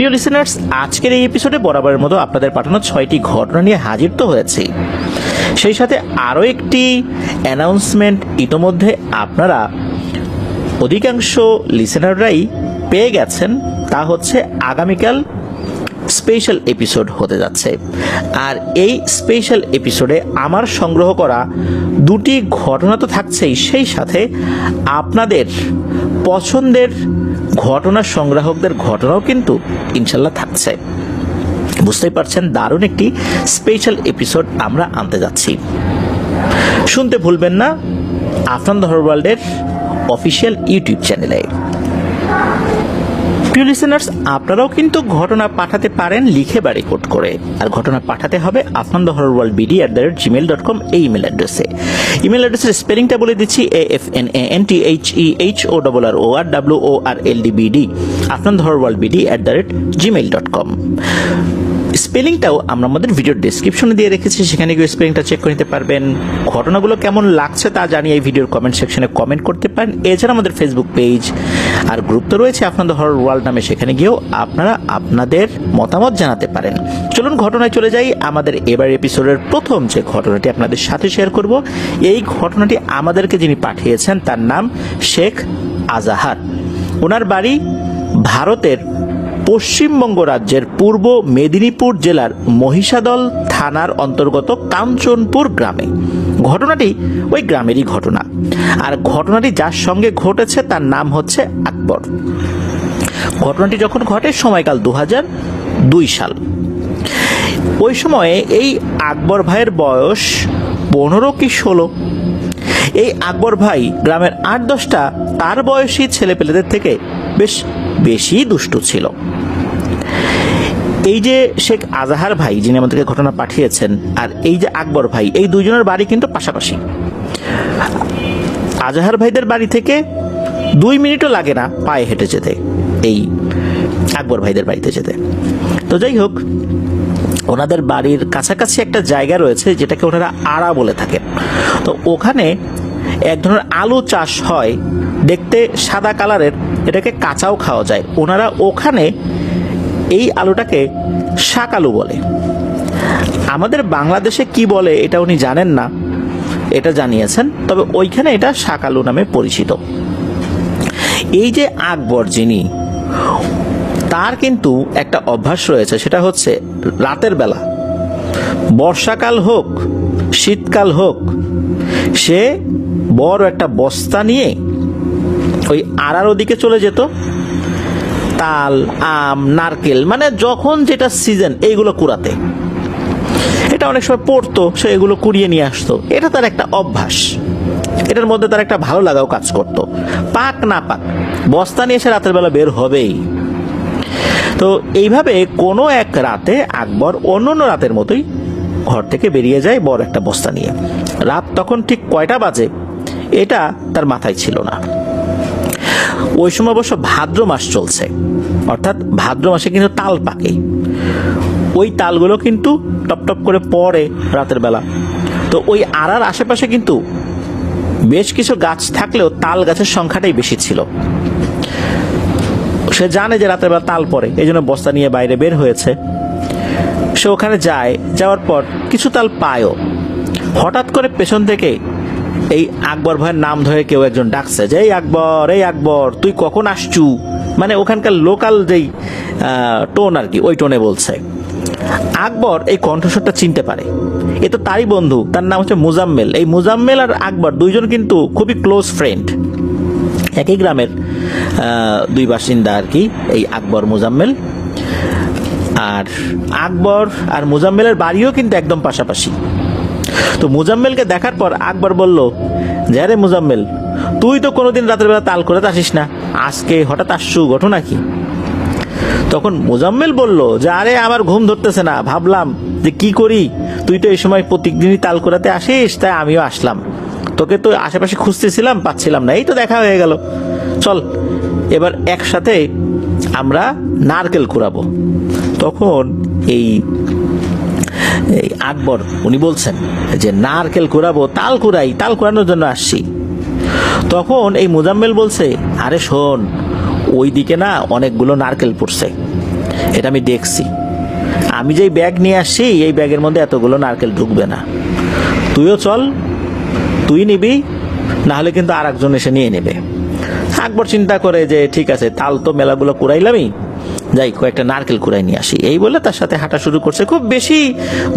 প্রিয় লিসেনার্স, আজকের এই এপিসোডে বরাবরের মতো আপনাদের পাঠানো 6টি ঘটনা নিয়ে হাজির তো হয়েছি। সেই সাথে আরও একটি অ্যানাউন্সমেন্ট ইতোমধ্যে আপনারা অধিকাংশ লিসেনাররাই পেয়ে গেছেন। তা হচ্ছে আগামীকাল স্পেশাল এপিসোড হতে যাচ্ছে। আর এই স্পেশাল এপিসোডে আমার সংগ্রহ করা দুটি ঘটনা তো থাকছেই, সেই সাথে আপনাদের পছন্দের ঘটনা সংগ্রাহকদের ঘটনাও কিন্তু ইনশাল্লাহ থাকছে। বুঝতেই পারছেন, দারুণ একটি স্পেশাল এপিসোড আমরা আনতে যাচ্ছি। শুনতে ভুলবেন না আফনান দ্য হরর ওয়ার্ল্ডের অফিসিয়াল ইউটিউব চ্যানেলে। প্রিয় লিসেনার্স, আপনারাও কিন্তু ঘটনা পাঠাতে পারেন লিখে বা রেকর্ড করে। আর ঘটনা পাঠাতে হবে afnanthehorrorworldbd@gmail.com এই ইমেল অ্যাড্রেসে। ইমেল অ্যাড্রেসের স্পেলিংটা বলে দিচ্ছি, AFNANTHEHORRORWORLDBD afnanthehorrorworldbd@gmail.com। স্পেলিংটাও আমরা আমাদের ভিডিওর ডেসক্রিপশনে দিয়ে রেখেছি, সেখানে গিয়ে স্পেলিংটা চেক করে নিতে পারবেন। ঘটনাগুলো কেমন লাগছে তা জানিয়ে এই ভিডিওর কমেন্ট সেকশনে কমেন্ট করতে পারেন। এছাড়া আমাদের ফেসবুক পেজ আর গ্রুপ তো রয়েছে আফনান দ্য হরর ওয়ার্ল্ড নামে, সেখানে গিয়েও আপনারা আপনাদের মতামত জানাতে পারেন। চলুন ঘটনায় চলে যাই। আমাদের এবার এপিসোডের প্রথম যে ঘটনাটি আপনাদের সাথে শেয়ার করব, এই ঘটনাটি আমাদেরকে যিনি পাঠিয়েছেন তার নাম শেখ আজাহার। ওনার বাড়ি ভারতের পশ্চিমবঙ্গ রাজ্যের পূর্ব মেদিনীপুর জেলার মহিষাদল থানার অন্তর্গত কাঞ্চনপুর গ্রামে। ঘটনাটি ওই গ্রামেরই ঘটনা। আর ঘটনাটি যার সঙ্গে ঘটেছে তার নাম হচ্ছে আকবর। ঘটনাটি যখন ঘটে সময়কাল 2002 সাল। ওই সময়ে এই আকবর ভাইয়ের বয়স 15 কি 16। এই আকবর ভাই গ্রামের 8-10টা তার বয়সী ছেলেপেলেদের থেকে বেশ বেশি দুষ্টু ছিল। এই যে শেখ আজাহার ভাই যিনি আমাদেরকে ঘটনা পাঠিয়েছেন, আর এই যে আকবর ভাই, এই দুজনের বাড়ি কিন্তু পাশাপাশি। আজাহার ভাইদের বাড়ি থেকে 2 মিনিটও লাগে না পায়ে হেঁটে যেতে এই আকবর ভাইদের বাড়িতে যেতে। তো যাই হোক, ওনাদের বাড়ির কাছাকাছি একটা জায়গা রয়েছে যেটাকে ওনারা আড়া বলে থাকেন। তো ওখানে এক ধরনের আলু চাষ হয়, দেখতে সাদা কালারের, এটাকে কাঁচাও খাওয়া যায়। ওনারা ওখানে এই আলুটাকে শাক আলু বলে। আমাদের বাংলাদেশে কি বলে এটা উনি জানেন না, এটা জানিয়েছেন, তবে ওইখানে এটা শাক আলু নামে পরিচিত। এই যে আকবর যিনি, তার কিন্তু একটা অভ্যাস রয়েছে, সেটা হচ্ছে রাতের বেলা, বর্ষাকাল হোক শীতকাল হোক, সে বড় একটা বস্তা নিয়ে ওই আড়ার ওদিকে চলে যেত। তাল, আম, নারকেল, মানে যখন যেটা সিজন এইগুলো কুড়াতে। এটা অনেক সময় পড়তো, সে এগুলো কুড়িয়ে নিয়ে আসতো। এটা তার একটা অভ্যাস, এটার মধ্যে তার একটা ভালো লাগাও কাজ করতো। পাক না পাক, বস্তা নিয়ে সে রাতের বেলা বের হবেই। তো এইভাবে কোনো এক রাতে আকবর অন্য রাতের মতোই ঘর থেকে বেরিয়ে যায় বড় একটা বস্তা নিয়ে। রাত তখন ঠিক কয়টা বাজে এটা তার মাথায় ছিল না। ওই সময় অবশ্য ভাদ্র মাস চলছে, অর্থাৎ ভাদ্র মাসে কিন্তু তাল পাকে। ওই তালগুলো কিন্তু টপ টপ করে পড়ে রাতের বেলা। তো ওই আড়ার আশেপাশে কিন্তু বেশ কিছু গাছ থাকলেও তাল গাছের সংখ্যাটাই বেশি ছিল। সে জানে যে রাতের বেলা তাল পড়ে, এই জন্য বস্তা নিয়ে বাইরে বের হয়েছে। সে ওখানে যায়, যাওয়ার পর কিছু তাল পায়ও। হঠাৎ করে পেছন থেকে এই আকবর ভাইয়ের নাম ধরে কেউ একজন ডাকছে যে এই আকবর, এই আকবর, তুই কখন আসছু, মানে ওখানকার লোকাল যেই টোন আর কি, ওই টোনে বলছে। আকবর এই কণ্ঠস্বরটা চিনতে পারে, এ তো তারই বন্ধু, তার নাম হচ্ছে মুজাম্মেল। এই মুজাম্মেল আর আকবর দুইজন কিন্তু খুবই ক্লোজ ফ্রেন্ড, একই গ্রামের দুই বাসিন্দা আর কি, এই আকবর মুজাম্মেল। আর আকবর আর মুজাম্মেলের বাড়িও কিন্তু একদম পাশাপাশি। তো মুজাম্মেলকে দেখার পর আকবর বলল যে আরে মুজাম্মেল, তুই তো কোনোদিন রাতের বেলা তাল করে আসিস না, আজকে হঠাৎ আসছু, ঘটনা কি? তখন মুজাম্মেল বলল যে আরে আমার ঘুম ধরতেছে না, ভাবলাম যে কি করি, তুই তো এই সময় প্রত্যেকদিনই তাল করাতে আসিস, তাই আমিও আসলাম। তোকে তো আশেপাশে খুঁজতেছিলাম, পাচ্ছিলাম না, এই তো দেখা হয়ে গেল, চল এবার একসাথে আমরা নারকেল কুড়াবো। তখন এই আকবর উনি বলছেন যে নারকেল কুড়াবো, তাল কুড়াই, তাল কুড়ানোর জন্য আসছি। তখন এই মুজাম্মেল বলছে আরে শোন, ওই দিকে না অনেকগুলো নারকেল পড়ছে, এটা আমি দেখছি, আমি যেই ব্যাগ নিয়ে আসছি এই ব্যাগের মধ্যে এতগুলো নারকেল ঢুকবে না, তুইও চল, তুই নিবি, না হলে কিন্তু আর একজন এসে নিয়ে নেবে। আকবর চিন্তা করে যে ঠিক আছে, তাল তো মেলাগুলো কুড়াইলামই, যাই কয়েকটা নারকেল কুড়াই নিয়ে আসি। এই বলে তার সাথে হাঁটা শুরু করছে, খুব বেশি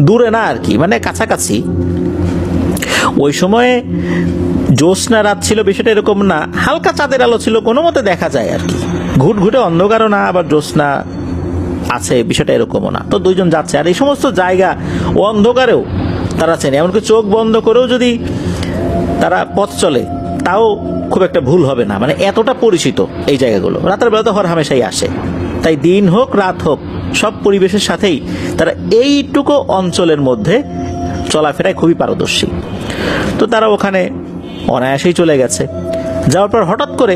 দূরে না আর কি, মানে কাছাকাছি। ওই সময়ে জ্যোৎস্না রাত ছিল, বিষয়টা এরকম না, হালকা চাঁদের আলো ছিল, কোনো মতে দেখা যায় আর কি, ঘুটঘুটে অন্ধকারও না, আবার জ্যোৎস্না আছে, বিষয়টা এরকমও না। তো দুইজন যাচ্ছে, আর এই সমস্ত জায়গা ও অন্ধকারেও তারা চেনে, এমনকি চোখ বন্ধ করেও যদি তারা পথ চলে তাও খুব একটা ভুল হবে না, মানে এতটা পরিচিত এই জায়গাগুলো। রাতের বেলা তো হরহামেশাই আসে, তাই দিন হোক রাত হোক সব পরিবেশের সাথেই তারা এইটুকু অঞ্চলের মধ্যে চলাফেরায় খুবই পারদর্শী। তো তারা ওখানে অনায়াসেই চলে গেছে। যাওয়ার পর হঠাৎ করে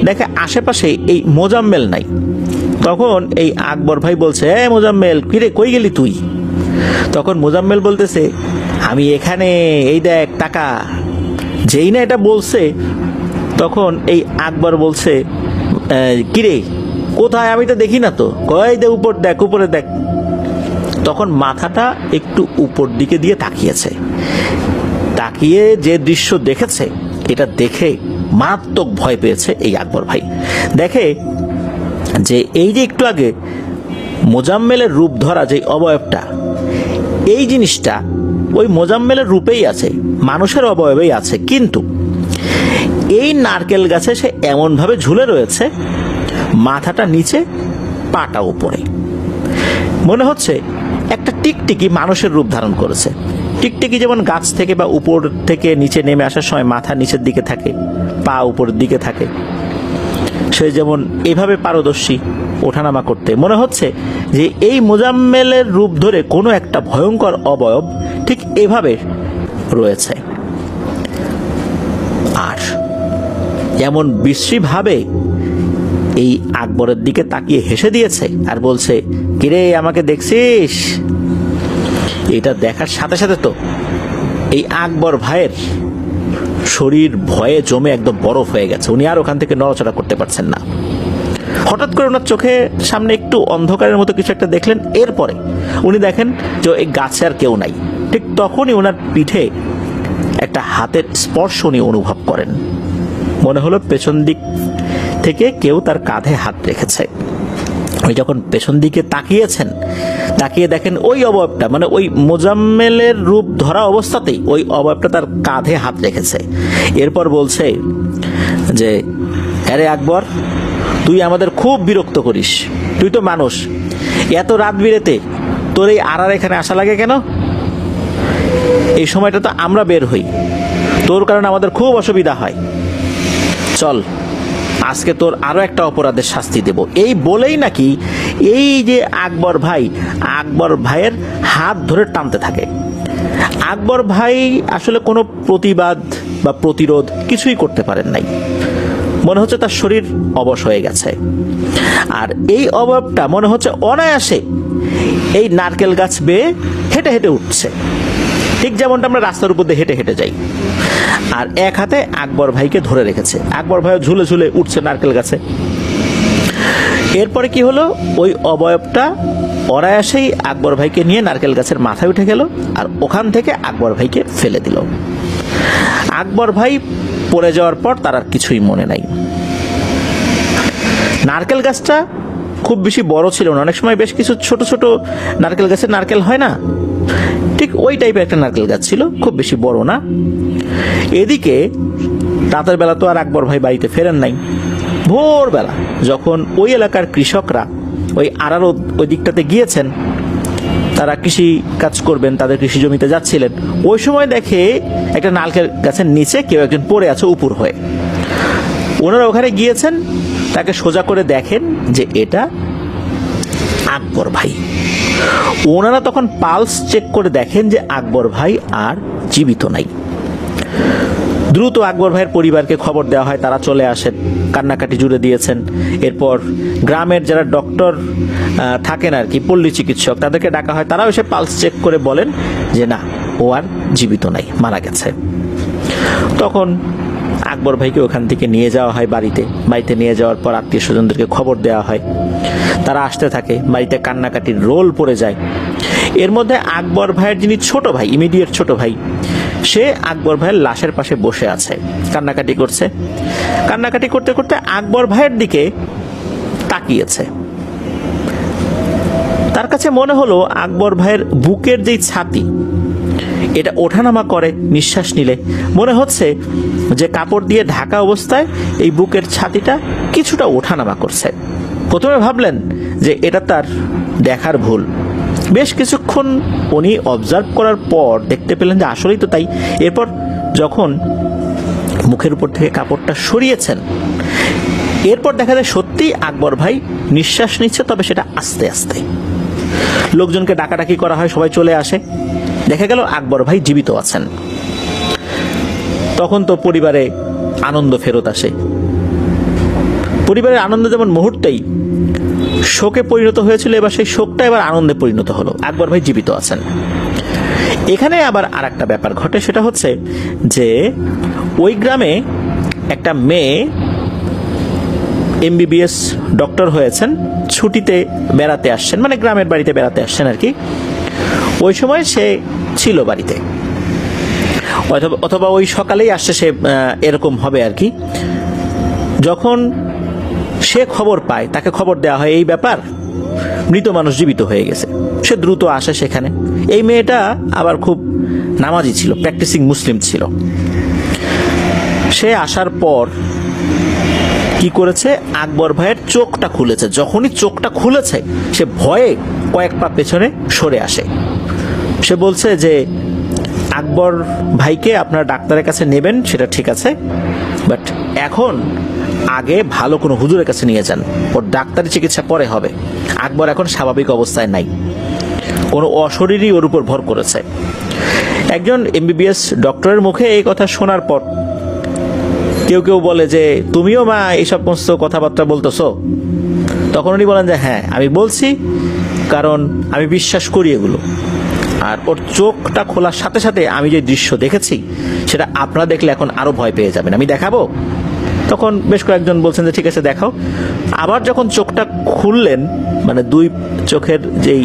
দেখে আশেপাশে এই মোজাম্মেল নাই। তখন এই আকবর ভাই বলছে, মোজাম্মেল, কিরে কই গেলি তুই? তখন মোজাম্মেল বলতেছে, আমি এখানে, এই দেখ টাকা। যেই না এটা বলছে তখন এই আকবর বলছে, কিরে কোথায়, আমি তো দেখি না তো। কয় দে উপর দেখ, উপরে দেখ। তখন মাথাটা একটু উপর দিকে দিয়ে তাকিয়েছে, তাকিয়ে যে দৃশ্য দেখেছে এটা দেখে মারাত্মক ভয় পেয়েছে এই আকবর ভাই। দেখে যে এই যে একটু আগে মোজাম্মেলের রূপ ধরা যে অবয়বটা, এই জিনিসটা ওই মোজাম্মেলের রূপেই আছে, মানুষের অবয়বেই আছে, কিন্তু এই নারকেল গাছে সে এমনভাবে ঝুলে রয়েছে, মাথাটা নিচে পাটা উপরে, মনে হচ্ছে একটা টিকটিকি মানুষের রূপ ধারণ করেছে। টিকটিকি যেমন গাছ থেকে বা উপর থেকে নিচে নেমে আসার সময় মাথা নিচের দিকে থাকে, পা উপরের দিকে থাকে, সে যেমন এভাবে পারদর্শী ওঠানামা করতে, মনে হচ্ছে যে এই মোজাম্মেলের রূপ ধরে কোনো একটা ভয়ঙ্কর অবয়ব ঠিক এভাবে রয়েছে। আর এমন বিশ্রীভাবে এই আকবরের দিকে তাকিয়ে হেসে দিয়েছে আর বলছে, কিরে আমাকে দেখছিস? এটা দেখার সাথে সাথে তো এই আকবর ভাইয়ের শরীর ভয়ে জমে একদম বরফ হয়ে গেছে, উনি আর ওখান থেকে নড়াচড়া করতে পারছেন না। হঠাৎ করে ওনার চোখে সামনে একটু অন্ধকারের মতো কিছু একটা দেখলেন, এরপরে উনি দেখেন যে এই গাছে আর কেউ নাই। ঠিক তখনই ওনার পিঠে একটা হাতের স্পর্শ উনি অনুভব করেন, মনে হলো পেছন দিক থেকে কেউ তার কাঁধে হাত রেখেছে। ওই যখন পেছন দিকে তাকিয়েছেন, তাকিয়ে দেখেন ওই অবয়বটা, মানে ওই মোজাম্মেলের রূপ ধরা অবস্থাতেই ওই অবয়বটা তার কাঁধে হাত রেখেছে। এরপর বলছে যে, আরে আকবর, তুই আমাদের খুব বিরক্ত করিস, তুই তো মানুষ, এত রাত বিরেতে তোর এই আড়ার এখানে আসা লাগে কেন? এই সময়টা তো আমরা বের হই, তোর কারণে আমাদের খুব অসুবিধা হয়, চল আজকে তোর আরো একটা অপরাধের শাস্তি দেব। এই বলেই নাকি এই যে আকবর ভাইয়ের হাত ধরে টানতে থাকে। আকবর ভাই আসলে কোনো প্রতিবাদ বা প্রতিরোধ কিছুই করতে পারেন নাই, মনে হচ্ছে তার শরীর অবশ হয়ে গেছে। আর এই অবয়বটা মনে হচ্ছে অনায়াসে এই নারকেল গাছ বেয়ে হেঁটে হেঁটে উঠছে, ঠিক যেমনটা আমরা রাস্তার উপর দিয়ে হেঁটে হেঁটে যাই। আর এক হাতে আকবর ভাইকে ধরে রেখেছে, আকবর ভাই ঝুলে ঝুলে উঠছে নারকেল গাছে। এরপরে কি হলো, ওই অবয়বটা অনায়াসেই আকবর ভাইকে নিয়ে নারকেল গাছের মাথায় উঠে গেল, আর ওখান থেকে আকবর ভাইকে ফেলে দিল। আকবর ভাই পড়ে যাওয়ার পর তার আর কিছুই মনে নাই। নারকেল গাছটা খুব বেশি বড় ছিল না, অনেক সময় বেশ কিছু ছোট ছোট নারকেল গাছের নারকেল হয় না, ঠিক ওই টাইপের একটা নারকেল গাছ ছিল, খুব বেশি বড় না। এদিকে রাতের বেলা তো আর আকবর ভাই বাড়িতে ফেরেন নাই। ভোরবেলা যখন ওই এলাকার কৃষকরা ওই আড়ার ওই দিকটাতে গিয়েছেন, তারা কৃষি কাজ করবেন, তাদের কৃষি জমিতে যাচ্ছিলেন, ওই সময় দেখে একটা নারকেল গাছের নিচে কেউ একজন পড়ে আছে উপর হয়ে। ওনারা ওখানে গিয়েছেন, তাকে সোজা করে দেখেন যে এটা আকবর ভাই। ওনারা তখন পালস চেক করে দেখেন যে আকবর ভাই আর জীবিত নাই। দ্রুত আকবর ভাইয়ের পরিবারকে খবর দেওয়া হয়, তারা চলে আসেন, কান্নাকাটি জুড়ে দিয়েছেন। এরপর গ্রামের যারা ডক্টর থাকেন আর কি, পল্লী চিকিৎসক, তাদেরকে ডাকা হয়, তারাও এসে পালস চেক করে বলেন যে না, ও আর জীবিত নাই, মারা গেছে। তখন আকবর ভাইকে ওখান থেকে নিয়ে যাওয়া হয় বাড়িতে নিয়ে যাওয়ার পর আত্মীয় স্বজনদেরকে খবর দেওয়া হয়। তারা আসতে থাকে, বাড়িতে কান্নাকাটির রোল পড়ে যায়। এর মধ্যে আকবর ভাইয়ের যিনি ছোট ভাই, ইমিডিয়েট ছোট ভাই, সে আকবর ভাইয়ের লাশের পাশে বসে আছে, কান্নাকাটি করছে। কান্নাকাটি করতে করতে আকবর ভাইয়ের দিকে তাকিয়েছে। তার কাছে মনে হলো আকবর ভাইয়ের বুকের যেই ছাতি, এটা ওঠানামা করে নিঃশ্বাস নিলে। মনে হচ্ছে যে কাপড় দিয়ে ঢাকা অবস্থায় এই বুকের ছাতিটা কিছুটা ওঠানামা করছে। প্রথমে ভাবলেন যে এটা তার দেখার ভুল। বেশ কিছুক্ষণ উনি অবজার্ভ করার পর দেখতে পেলেন যে আসলেই তো তাই। এরপর যখন মুখের উপর থেকে কাপড়টা সরিয়েছেন, এরপর দেখা যায় সত্যি আকবর ভাই নিঃশ্বাস নিচ্ছে, তবে সেটা আস্তে আস্তে। লোকজনকে ডাকাডাকি করা হয়, সবাই চলে আসে, দেখা গেল আকবর ভাই জীবিত আছেন। তখন তো পরিবারে আনন্দ ফেরত আসে। পরিবারের আনন্দ যেমন মুহূর্তেই শোকে পরিণত হয়েছিল, এবার সেই শোকটা এবার আনন্দে পরিণত হলো, আকবর ভাই জীবিত আছেন। এখানে আবার আর একটা ব্যাপার ঘটে, সেটা হচ্ছে যে ওই গ্রামে একটা মেয়ে MBBS ডক্টর হয়েছেন, ছুটিতে বেড়াতে আসছেন, মানে গ্রামের বাড়িতে বেড়াতে আসছেন আর কি। ওই সময় সে ছিল বাড়িতে, অথবা ওই সকালেই আসছে সে, এরকম হবে আর কি। যখন সে খবর পায়, তাকে খবর দেওয়া হয় এই ব্যাপার, মৃত মানুষ জীবিত হয়ে গেছে। সে দ্রুত আসে সেখানে। এই মেয়েটা আবার খুব নামাজি ছিল, প্র্যাকটিসিং মুসলিম ছিল। সে আসার পর কি করেছে, আকবর ভাইয়ের চোখটা খুলেছে। যখনই চোখটা খুলেছে, সে ভয়ে কয়েক পা পেছনে সরে আসে। সে বলছে যে আকবর ভাইকে আপনার ডাক্তারের কাছে নেবেন, সেটা ঠিক আছে, বাট এখন আগে ভালো কোনো হুজুরের কাছে নিয়ে যান, ওর ডাক্তারি চিকিৎসা পরে হবে। আকবর এখন স্বাভাবিক অবস্থায় নাই, কোনো অশরীরই ওর উপর ভর করেছে। একজন MBBS ডক্টরের মুখে এই কথা শোনার পর কেউ কেউ বলে যে তুমিও মা এইসব সমস্ত কথাবার্তা বলতেছো? তখন উনি বলেন যে হ্যাঁ, আমি বলছি, কারণ আমি বিশ্বাস করি এগুলো। আর ওর চোখটা খোলার সাথে সাথে আমি যে দৃশ্য দেখেছি, সেটা আপনারা দেখলে এখন আরো ভয় পেয়ে যাবেন। আমি দেখাবো? তখন বেশ কয়েকজন বলছেন যে ঠিক আছে দেখাও। আবার যখন চোখটা খুললেন, মানে দুই চোখের যেই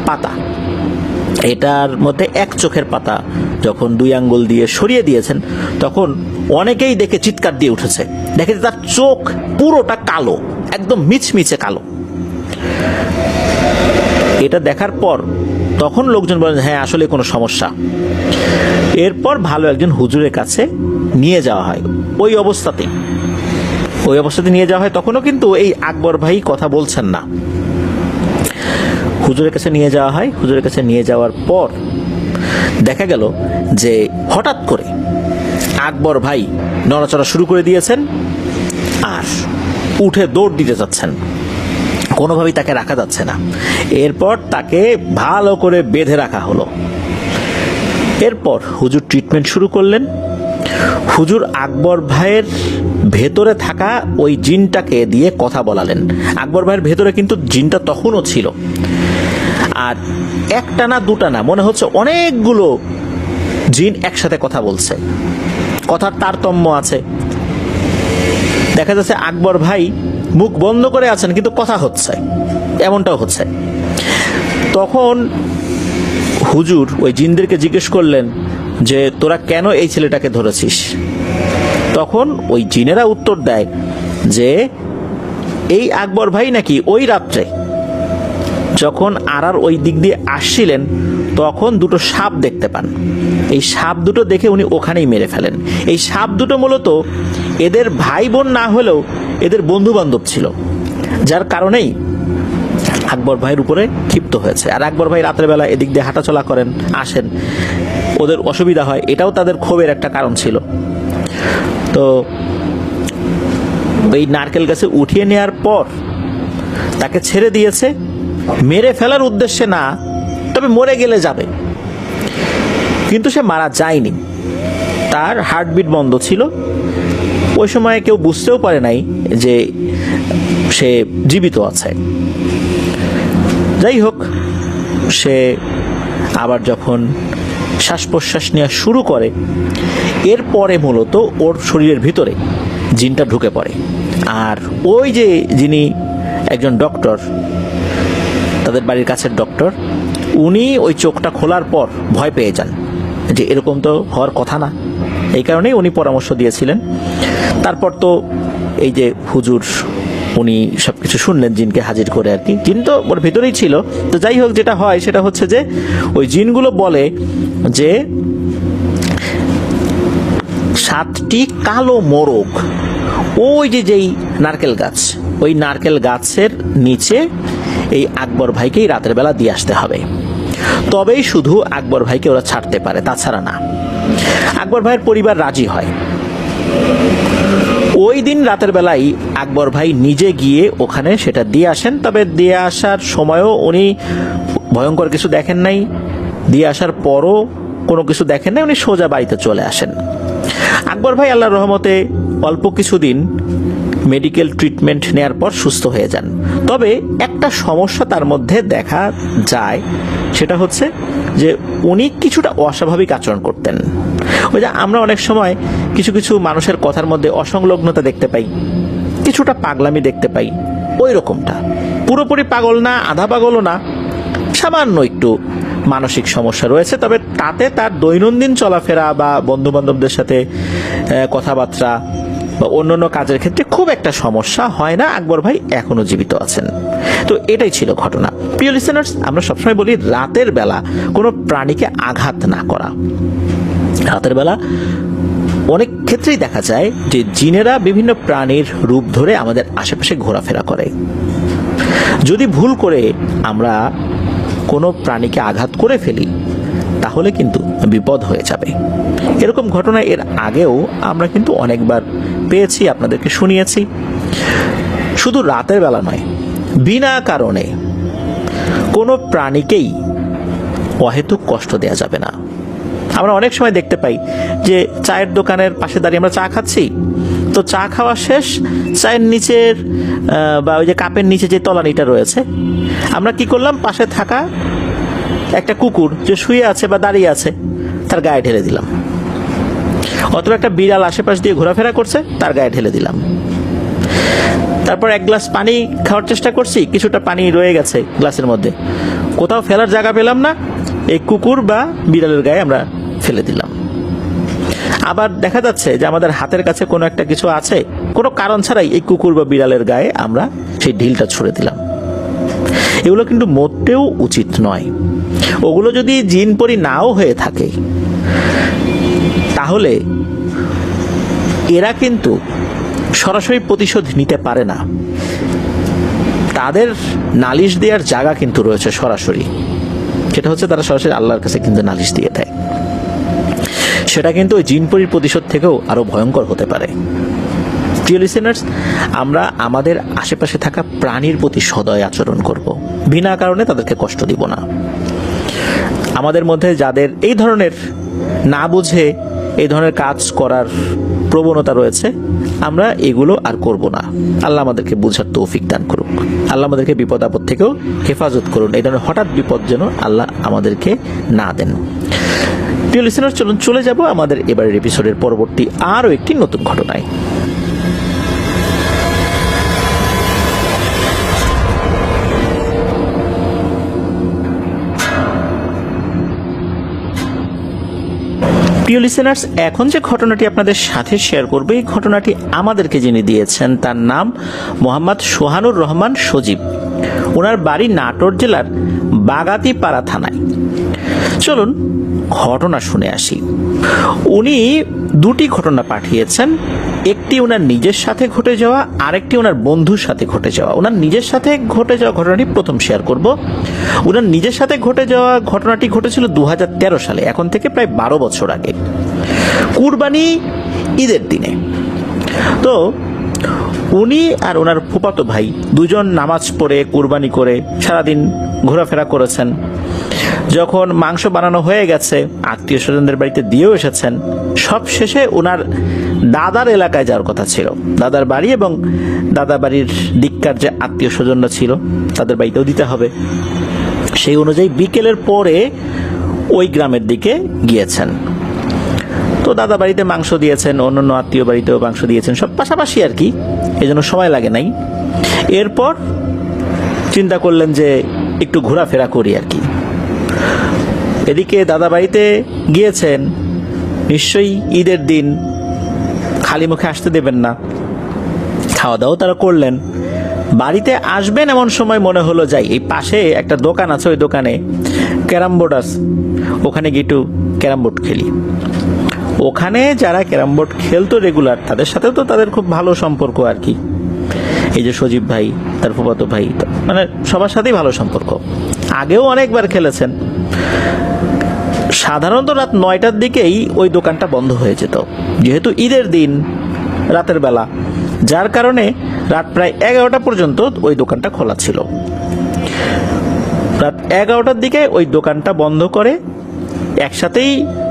পাতা, এটার মধ্যে এক চোখের পাতা যখন 2 আঙ্গুল দিয়ে সরিয়ে দিয়েছেন, তখন অনেকেই দেখে চিৎকার দিয়ে উঠেছে। দেখে তার চোখ পুরোটা কালো, একদম মিচমিচে কালো। এটা দেখার পর তখন লোকজন বলেন হ্যাঁ আসলে কোনো সমস্যা। এরপর ভালো একজন হুজুরের কাছে নিয়ে যাওয়া হয়। ওই অবস্থাতে নিয়ে যাওয়া হয়। তখনও কিন্তু এই আকবর ভাই কথা বলছেন না। হুজুরের কাছে নিয়ে যাওয়া হয়। হুজুরের কাছে নিয়ে যাওয়ার পর দেখা গেল যে হঠাৎ করে আকবর ভাই নড়াচড়া শুরু করে দিয়েছেন আর উঠে দৌড় দিতে যাচ্ছেন। কোনোভাবেই তাকে রাখা যাচ্ছে না। এরপর তাকে ভালো করে বেঁধে রাখা হলো। এরপর হুজুর ট্রিটমেন্ট শুরু করলেন। হুজুর আকবর ভাইয়ের ভেতরে থাকা ওই জিনটাকে দিয়ে কথা বলালেন। আকবর ভাইয়ের ভেতরে কিন্তু জিনটা তখনও ছিল, আর একটা না দুটা না, মনে হচ্ছে অনেকগুলো জিন একসাথে কথা বলছে, কথার তারতম্য আছে। দেখা যাচ্ছে আকবর ভাই মুখ বন্ধ করে আছেন কিন্তু কথা হচ্ছে, এমনটাও হচ্ছে। তখন হুজুর ওই জিনদেরকে জিজ্ঞেস করলেন যে তোরা কেন এই ছেলেটাকে ধরেছিস? তখন ওই জিনেরা উত্তর দেয় যে এই আকবর ভাই নাকি ওই রাত্রে যখন আরার ওই দিক দিয়ে আসছিলেন, তখন দুটো সাপ দেখতে পান। এই সাপ দুটো দেখে উনি ওখানেই মেরে ফেলেন। এই সাপ দুটো মূলত এদের ভাই বোন না হলেও এদের বন্ধু বান্ধব ছিল, যার কারণেই আকবর ভাইয়ের উপরে ক্ষিপ্ত হয়েছে। আর আকবর ভাই রাতের বেলা এদিক দিয়ে হাঁটাচলা করেন, আসেন, ওদের অসুবিধা হয়, এটাও তাদের ক্ষোভের একটা কারণ ছিল। তো এই নারকেল গাছে উঠিয়ে নেওয়ার পর তাকে ছেড়ে দিয়েছে, মেরে ফেলার উদ্দেশ্যে না, তবে মরে গেলে যাবে। কিন্তু সে মারা যায়নি, তার হার্টবিট বন্ধ ছিল। ওই সময় কেউ বুঝতেও পারে নাই যে সে জীবিত আছে। যাই হোক, সে আবার যখন শ্বাস প্রশ্বাস নেওয়া শুরু করে, এরপরে মূলত ওর শরীরের ভিতরে জিনটা ঢুকে পড়ে। আর ওই যে যিনি একজন ডক্টর, তাদের বাড়ির কাছের ডক্টর, উনি ওই চোখটা খোলার পর ভয় পেয়ে যান যে এরকম তো হওয়ার কথা না। এই কারণেই উনি পরামর্শ দিয়েছিলেন। তারপর তো এই যে হুজুর উনি সবকিছু শুনলেন জিনকে হাজির করে আর কি, জিন তো ওর ভেতরেই ছিল। তো যাই হোক, যেটা হয় সেটা হচ্ছে যে ওই জিনগুলো বলে যে 7টি কালো মোরগ ওই যেই নারকেল গাছ, ওই নারকেল গাছের নিচে এই আকবর ভাইকেই রাতের বেলা দিয়ে আসতে হবে, তবেই শুধু আকবর ভাইকে ওরা ছাড়তে পারে, তাছাড়া না। আকবর ভাইয়ের পরিবার রাজি হয়। ওই দিন রাতের বেলায় আকবর ভাই নিজে গিয়ে ওখানে সেটা দিয়ে আসেন। তবে দিয়ে আসার সময়ও উনি ভয়ঙ্কর কিছু দেখেন নাই, দিয়ে আসার পরও কোনো কিছু দেখেন নাই, উনি সোজা বাড়িতে চলে আসেন। আকবর ভাই আল্লাহর রহমতে অল্প কিছুদিন মেডিকেল ট্রিটমেন্ট নেয়ার পর সুস্থ হয়ে যান। তবে একটা সমস্যা তার মধ্যে দেখা যায়, সেটা হচ্ছে যে উনি কিছুটা অস্বাভাবিক আচরণ করতেন। ওই যে আমরা অনেক সময় কিছু কিছু মানুষের কথার মধ্যে অসংলগ্নতা দেখতে পাই, কিছুটা পাগলামি দেখতে পাই, ওই রকমটা। পুরোপুরি পাগল না, আধা পাগলও না, সামান্য একটু মানসিক সমস্যা রয়েছে। তবে তাতে তার দৈনন্দিন চলাফেরা বা বন্ধু বান্ধবদের সাথে কথাবার্তা বা অন্যান্য কাজের ক্ষেত্রে খুব একটা সমস্যা হয় না। আকবর ভাই এখনো জীবিত আছেন। তো এটাই ছিল ঘটনা। প্রিয় লিসেনার্স, আমরা সবসময় বলি রাতের বেলা কোনো প্রাণীকে আঘাত না করা। রাতের বেলা অনেক ক্ষেত্রেই দেখা যায় যে জিনেরা বিভিন্ন প্রাণীর রূপ ধরে আমাদের আশেপাশে ঘোরাফেরা করে। যদি ভুল করে আমরা কোনো প্রাণীকে আঘাত করে ফেলি তাহলে কিন্তু বিপদ হয়ে যাবে। এরকম ঘটনা এর আগেও আমরা কিন্তু অনেকবার পেয়েছি, আপনাদেরকে শুনিয়েছি। শুধু রাতের বেলা নয়, বিনা কারণে কোনো প্রাণীকেই অহেতুক কষ্ট দেওয়া যাবে না। আমরা অনেক সময় দেখতে পাই যে চায়ের দোকানের পাশে দাঁড়িয়ে আমরা চা খাচ্ছি, তো চা খাওয়া শেষ, চায়ের নিচের বা ওই যে কাপের নিচে যে তলানিটা রয়েছে, আমরা কি করলাম, পাশে থাকা একটা কুকুর যে শুয়ে আছে বা দাঁড়িয়ে আছে তার গায়ে ঢেলে দিলাম। অথবা একটা বিড়াল আশেপাশ দিয়ে ঘোরাফেরা করছে, তার গায়ে ঢেলে দিলাম। তারপর এক গ্লাস পানি খাওয়ার চেষ্টা করছি, কিছুটা পানি রয়ে গেছে গ্লাসের মধ্যে, কোথাও ফেলার জায়গা পেলাম না, এই কুকুর বা বিড়ালের গায়ে আমরা ফেলে দিলাম। আবার দেখা যাচ্ছে যে আমাদের হাতের কাছে কোনো একটা কিছু আছে, কোনো কারণ ছাড়াই এই কুকুর বা বিড়ালের গায়ে আমরা সেই ঢিলটা ছুঁড়ে দিলাম। এগুলো কিন্তু মোটেও উচিত নয়। ওগুলো যদি জিনপরি নাও হয়ে থাকে তাহলে এরা কিন্তু সরাসরি প্রতিশোধ নিতে পারে না। তাদের নালিশ দেওয়ার জায়গা কিন্তু রয়েছে সরাসরি, সেটা হচ্ছে তারা সরাসরি আল্লাহর কাছে কিন্তু নালিশ দিয়ে দেয়। সেটা কিন্তু ওই জিনপরির প্রতিশোধ থেকেও আরো ভয়ঙ্কর হতে পারে। প্রিয় লিসেনার্স, আমরা আমাদের আশেপাশে থাকা প্রাণীর প্রতি সদয় আচরণ করব, বিনা কারণে তাদেরকে কষ্ট দিব না। আমাদের মধ্যে যাদের এই ধরনের না বুঝে এই ধরনের কাজ করার প্রবণতা রয়েছে, আমরা এগুলো আর করব না। আল্লাহ আমাদেরকে বুঝার তৌফিক দান করুক। আল্লাহ আমাদেরকে বিপদ আপদ থেকেও হেফাজত করুন। এই ধরনের হঠাৎ বিপদ যেন আল্লাহ আমাদেরকে না দেন। প্রিয় লিসেনার, চলুন চলে যাব আমাদের এবারের এপিসোডের পরবর্তী আরও একটি নতুন ঘটনায়। প্রিয় লিসেনার্স, এখন যে ঘটনাটি আপনাদের সাথে শেয়ার করবে, এই ঘটনাটি আমাদেরকে যিনি দিয়েছেন তার নাম মোহাম্মদ সোহানুর রহমান সজীব। ওনার বাড়ি নাটোর জেলার বাগাতিপাড়া থানায়। চলুন ঘটনা শুনে আসি। উনি দুটি ঘটনা পাঠিয়েছেন, একটি ওনার নিজের সাথে ঘটে যাওয়া, আরেকটি ওনার বন্ধুর সাথে ঘটে যাওয়া। ওনার নিজের সাথে ঘটে যাওয়া ঘটনাটি প্রথম শেয়ার করব। ওনার নিজের সাথে ঘটে যাওয়া ঘটনাটি ঘটেছিল 2013 সালে, এখন থেকে প্রায় 12 বছর আগে, কুরবানি ঈদের দিনে। তো উনি আর ওনার ফুফাতো ভাই দুজন নামাজ পড়ে কুরবানি করে সারাদিন ঘোরাফেরা করেছেন। যখন মাংস বানানো হয়ে গেছে, আত্মীয় স্বজনদের বাড়িতে দিয়েও এসেছেন, সব শেষে ওনার দাদার এলাকায় যাওয়ার কথা ছিল। দাদার বাড়ি এবং দাদা বাড়ির দিককার যে আত্মীয় স্বজনরা ছিল তাদের বাড়িতেও দিতে হবে। সেই অনুযায়ী বিকেলের পরে ওই গ্রামের দিকে গিয়েছেন। তো দাদা বাড়িতে মাংস দিয়েছেন, অন্যান্য আত্মীয় বাড়িতেও মাংস দিয়েছেন, সব পাশাপাশি আর কি, এই জন্য সময় লাগে নাই। এরপর চিন্তা করলেন যে একটু ঘোরাফেরা করি আর কি। এদিকে দাদা বাড়িতে গিয়েছেন, নিশ্চয়ই ঈদের দিন খালি মুখে আসতে দেবেন না, খাওয়া দাওয়া তারা করলেন। বাড়িতে আসবেন এমন সময় মনে হলো যাই, এই পাশে একটা দোকান আছে, ওই দোকানে ক্যারাম বোর্ড আছে, ওখানে গিয়ে একটু ক্যারাম বোর্ড খেলি। ওখানে যারা ক্যারাম বোর্ড খেলতো রেগুলার, তাদের সাথে তো তাদের খুব ভালো সম্পর্ক আর কি। এই যে সজীব ভাই, তার ফুফাতো ভাই, মানে সবার সাথেই ভালো সম্পর্ক, আগেও অনেকবার খেলেছেন। সাধারণত রাত 9টার দিকেই ওই দোকানটা বন্ধ হয়ে যেত, যেহেতু ঈদের দিন রাতের বেলা, যার কারণে রাত প্রায় 11টা পর্যন্ত ওই দোকানটা খোলা ছিল। রাত 11টার দিকে ওই দোকানটা বন্ধ করে একসাথেই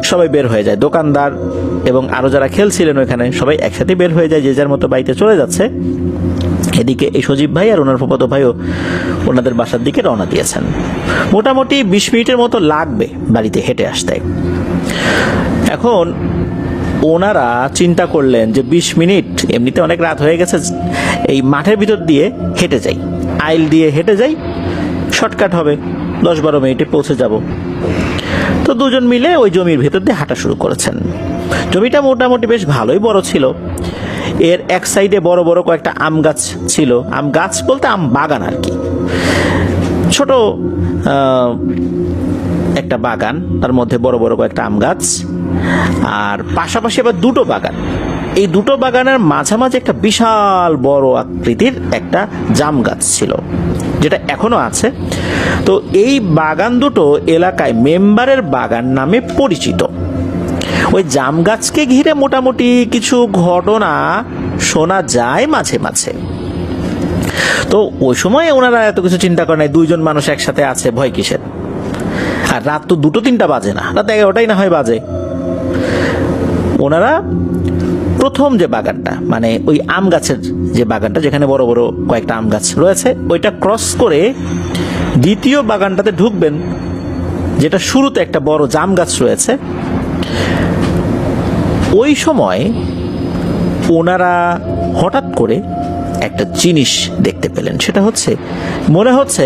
সবাই বের হয়ে যায়, দোকানদার এবং আরো যারা খেলছিলেন ওইখানে সবাই একসাথে বের হয়ে যায়, যে যার মতো বাড়িতে চলে যাচ্ছে। এদিকে এই সজীব ভাই আর ওনার ফুফাতো ভাইও ওনাদের বাসার দিকে রওনা দিয়েছেন। মোটামুটি 20 মিনিটের মতো লাগবে বাড়িতে হেঁটে আসতে। এখন ওনারা চিন্তা করলেন যে 20 মিনিট এমনিতে অনেক রাত হয়ে গেছে, এই মাঠের ভিতর দিয়ে হেঁটে যাই, আইল দিয়ে হেঁটে যাই, শর্টকাট হবে, 10-12 মিনিটে পৌঁছে যাব। তো দুজন মিলে ওই জমির ভেতর দিয়ে হাঁটা শুরু করেছেন। জমিটা মোটামুটি বেশ ভালোই বড় ছিল। এর এক সাইডে বড় বড় কয়েকটা আম গাছ ছিল, আম গাছ বলতে আম বাগান আর কি, ছোট একটা বাগান, তার মধ্যে বড় বড় কয়েকটা আম গাছ, আর পাশাপাশি আবার দুটো বাগান। এই দুটো বাগানের মাঝামাঝি একটা বিশাল বড় আকৃতির একটা জাম গাছ ছিল, যেটা এখনো আছে। তো এই বাগান দুটো এলাকায় মেম্বারের বাগান নামে পরিচিত। ওই জাম গাছকে ঘিরে মোটামুটি কিছু ঘটনা শোনা যায় মাঝে মাঝে। তো ওই সময় ওনারা এত কিছু চিন্তা করে নাই, দুইজন মানুষ একসাথে আছে, ভয় কিসের। আর রাত তো 2-3টা বাজে না, রাত 11টাই না হয় বাজে। ওনারা প্রথম যে বাগানটা, মানে ওই আম গাছের যে বাগানটা, যেখানে বড় বড় কয়েকটা আম গাছ রয়েছে, ওইটা ক্রস করে দ্বিতীয় বাগানটাতে ঢুকবেন, যেটা শুরুতে একটা বড় জাম গাছ রয়েছে। ওই সময় ওনারা হঠাৎ করে একটা জিনিস দেখতে পেলেন। সেটা হচ্ছে, মনে হচ্ছে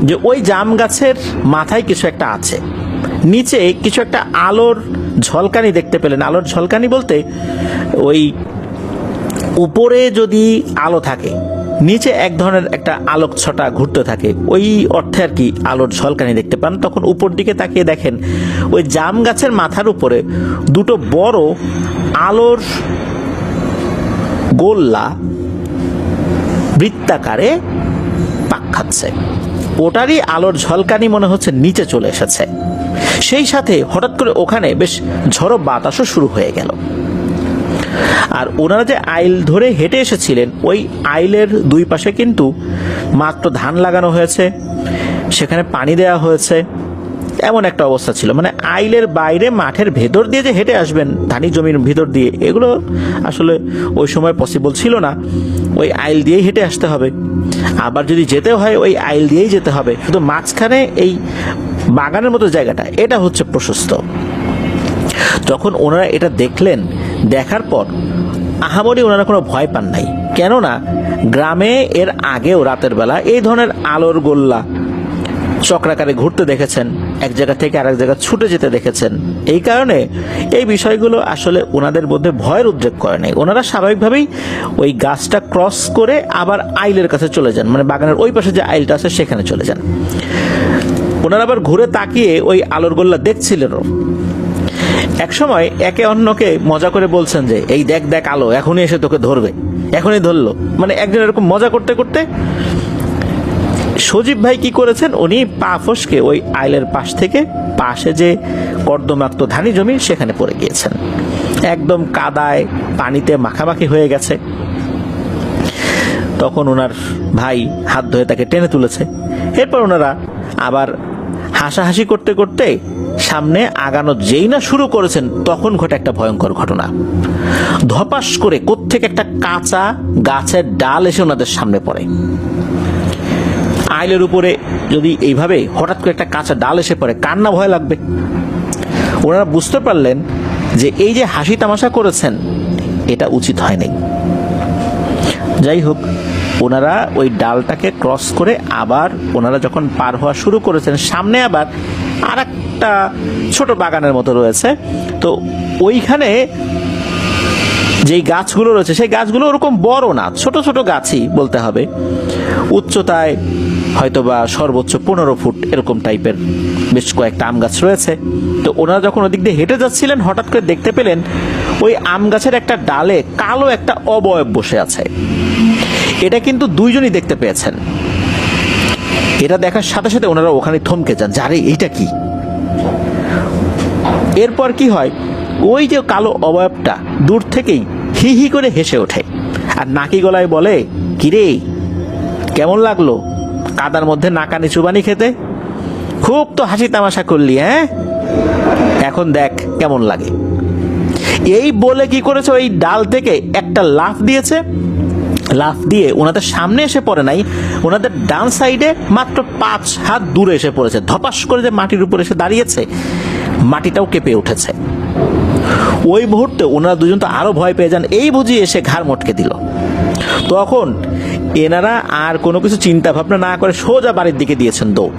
যে ওই জাম গাছের মাথায় কিছু একটা আছে, নিচে কিছু একটা আলোর ঝলকানি দেখতে পেলেন। আলোর ঝলকানি বলতে ওই উপরে যদি আলো থাকে, নিচে এক ধরনের একটা আলোক ছটা ঘুরতে থাকে, ওই অর্থে আর কি আলোর ঝলকানি দেখতে পান। তখন উপর দিকে তাকিয়ে দেখেন ওই জাম গাছের মাথার উপরে দুটো বড় আলোর গোল্লা বৃত্তাকারে পাক খাচ্ছে। ওটারই আলোর ঝলকানি মনে হচ্ছে নিচে চলে এসেছে। সেই সাথে হঠাৎ করে ওখানে বেশ ঝড়ো বাতাসও শুরু হয়ে গেল। আর ওনারা যে আইল ধরে হেঁটে এসেছিলেন, ওই আইলের দুই পাশে কিন্তু মাত্র ধান লাগানো হয়েছে, সেখানে পানি দেওয়া হয়েছে, এমন একটা অবস্থা ছিল। মানে আইলের বাইরে মাঠের ভেতর দিয়ে যে হেঁটে আসবেন ধানি জমির ভিতর দিয়ে, এগুলো আসলে ওই সময় পসিবল ছিল না। ওই আইল দিয়েই হেঁটে আসতে হবে, আবার যদি যেতে হয় ওই আইল দিয়েই যেতে হবে। শুধু মাঝখানে এই বাগানের মতো জায়গাটা, এটা হচ্ছে প্রশস্ত। যখন ওনারা এটা দেখলেন, দেখার পর আহামরি ওনারা কোনো ভয় পান নাই, কেননা গ্রামে এর আগেও রাতের বেলা এই ধরনের আলোর গোল্লা চক্রাকারে ঘুরতে দেখেছেন, এক জায়গা থেকে আরেক জায়গা ছুটে যেতে দেখেছেন। এই কারণে এই বিষয়গুলো আসলে ওনাদের মধ্যে ভয়ের উদ্রেক করে নাই। ওনারা স্বাভাবিকভাবেই ওই গাছটা ক্রস করে আবার আইলের কাছে চলে যান, মানে বাগানের ওই পাশে যে আইলটা আছে সেখানে চলে যান। ওনারা আবার ঘুরে তাকিয়ে ওই আলোর গোল্লা দেখছিলেন। এক সময় একে অন্যকে মজা করে বলছেন যে, এই দেখ দেখ আলো, এখনই এসে তোকে ধরবে। এখনই ধরলো, মানে একজন এরকম মজা করতে করতে সজীব ভাই কি করেছেন, উনি পা ফসকে ওই আইলের পাশ থেকে পাশে যে কর্দমাক্ত ধানি জমি সেখানে পড়ে গিয়েছেন। একদম কাদায় পানিতে মাখামাখি হয়ে গেছে। তখন ওনার ভাই হাত ধরে তাকে টেনে তুলেছে। এরপর ওনারা আবার হাসাহাসি করতে করতে সামনে আগানো যেই না শুরু করেছেন, তখন ঘটে একটা ভয়ঙ্কর ঘটনা। ধপাস করে কোত্থেকে একটা কাঁচা গাছের ডাল এসে ওনাদের সামনে পড়ে। আইলের উপরে যদি এইভাবে হঠাৎ করে একটা কাঁচা ডাল এসে পড়ে, কার না ভয় লাগবে। ওনারা বুঝতে পারলেন যে এই যে হাসি তামাশা করেছেন, এটা উচিত হয়নি। যাই হোক, ওনারা ওই ডালটাকে ক্রস করে আবার ওনারা যখন পার হওয়া শুরু করেছেন, সামনে আবার আর একটা ছোট বাগানের মতো রয়েছে। তো ওইখানে যেই গাছগুলো রয়েছে সেই গাছগুলো ওরকম বড় না, ছোট ছোট গাছই বলতে হবে। উচ্চতায় হয়তোবা সর্বোচ্চ 15 ফুট এরকম টাইপের বেশ কয়েকটা আম গাছ রয়েছে। তো ওনারা যখন ওদিক দিয়ে হেঁটে যাচ্ছিলেন, হঠাৎ করে দেখতে পেলেন ওই আম গাছের একটা ডালে কালো একটা অবয়ব বসে আছে। এটা কিন্তু দুইজনই দেখতে পেয়েছেন। এটা দেখার সাথে সাথে ওনারা ওখানে থমকে যান, যারে এইটা কি। এরপর কি হয়, ওই যে কালো অবয়বটা দূর থেকেই হি হি করে হেসে ওঠে আর নাকি গলায় বলে, কিরে কেমন লাগলো কাদার মধ্যে নাকানি চুবানি খেতে? খুব তো হাসি তামাশা করলি, হ্যাঁ? এখন দেখ কেমন লাগে। এই বলে কি করেছে, ওই ডাল থেকে একটা লাফ দিয়েছে। লাফ দিয়ে ওনাদের সামনে এসে পড়ে নাই, ওনাদের ডান সাইডে মাত্র 5 হাত দূরে এসে পড়েছে। ধপাস করে যে মাটির উপর এসে দাঁড়িয়েছে, মাটিটাও কেঁপে উঠেছে। ওই মুহূর্তে ওনারা দুজন তো আরো ভয় পেয়ে যান, এই বুঝি এসে ঘাড় মটকে দিল। তখন এনারা আর কোনো কিছু চিন্তা ভাবনা না করে সোজা বাড়ির দিকে দিয়েছেন দৌড়।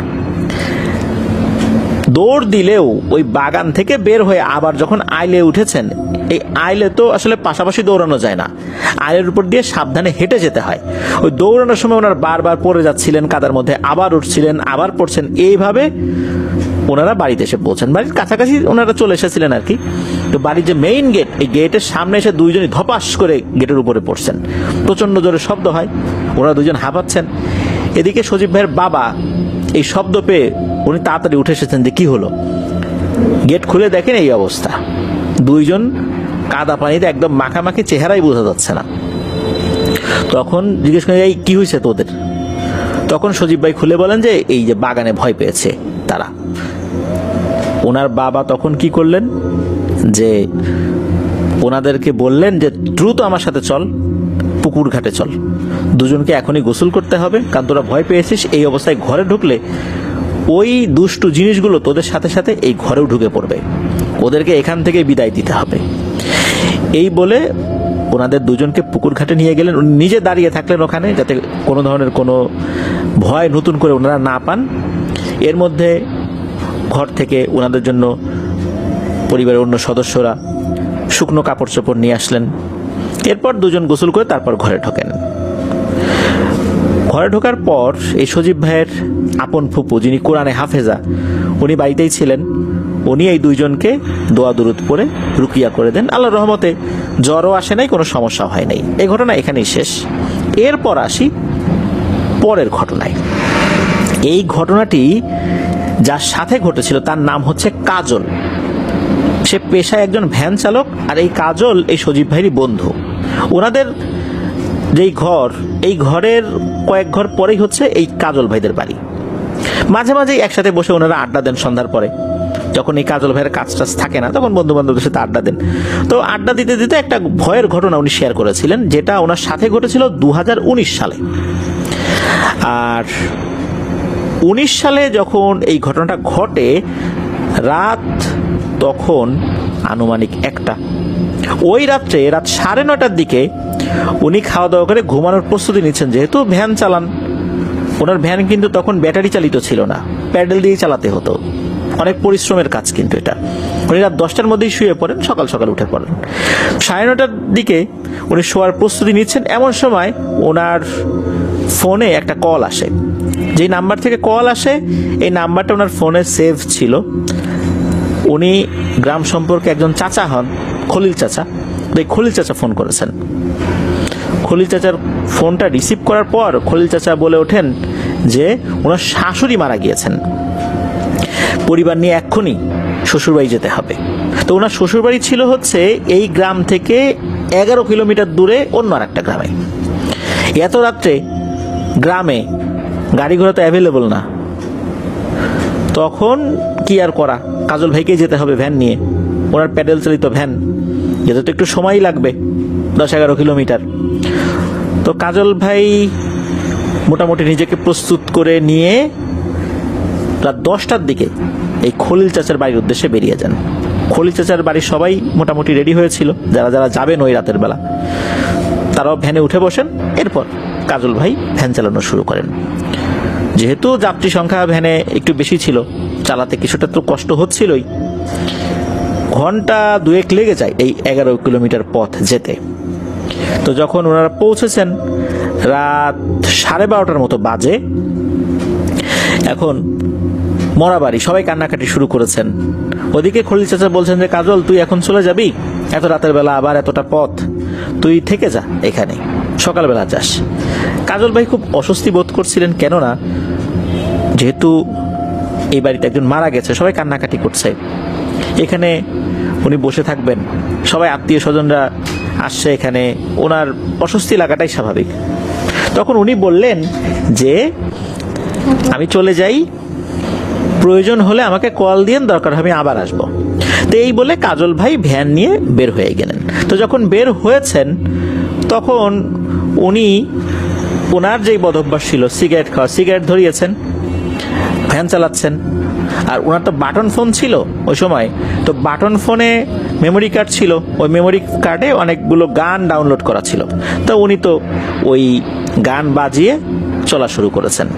দৌড় দিলেও ওই বাগান থেকে বের হয়ে আবার যখন আইলে উঠেছেন, এই আইলে তো আসলে পাশাপাশি দৌড়ানো যায় না, আইলের উপর দিয়ে সাবধানে হেঁটে যেতে হয়। ওই দৌড়ানোর সময় ওনারা বারবার পড়ে যাচ্ছিলেন কাদার মধ্যে, আবার উঠছিলেন আবার পড়ছেন। এইভাবে ওনারা বাড়িতে এসে পৌঁছান। বাড়ির কাছাকাছি ওনারা চলে এসেছিলেন আর কি। তো বাড়ির যে মেইন গেট, এই গেটের সামনে এসে দুইজনই ধপাস করে গেটের উপরে পড়ছেন। প্রচন্ড জোরে শব্দ হয়, ওনারা দুজন হাঁপাচ্ছেন। এদিকে সজীব ভাইয়ের বাবা এই শব্দ পেয়ে উনি তাড়াতাড়ি উঠে এসেছেন যে কি হলো। গেট খুলে দেখেন এই অবস্থা, দুইজন কাদা পানিতে একদম মাখামাখি, চেহারাই বোঝা যাচ্ছে না। তখন জিজ্ঞেস করেন, এই কি হয়েছে তোদের? তখন সজীব ভাই খুলে বলেন যে এই যে বাগানে ভয় পেয়েছে তারা। ওনার বাবা তখন কি করলেন, যে ওনাদেরকে বললেন যে দ্রুত আমার সাথে চল, পুকুর ঘাটে চল, দুজনকে এখনই গোসল করতে হবে, কারণ তোরা ভয় পেয়েছিস। এই অবস্থায় ঘরে ঢুকলে ওই দুষ্টু জিনিসগুলো তোদের সাথে সাথে এই ঘরেও ঢুকে পড়বে, ওদেরকে এখান থেকে বিদায় দিতে হবে। এই বলে ওনাদের দুজনকে পুকুর ঘাটে নিয়ে গেলেন। উনি নিজে দাঁড়িয়ে থাকলেন ওখানে, যাতে কোনো ধরনের কোনো ভয় নতুন করে ওনারা না পান। এর মধ্যে ঘর থেকে ওনাদের জন্য পরিবারের অন্য সদস্যরা শুকনো কাপড় চোপড় নিয়ে আসলেন। এরপর দুজন গোসল করে তারপর ঘরে ঢোকেন। ঘরে ঢোকার পর এই সজীব ভাইয়ের আপন ফুপু, যিনি কোরআনে হাফেজা, উনি বাড়িতেই ছিলেন। উনি এই দুইজনকে দোয়া দুরুদ পড়ে রুকিয়া করে দেন। আল্লাহর রহমতে জ্বরও আসে নাই, কোনো সমস্যা হয় নাই। এই ঘটনা এখানেই শেষ। এরপর আসি পরের ঘটনায়। এই ঘটনাটি যার সাথে ঘটেছিল তার নাম হচ্ছে কাজল। সে পেশায় একজন ভ্যান চালক, আর এই কাজল এই সজীব ভাইয়েরই বন্ধু। ওনাদের যেই ঘর, এই ঘরের কয়েক ঘর পরেই হচ্ছে এই কাজল ভাইদের বাড়ি। মাঝে মাঝেই একসাথে বসে ওনারা আড্ডা দেন সন্ধ্যার পরে। যখন এই কাজল ভাইয়ের কাজ টাজ থাকে না, তখন বন্ধু বান্ধবদের সাথে আড্ডা দেন। তো আড্ডা দিতে দিতে একটা ভয়ের ঘটনা উনি শেয়ার করেছিলেন, যেটা ওনার সাথে ঘটেছিল 2019 সালে। আর 19 সালে যখন এই ঘটনাটা ঘটে, রাত তখন আনুমানিক 1টা। ওই রাত্রে রাত 9:30টার দিকে উনি খাওয়া দাওয়া করে ঘুমানোর প্রস্তুতি নিচ্ছেন। যেহেতু ভ্যান চালান, ওনার ভ্যান কিন্তু তখন ব্যাটারি চালিত ছিল না, প্যাডেল দিয়ে চালাতে হতো। অনেক পরিশ্রমের কাজ কিন্তু এটা। উনি রাত 10টার মধ্যেই শুয়ে পড়েন, সকাল সকাল উঠে পড়েন। 9:30টার দিকে উনি শোয়ার প্রস্তুতি নিচ্ছেন, এমন সময় ওনার ফোনে একটা কল আসে। যেই নাম্বার থেকে কল আসে, এই নাম্বারটা ওনার ফোনে সেভ ছিল। উনি গ্রাম সম্পর্কে একজন চাচা হন, খলিল চাচা। এই খলিল চাচা ফোন করেছেন। খলিল চাচার ফোনটা রিসিভ করার পর খলিল চাচা বলে ওঠেন যে ওনার শাশুড়ি মারা গিয়েছেন, পরিবার নিয়ে এক্ষুনি শ্বশুরবাড়ি যেতে হবে। তো ওনার শ্বশুরবাড়ি ছিল হচ্ছে এই গ্রাম থেকে 11 কিলোমিটার দূরে অন্য আর একটা গ্রামে। এত রাত্রে গ্রামে গাড়ি ঘোড়া তো অ্যাভেলেবল না। তখন কি আর করা, কাজল ভাইকে যেতে হবে ভ্যান নিয়ে। ওনার প্যাডেল চালিত ভ্যান, যেতে তো একটু সময়ই লাগবে, 10-11 কিলোমিটার। তো কাজল ভাই মোটামুটি নিজেকে প্রস্তুত করে নিয়ে রাত 10টার দিকে এই খলিল চাচার বাড়ির উদ্দেশ্যে বেরিয়ে যান। খলিল চাচার বাড়ির সবাই মোটামুটি রেডি হয়েছিল, যারা যারা যাবেন ওই রাতের বেলা, তারাও ভ্যানে উঠে বসেন। এরপর কাজল ভাই ভ্যান চালানো শুরু করেন। যেহেতু যাত্রী সংখ্যা ভ্যানে একটু বেশি ছিল, চালাতে কিছুটা তো কষ্ট হচ্ছিলই। ঘন্টা 2 লেগে যায় এই 11 কিলোমিটার পথ যেতে। তো যখন ওনারা পৌঁছেছেন রাত 12:30 মতো বাজে, এখন মরাবাড়ি সবাই কান্নাকাটি শুরু করেছেন। ওদিকে খলিল চাচা বলছেন যে কাজল তুই এখন চলে যাবি, এত রাতের বেলা আবার এতটা পথ, তুই থেকে যা এখানে, সকালবেলা যাস। কাজল ভাই খুব অস্বস্তি বোধ করছিলেন, কেননা যেহেতু এই বাড়িতে একজন মারা গেছে, সবাই কান্নাকাটি করছে, এখানে উনি বসে থাকবেন, সবাই আত্মীয় স্বজনরা আসছে, এখানে ওনার অস্বস্তি লাগাটাই স্বাভাবিক। তখন উনি বললেন যে আমি চলে যাই, প্রয়োজন হলে আমাকে কল দিন, দরকার আমি আবার আসবো। তো এই বলে কাজল ভাই ভ্যান নিয়ে বের হয়ে গেলেন। তো যখন বের হয়েছেন তখন উনি ওনার যেই বদভ্যাস ছিল সিগারেট খাওয়া, সিগারেট ধরিয়েছেন, ভ্যান চালাচ্ছেন। আর ওনার তো বাটন ফোন ছিল ওই সময়, তো বাটন ফোনে মেমোরি কার্ড ছিল, ওই মেমোরি কার্ডে অনেকগুলো গান ডাউনলোড করা ছিল। তো উনি তো ওই গান বাজিয়ে চলা শুরু করেছেন।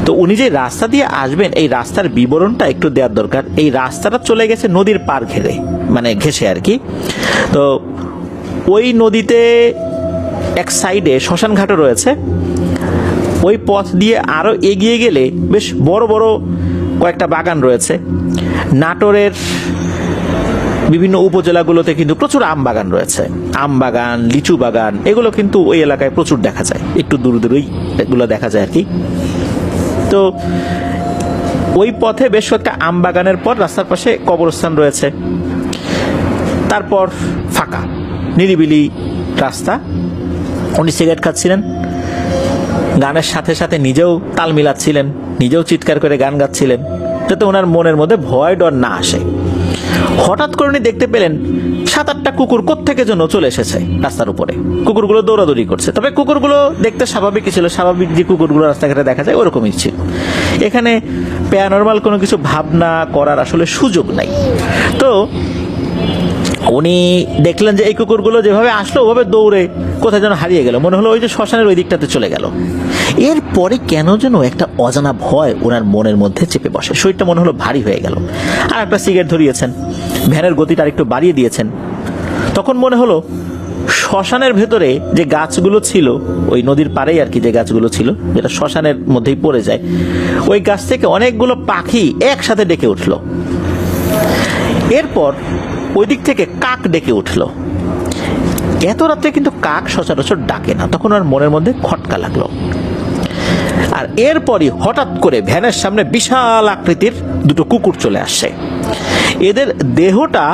তো উনি যে রাস্তা দিয়ে আসবেন এই রাস্তার বিবরণটা একটু দেওয়ার দরকার। এই রাস্তাটা চলে গেছে নদীর পার ঘেরে, মানে ঘেঁষে আর কি। তো ওই নদীতে এক সাইডে শ্মশান ঘাটও রয়েছে। ওই পথ দিয়ে আরো এগিয়ে গেলে বেশ বড় বড় কয়েকটা বাগান রয়েছে। নাটোরের বিভিন্ন উপজেলাগুলোতে কিন্তু প্রচুর আম বাগান রয়েছে, আম বাগান, লিচু বাগান, এগুলো কিন্তু ওই এলাকায় প্রচুর দেখা যায়, একটু দূর দূরেই এগুলো দেখা যায় আর কি। তো ওই পথে বেশ কয়েকটা আম বাগানের পর রাস্তার পাশে কবরস্থান রয়েছে, তারপর ফাঁকা নিরিবিলি রাস্তা। উনি সিগারেট খাচ্ছিলেন, গানের সাথে সাথে নিজেও তাল মিলাচ্ছিলেন, নিজেও চিৎকার করে গান গাচ্ছিলেন, যাতে ওনার মনের মধ্যে ভয় ডর না আসে। হঠাৎ করে উনি দেখতে পেলেন 7-8টা কুকুর কোত্থেকে যেন চলে এসেছে রাস্তার উপরে। কুকুরগুলো দৌড়াদৌড়ি করছে, তবে কুকুরগুলো দেখতে স্বাভাবিকই ছিল, স্বাভাবিক যে কুকুরগুলো রাস্তাঘাটে দেখা যায় ওরকমই ছিল। এখানে প্যারানরমাল কোনো কিছু ভাবনা করার আসলে সুযোগ নাই। তো উনি দেখলেন যে এই কুকুরগুলো যেভাবে আসলো ওভাবে দৌড়ে কোথায় যেন হারিয়ে গেল, মনে হলো ওই যে শ্মশানের ওই দিকটাতে চলে গেল। এরপরে কেন যেন একটা অজানা ভয় ওনার মনের মধ্যে চেপে বসে, শরীরটা মনে হলো ভারী হয়ে গেল। আর একটা সিগারেট ধরিয়েছেন, ভ্যানের গতিটা আরেকটু বাড়িয়ে দিয়েছেন। তখন মনে হলো শ্মশানের ভেতরে যে গাছগুলো ছিল, ওই নদীর পাড়েই আর কি যে গাছগুলো ছিল, যেটা শ্মশানের মধ্যেই পড়ে যায়, ওই গাছ থেকে অনেকগুলো পাখি একসাথে ডেকে উঠলো। এরপর ওই দিক থেকে কাক ডেকে উঠলো। এত রাত্রে কিন্তু কাক সচরাচর ডাকে না, তখন ওর মনের মধ্যে খটকা লাগলো। আর এরপরই হঠাৎ করে ভ্যানের সামনে বিশাল আকৃতির দুটো কুকুর চলে আসছে। এদের দেহটা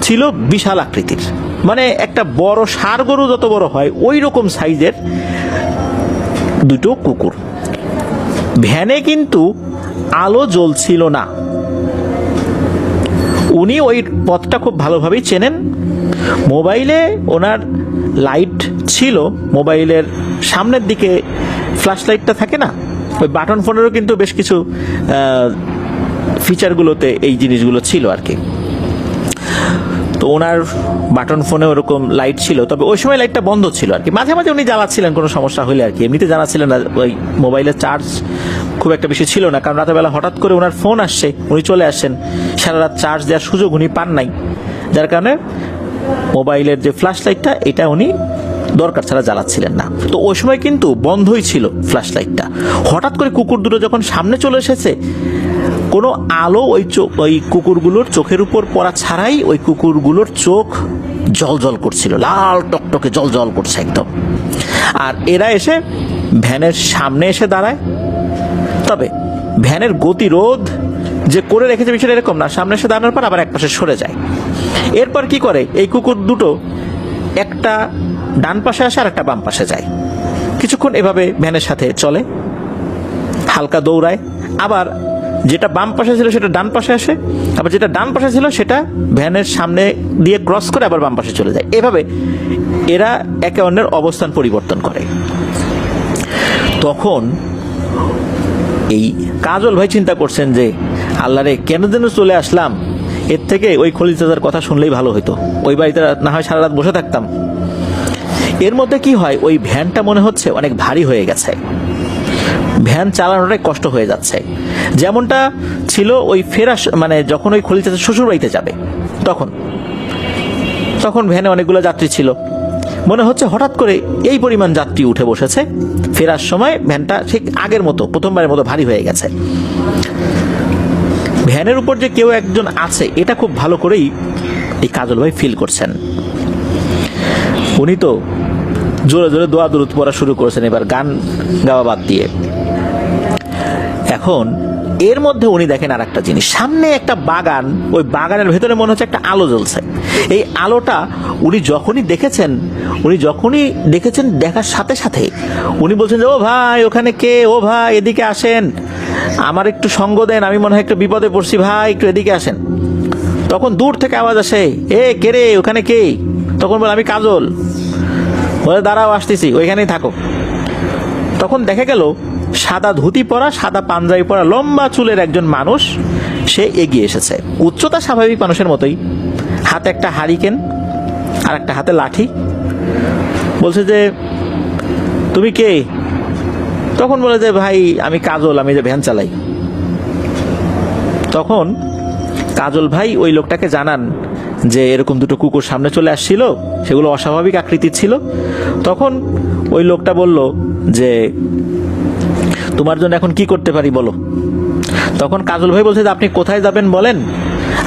ছিল বিশাল আকৃতির, মানে একটা বড় ষাঁড় গরু যত বড় হয় ওই রকম সাইজের দুটো কুকুর। ভ্যানে কিন্তু আলো জ্বলছিল না। উনি ওই পথটা খুব ভালোভাবেই চেনেন। মোবাইলে ওনার লাইট ছিল, মোবাইলের সামনের দিকে ফ্ল্যাশ লাইটটা থাকে না, ওই বাটন ফোনেরও কিন্তু বেশ কিছু ফিচারগুলোতে এই জিনিসগুলো ছিল আর কি। তো ওনার বাটন ফোনে ওরকম লাইট ছিল, তবে ওই সময় লাইটটা বন্ধ ছিল আর কি। মাঝে মাঝে উনি জ্বালাচ্ছিলেন কোনো সমস্যা হলে আর কি, এমনিতে জ্বালাচ্ছিলেন না। ওই মোবাইলের চার্জ খুব একটা বেশি ছিল না, কারণ রাতের বেলা হঠাৎ করে ওনার ফোন আসছে, উনি চলে আসছেন, সারা রাত চার্জ দেওয়ার সুযোগ উনি পান নাই, যার কারণে মোবাইলের যে ফ্ল্যাশ লাইটটা এটা উনি দরকার ছাড়া জ্বালাচ্ছিলেন না। তো ওই সময় কিন্তু বন্ধই ছিল ফ্ল্যাশ লাইটটা। হঠাৎ করে কুকুর দুটো যখন সামনে চলে এসেছে, কোনো আলো ওই কুকুরগুলোর চোখের উপর পড়া ছাড়াই ওই কুকুরগুলোর চোখ জল জল করছিল, লাল টকটকে জল জল করছে একদম। আর এরা এসে ভ্যানের সামনে এসে দাঁড়ায়, তবে ভ্যানের গতিরোধ যে করে রেখেছে বিষয়টা এরকম না, সামনে এসে দাঁড়ানোর পর আবার একপাশে সরে যায়। এরপর কি করে, এই কুকুর দুটো একটা ডান পাশে আসে আর একটা বাম পাশে যায়, কিছুক্ষণ এভাবে ভ্যানের সাথে চলে, হালকা দৌড়ায়, আবার যেটা বাম পাশে ছিল সেটা ডান পাশে আসে, আবার যেটা ডান পাশে ছিল সেটা ভ্যানের সামনে দিয়ে ক্রস করে আবার বাম পাশে চলে যায়। এভাবে এরা একে অন্যের অবস্থান পরিবর্তন করে। তখন এই কাজল ভাই চিন্তা করছেন যে আল্লাহ রে, কেন যেন চলে আসলাম, এর থেকে ওই খলিল চাচার কথা শুনলেই ভালো হতো, ওই বাড়িতে না হয় সারা রাত বসে থাকতাম। এর মধ্যে কি হয়, ওই ভ্যানটা মনে হচ্ছে অনেক ভারী হয়ে গেছে, ভ্যান চালানোটাই কষ্ট হয়ে যাচ্ছে। যেমনটা ছিল ওই ফেরাস, মানে যখন ওই খলিল চাচা শ্বশুর বাড়িতে যাবে তখন ভ্যানে অনেকগুলো যাত্রী ছিল, মনে হচ্ছে হঠাৎ করে এই পরিমাণ যাত্রী উঠে বসেছে, ফেরার সময় ভ্যানটা ঠিক আগের মতো প্রথমবারের মতো ভারী হয়ে গেছে। ভ্যানের উপর যে কেউ একজন আছে এটা খুব ভালো করেই এই কাজল ভাই ফিল করছেন। উনি তো জোরে জোরে দোয়া দুরুদ পড়া শুরু করেছেন, এবার গান গাওয়া বাদ দিয়ে। এখন এর মধ্যে উনি দেখেন আর একটা জিনিস, সামনে একটা বাগান, ওই বাগানের ভেতরে মনে হচ্ছে একটা আলো জ্বলছে। এই আলোটা উনি যখনই দেখেছেন দেখার সাথে সাথে উনি বলছেন যে ও ভাই ওখানে কে, ও ভাই এদিকে আসেন, আমার একটু সঙ্গ দেন, আমি মনে হয় একটু বিপদে পড়ছি, ভাই একটু এদিকে আসেন। তখন দূর থেকে আওয়াজ আসে, এ কে রে, ওখানে কে? তখন বলে আমি কাজল। বলে দাঁড়াও আসতেছি, ওইখানেই থাকো। তখন দেখা গেল সাদা ধুতি পরা, সাদা পাঞ্জাবি পরা, লম্বা চুলের একজন মানুষ সে এগিয়ে এসেছে, উচ্চতা স্বাভাবিক মানুষের মতোই, হাতে একটা হারিকেন আর একটা হাতে লাঠি। বলছে যে তুমি কে? তখন বলে যে ভাই আমি কাজল, আমি যে ভ্যান চালাই। তখন কাজল ভাই ওই লোকটাকে জানান যে এরকম দুটো কুকুর সামনে চলে আসছিল, সেগুলো অস্বাভাবিক আকৃতির ছিল। তখন ওই লোকটা বলল যে তোমার জন্য এখন কি করতে পারি বলো। তখন কাজল ভাই বলছে যে আপনি কোথায় যাবেন বলেন,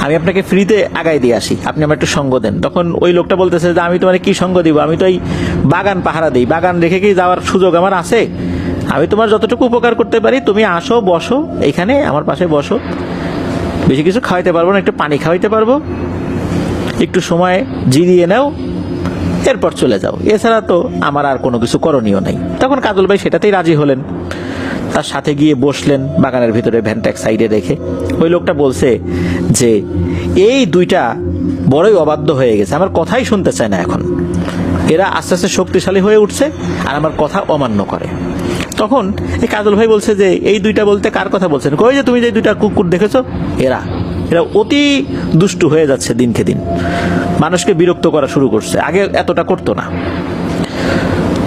আমি আপনাকে ফ্রিতে আগায় দিয়ে আসি, আপনি আমার একটু সঙ্গ দেন। তখন ওই লোকটা বলতেছে যে আমি তোমার কি সঙ্গ দিব, আমি তো এই বাগান পাহারা দিই, বাগান রেখে কি যাওয়ার সুযোগ আমার আছে? আমি তোমার যতটুকু উপকার করতে পারি, তুমি আসো, বসো এখানে আমার পাশে বসো, বেশি কিছু খাওয়াইতে পারবো না, একটু পানি খাওয়াইতে পারবো, একটু সময় জিরিয়ে নাও, এরপর চলে যাও, এছাড়া তো আমার আর কোনো কিছু করণীয় নাই। তখন কাজল ভাই সেটাতেই রাজি হলেন, তার সাথে গিয়ে বসলেন বাগানের ভিতরে, ভ্যানটা এক সাইডে রেখে। ওই লোকটা বলছে যে এই দুইটা বড়ই অবাধ্য হয়ে গেছে, আমার কথাই শুনতে চায় না, এখন এরা আস্তে আস্তে শক্তিশালী হয়ে উঠছে আর আমার কথা অমান্য করে। তখন এই কাজল ভাই বলছে যে এই দুইটা বলতে কার কথা বলছেন? কই যে তুমি যে দুইটা কুকুর দেখেছো, এরা অতি দুষ্টু হয়ে যাচ্ছে দিনকে দিন, মানুষকে বিরক্ত করা শুরু করছে, আগে এতটা করতো না।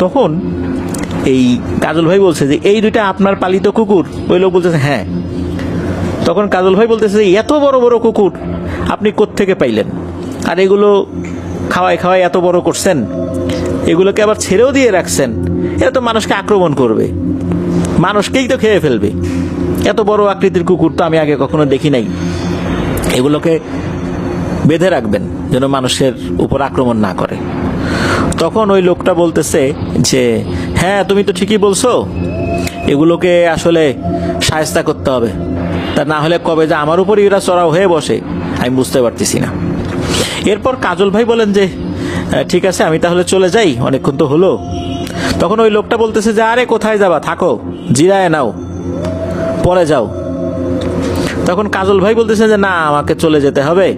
তখন এই কাজল ভাই বলছে যে এই দুইটা আপনার পালিত কুকুর? ওই লোক বলতেছে হ্যাঁ। তখন কাজল ভাই বলতেছে যে এত বড় বড় কুকুর আপনি কোত্থেকে পাইলেন? আর এগুলো খাওয়াই খাওয়াই এত বড় করছেন, এগুলোকে আবার ছেড়েও দিয়ে রাখছেন, এরা তো মানুষকে আক্রমণ করবে, মানুষকেই তো খেয়ে ফেলবে। এত বড় আকৃতির কুকুর তো আমি আগে কখনো দেখি নাই, এগুলোকে বেঁধে রাখবেন যেন মানুষের উপর আক্রমণ না করে। তখন ওই লোকটা বলতেছে যে হ্যাঁ তুমি তো ঠিকই বলছো, এগুলোকে আসলে শায়েস্তা করতে হবে, তা না হলে কবে যে আমার উপরই এরা চড়াও হয়ে বসে আমি বুঝতে পারতেছি না। এরপর কাজল ভাই বলেন যে ঠিক আছে আমি তাহলে চলে যাই, অনেকক্ষণ তো হলো। তখন ওই লোকটা বলতেছে যে আরে কোথায় যাবা, থাকো, জিরায় নাও, পরে যাও। তখন কাজল ভাই বলতেছে যে না আমাকে চলে যেতে হবে,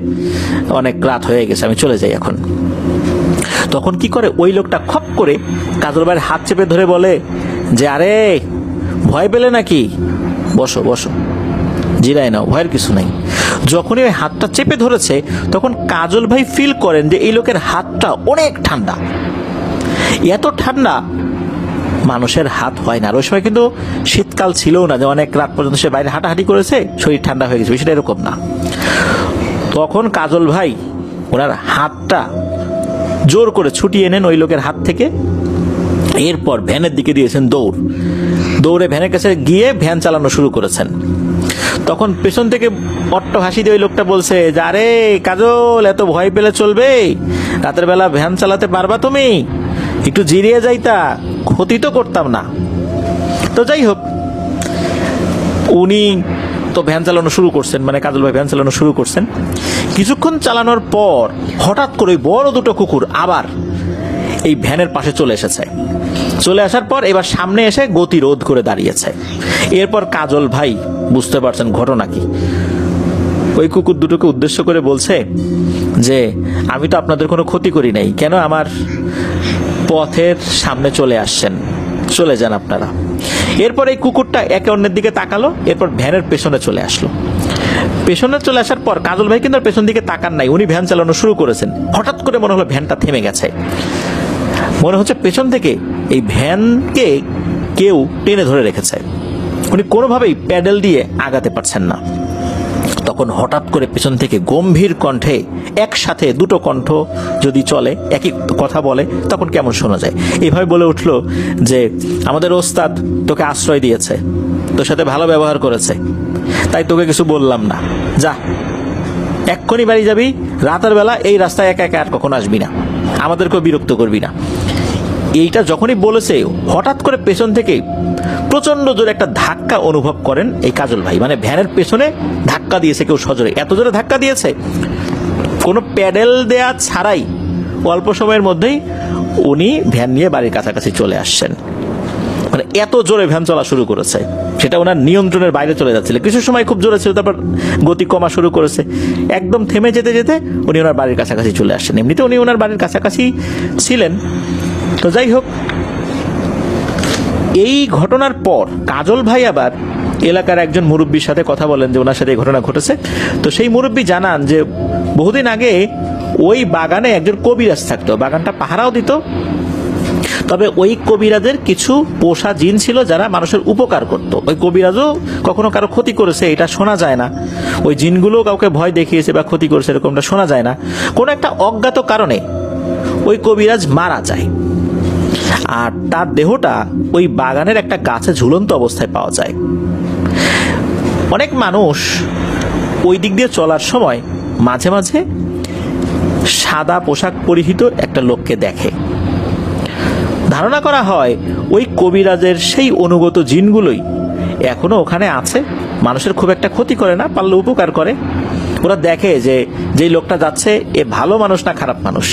অনেক রাত হয়ে গেছে, আমি চলে যাই এখন। তখন কি করে ওই লোকটা খপ করে কাজল ভাইয়ের হাত চেপে ধরে বলে যে আরে ভয় পেলে নাকি, বসো বসো, জিরায় নাও, ভয়ের কিছু নাই। যখনই ওই হাতটা চেপে ধরেছে তখন কাজল ভাই ফিল করেন যে এই লোকের হাতটা অনেক ঠান্ডা, এত ঠান্ডা মানুষের হাত হয় না। আর ওই সময় কিন্তু শীতকাল ছিল না যে অনেক রাত পর্যন্ত সে বাইরে হাঁটাহাঁটি করেছে, শরীর ঠান্ডা হয়ে গেছে, বিষয়টা এরকম না। তখন কাজল ভাই ওনার হাতটা জোর করে ছুটিয়ে নেন ওই লোকের হাত থেকে, এরপর ভ্যানের দিকে দিয়েছেন দৌড়ে ভ্যানের কাছে গিয়ে ভ্যান চালানো শুরু করেছেন। তখন পেছন থেকে অট্ট হাসি দিয়ে ওই লোকটা বলছে যে আরে কাজল এত ভয় পেলে চলবে, রাতের বেলা ভ্যান চালাতে পারবা তুমি, একটু জিরিয়ে যাইতা, ক্ষতি তো করতাম না। তো যাই হোক, উনি তো ভ্যান চালানো শুরু করছেন, মানে কাজল ভাই ভ্যান চালানো শুরু করছেন। কিছুক্ষণ চালানোর পর হঠাৎ করে বড় দুটো কুকুর আবার এই ভ্যানের পাশে চলে এসেছে। চলে আসার পর এবার সামনে এসে গতি রোধ করে দাঁড়িয়েছে। এরপর কাজল ভাই বুঝতে পারছেন ঘটনা কি। ওই কুকুর দুটোকে উদ্দেশ্য করে বলছে যে আমি তো আপনাদের কোনো ক্ষতি করি নাই, কেন আমার পথের সামনে চলে আসছেন, চলে যান আপনারা। এরপর এই কুকুরটা একে অন্যের দিকে তাকালো, এরপর ভ্যানের পেছনে চলে আসলো। পেছনে চলে আসার পর কাজল ভাই কিন্তু পেছন দিকে তাকান নাই, উনি ভ্যান চালানো শুরু করেছেন। হঠাৎ করে মনে হলো ভ্যানটা থেমে গেছে। মনে হচ্ছে পেছন থেকে এই ভ্যানকে কেউ টেনে ধরে রেখেছে। উনি কোনোভাবেই প্যাডেল দিয়ে আগাতে পারছেন না। তখন হঠাৎ করে পেছন থেকে গম্ভীর কণ্ঠে, একসাথে দুটো কণ্ঠ যদি চলে, একই কথা বলে, তখন কেমন শোনা যায়, এভাবে বলে উঠলো যে আমাদের ওস্তাদ তোকে আশ্রয় দিয়েছে, তোর সাথে ভালো ব্যবহার করেছে, তাই তোকে কিছু বললাম না, যা এক্ষুনি বাড়ি যাবি, রাতের বেলা এই রাস্তায় একা একা আর কখনো আসবি না, আমাদেরকেও বিরক্ত করবি না। এইটা যখনই বলেছে, হঠাৎ করে পেছন থেকে প্রচন্ড জোরে একটা ধাক্কা অনুভব করেন এই কাজল ভাই। মানে ভ্যানের পেছনে ধাক্কা দিয়েছে কেউ সজোরে, এত জোরে ধাক্কা দিয়েছে কোনো প্যাডেল দেয়া ছাড়াই অল্প সময়ের মধ্যেই উনি ভ্যান নিয়ে বাড়ির কাছাকাছি চলে আসছেন। মানে এত জোরে ভ্যান চলা শুরু করেছে, সেটা ওনার নিয়ন্ত্রণের বাইরে চলে যাচ্ছিল। কিছু সময় খুব জোরে ছিল, তারপর গতি কমা শুরু করেছে, একদম থেমে যেতে যেতে উনি ওনার বাড়ির কাছাকাছি চলে আসছেন। এমনিতে উনি ওনার বাড়ির কাছাকাছি ছিলেন। তো যাই হোক, এই ঘটনার পর কাজল ভাই আবার এলাকার একজন মুরব্বীর সাথে কথা বলেন যে ওনার সাথে এই ঘটনা ঘটেছে। তো সেই মুরব্বী জানান যে বহুদিন আগে ওই বাগানে একজন কবিরাজ থাকতো, বাগানটা পাহারাও দিত। তবে ওই কবিরাজের কিছু পোষা জিন ছিল যারা মানুষের উপকার করত। ওই কবিরাজও কখনো কারো ক্ষতি করেছে এটা শোনা যায় না, ওই জিনগুলো কাউকে ভয় দেখিয়েছে বা ক্ষতি করেছে এরকমটা শোনা যায় না। কোনো একটা অজ্ঞাত কারণে ওই কবিরাজ মারা যায়, আর তার দেহটা ওই বাগানের একটা গাছে ঝুলন্ত অবস্থায় পাওয়া যায়। অনেক মানুষ ওই দিক দিয়ে চলার সময় মাঝে মাঝে সাদা পোশাক পরিহিত একটা লোককে দেখে। ধারণা করা হয় ওই কবিরাজের সেই অনুগত জিনগুলোই এখনো ওখানে আছে, মানুষের খুব একটা ক্ষতি করে না, পারলে উপকার করে। ওরা দেখে যে যেই লোকটা যাচ্ছে এ ভালো মানুষ না খারাপ মানুষ।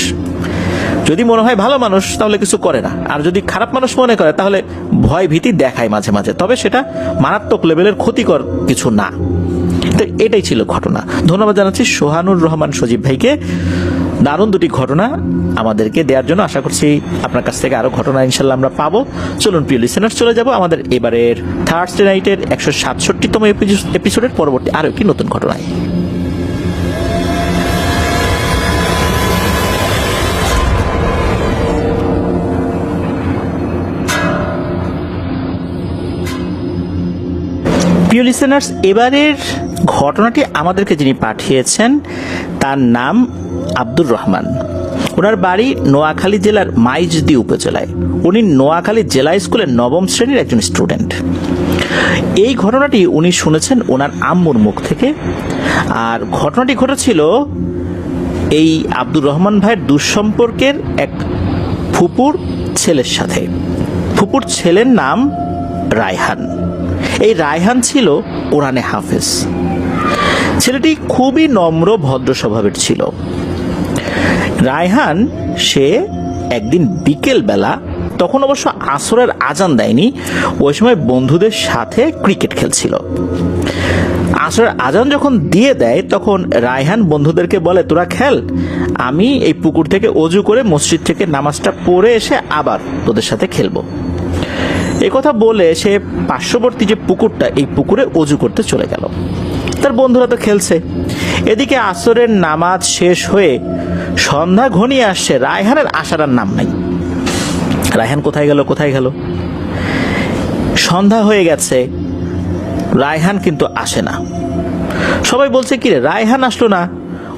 যদি মনে হয় ভালো মানুষ তাহলে কিছু করে না, আর যদি খারাপ মানুষ মনে করে তাহলে ভয় ভীতি দেখায় মাঝে মাঝে, তবে সেটা মারাত্মক লেভেলের ক্ষতিকর কিছু না। তো এটাই ছিল ঘটনা। ধন্যবাদ জানাচ্ছি সোহানুর রহমান সজীব ভাইকে, দারুণ দুটি ঘটনা আমাদেরকে দেওয়ার জন্য। আশা করছি আপনার কাছ থেকে আরো ঘটনা ইনশাল্লাহ আমরা পাবো। চলুন প্রিয় লিসেনার্স, চলে যাব আমাদের এবারের থার্সডে নাইটের 167তম এপিসোডের পরবর্তী আরো একটি নতুন ঘটনায়। প্রিয় লিসেনার্স, এবারের ঘটনাটি আমাদেরকে যিনি পাঠিয়েছেন তার নাম আব্দুর রহমান। ওনার বাড়ি নোয়াখালী জেলার মাইজদি উপজেলায়। উনি নোয়াখালী জেলা স্কুলের 9ম শ্রেণীর একজন স্টুডেন্ট। এই ঘটনাটি উনি শুনেছেন ওনার আম্মুর মুখ থেকে। আর ঘটনাটি ঘটেছিল এই আব্দুর রহমান ভাইয়ের দুঃসম্পর্কের এক ফুপুর ছেলের সাথে। ফুপুর ছেলের নাম রায়হান। এই রায়হান ছিল কোরআনে হাফেজ। ছেলেটি খুবই নম্র ভদ্র স্বভাবের ছিল। রায়হান সে একদিন বিকেল বেলা, তখন অবশ্য আসরের আজান দেয়নি, ওই সময় বন্ধুদের সাথে ক্রিকেট খেলছিল। আসরের আজান যখন দিয়ে দেয় তখন রায়হান বন্ধুদেরকে বলে, তোরা খেল, আমি এই পুকুর থেকে অজু করে মসজিদ থেকে নামাজটা পড়ে এসে আবার তোদের সাথে খেলবো। এই কথা বলে সে পার্শ্ববর্তী যে পুকুরটা, এই পুকুরে অজু করতে চলে গেল। তার বন্ধুরা তো খেলছে। এদিকে আসরের নামাজ শেষ হয়ে সন্ধ্যা ঘনিয়ে আসছে, রায়হানের আসার আর নাম নাই। রায়হান কোথায় গেল? সন্ধ্যা হয়ে গেছে, রায়হান কিন্তু আসে না। সবাই বলছে, কি রে রায়হান আসলো না?